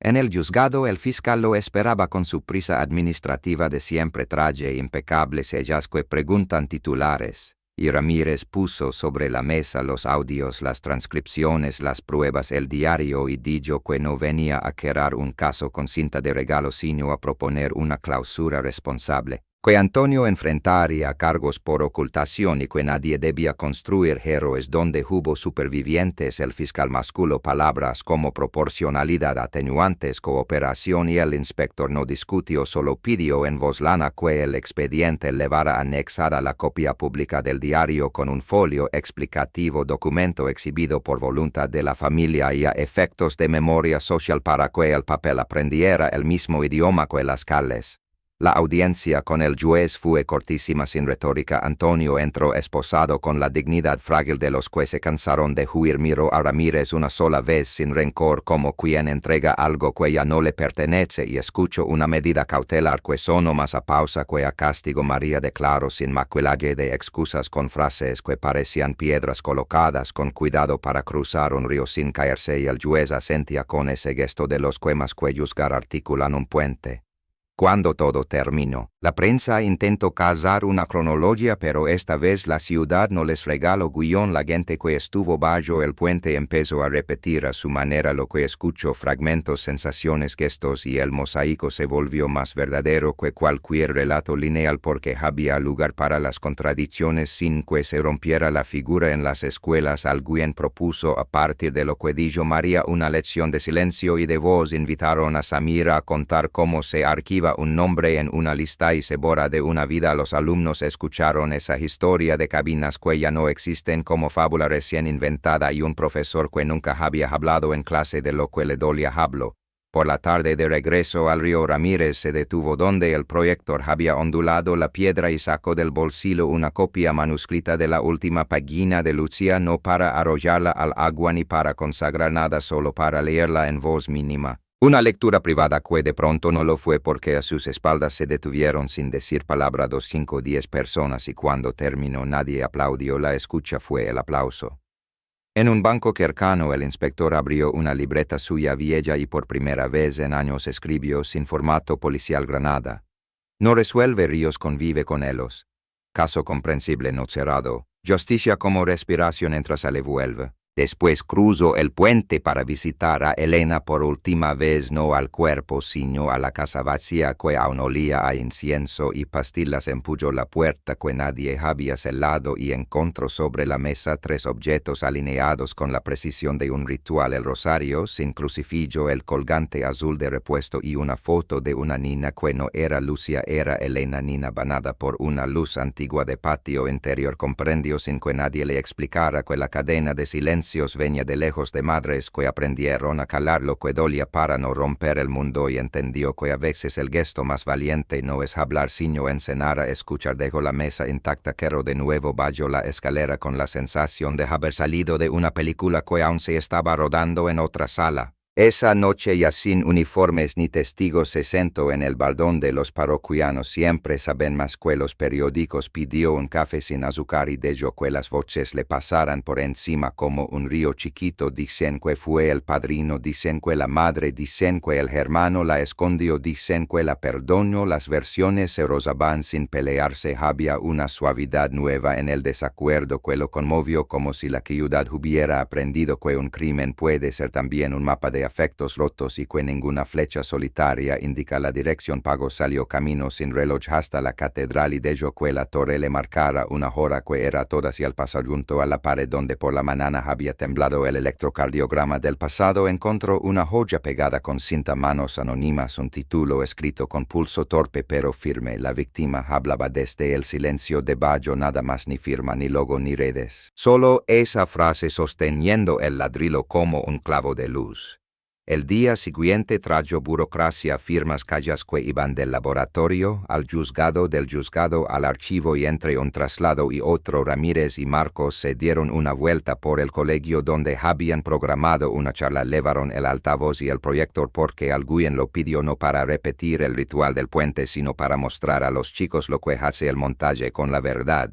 En el juzgado el fiscal lo esperaba con su prisa administrativa de siempre traje impecable sellasque preguntan titulares, y Ramírez puso sobre la mesa los audios, las transcripciones, las pruebas, el diario y dijo que no venía a querer un caso con cinta de regalo sino a proponer una clausura responsable, que Antonio enfrentaría cargos por ocultación y que nadie debía construir héroes donde hubo supervivientes. El fiscal masculó palabras como proporcionalidad, atenuantes, cooperación y el inspector no discutió, solo pidió en voz lana que el expediente llevara anexada la copia pública del diario con un folio explicativo, documento exhibido por voluntad de la familia y a efectos de memoria social para que el papel aprendiera el mismo idioma que las calles. La audiencia con el juez fue cortísima sin retórica. Antonio entró esposado con la dignidad frágil de los que se cansaron de huir. Miró a Ramírez una sola vez sin rencor, como quien entrega algo que ya no le pertenece, y escuchó una medida cautelar que sonó más a pausa que a castigo. María declaró sin maquillaje de excusas, con frases que parecían piedras colocadas con cuidado para cruzar un río sin caerse, y el juez asentía con ese gesto de los que más que juzgar articulan un puente. Cuando todo terminó, la prensa intentó cazar una cronología, pero esta vez la ciudad no les regaló guión. La gente que estuvo bajo el puente empezó a repetir a su manera lo que escuchó, fragmentos, sensaciones, gestos, y el mosaico se volvió más verdadero que cualquier relato lineal, porque había lugar para las contradicciones sin que se rompiera la figura. En las escuelas alguien propuso, a partir de lo que dijo María, una lección de silencio y de voz. Invitaron a Samira a contar cómo se archiva un nombre en una lista y se borra de una vida. Los alumnos escucharon esa historia de cabinas que ya no existen como fábula recién inventada, y un profesor que nunca había hablado en clase de lo que le dolía habló. Por la tarde, de regreso al río, Ramírez se detuvo donde el proyector había ondulado la piedra y sacó del bolsillo una copia manuscrita de la última página de Lucía, no para arrojarla al agua ni para consagrar nada, solo para leerla en voz mínima. Una lectura privada que de pronto no lo fue, porque a sus espaldas se detuvieron sin decir palabra 2, 5, 10 personas, y cuando terminó nadie aplaudió. La escucha fue el aplauso. En un banco cercano el inspector abrió una libreta suya vieja y por primera vez en años escribió sin formato policial: Granada. No resuelve ríos, convive con ellos. Caso comprensible no cerrado. Justicia como respiración entra, se le vuelve. Después cruzó el puente para visitar a Elena por última vez, no al cuerpo, sino a la casa vacía que aún olía a incienso y pastillas. Empujó la puerta que nadie había cerrado y encontró sobre la mesa 3 objetos alineados con la precisión de un ritual: el rosario sin crucifijo, el colgante azul de repuesto y una foto de una niña que no era Lucia, era Elena, niña banada por una luz antigua de patio interior. Comprendió sin que nadie le explicara que la cadena de silencio venía de lejos, de madres que aprendieron a calar lo que dolía para no romper el mundo, y entendió que a veces el gesto más valiente no es hablar sino enseñar a escuchar. Dejó la mesa intacta, quedó de nuevo bajo la escalera con la sensación de haber salido de una película que aún se estaba rodando en otra sala. Esa noche, ya sin uniformes ni testigos, se sentó en el baldón de los parroquianos. Siempre saben más que los periódicos. Pidió un café sin azúcar y dejó que las voces le pasaran por encima como un río chiquito. Dicen que fue el padrino, dicen que la madre, dicen que el hermano la escondió, dicen que la perdonó. Las versiones se rozaban sin pelearse. Había una suavidad nueva en el desacuerdo que lo conmovió, como si la ciudad hubiera aprendido que un crimen puede ser también un mapa de afectos rotos y que ninguna flecha solitaria indica la dirección. Pago salió camino sin reloj hasta la catedral y dejó que la torre le marcara una hora que era toda. Y al pasar junto a la pared donde por la mañana había temblado el electrocardiograma del pasado, encontró una joya pegada con cinta: Manos anónimas, un título escrito con pulso torpe pero firme. La víctima hablaba desde el silencio de Bayo, nada más, ni firma, ni logo, ni redes. Solo esa frase sosteniendo el ladrillo como un clavo de luz. El día siguiente trayó burocracia, firmas, callas que iban del laboratorio al juzgado, del juzgado al archivo, y entre un traslado y otro Ramírez y Marcos se dieron una vuelta por el colegio donde habían programado una charla. Llevaron el altavoz y el proyector porque alguien lo pidió, no para repetir el ritual del puente, sino para mostrar a los chicos lo que hace el montaje con la verdad.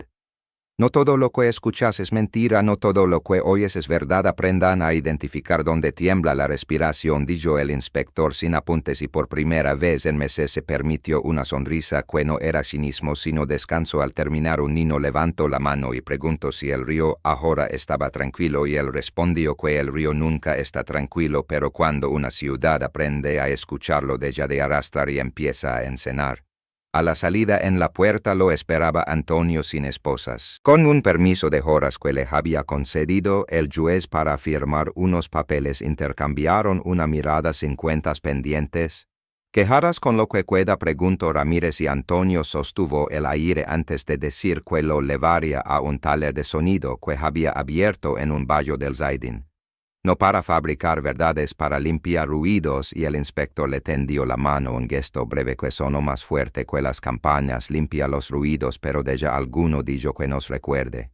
No todo lo que escuchas es mentira, no todo lo que oyes es verdad. Aprendan a identificar dónde tiembla la respiración, dijo el inspector sin apuntes, y por primera vez en meses se permitió una sonrisa que no era cinismo sino descanso. Al terminar, un niño levantó la mano y preguntó si el río ahora estaba tranquilo, y él respondió que el río nunca está tranquilo, pero cuando una ciudad aprende a escucharlo deja de arrastrar y empieza a encenar. A la salida en la puerta lo esperaba Antonio sin esposas. Con un permiso de horas que le había concedido el juez para firmar unos papeles, intercambiaron una mirada sin cuentas pendientes. ¿Quejarás con lo que queda?, preguntó Ramírez, y Antonio sostuvo el aire antes de decir que lo llevaría a un taller de sonido que había abierto en un valle del Zaidín. No para fabricar verdades, para limpiar ruidos, y el inspector le tendió la mano, un gesto breve que sonó más fuerte que las campanas. Limpia los ruidos, pero deja alguno, dijo, que nos recuerde.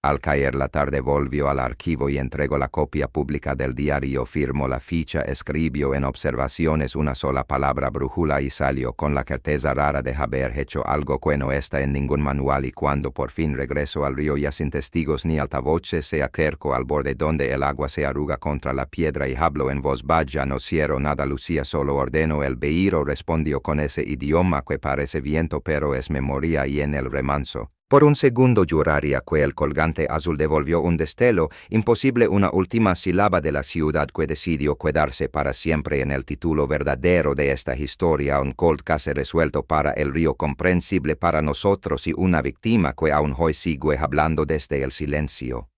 Al caer la tarde volvió al archivo y entregó la copia pública del diario, firmó la ficha, escribió en observaciones una sola palabra, brújula, y salió con la certeza rara de haber hecho algo que no está en ningún manual. Y cuando por fin regresó al río, ya sin testigos ni altavoces, se acercó al borde donde el agua se arruga contra la piedra y habló en voz baja: no quiero nada, Lucía, solo ordeno el beiro. Respondió con ese idioma que parece viento pero es memoria, y en el remanso. Por un segundo juraría que el colgante azul devolvió un destello imposible, una última sílaba de la ciudad que decidió quedarse para siempre en el título verdadero de esta historia, un cold case resuelto para el río, comprensible para nosotros, y una víctima que aún hoy sigue hablando desde el silencio.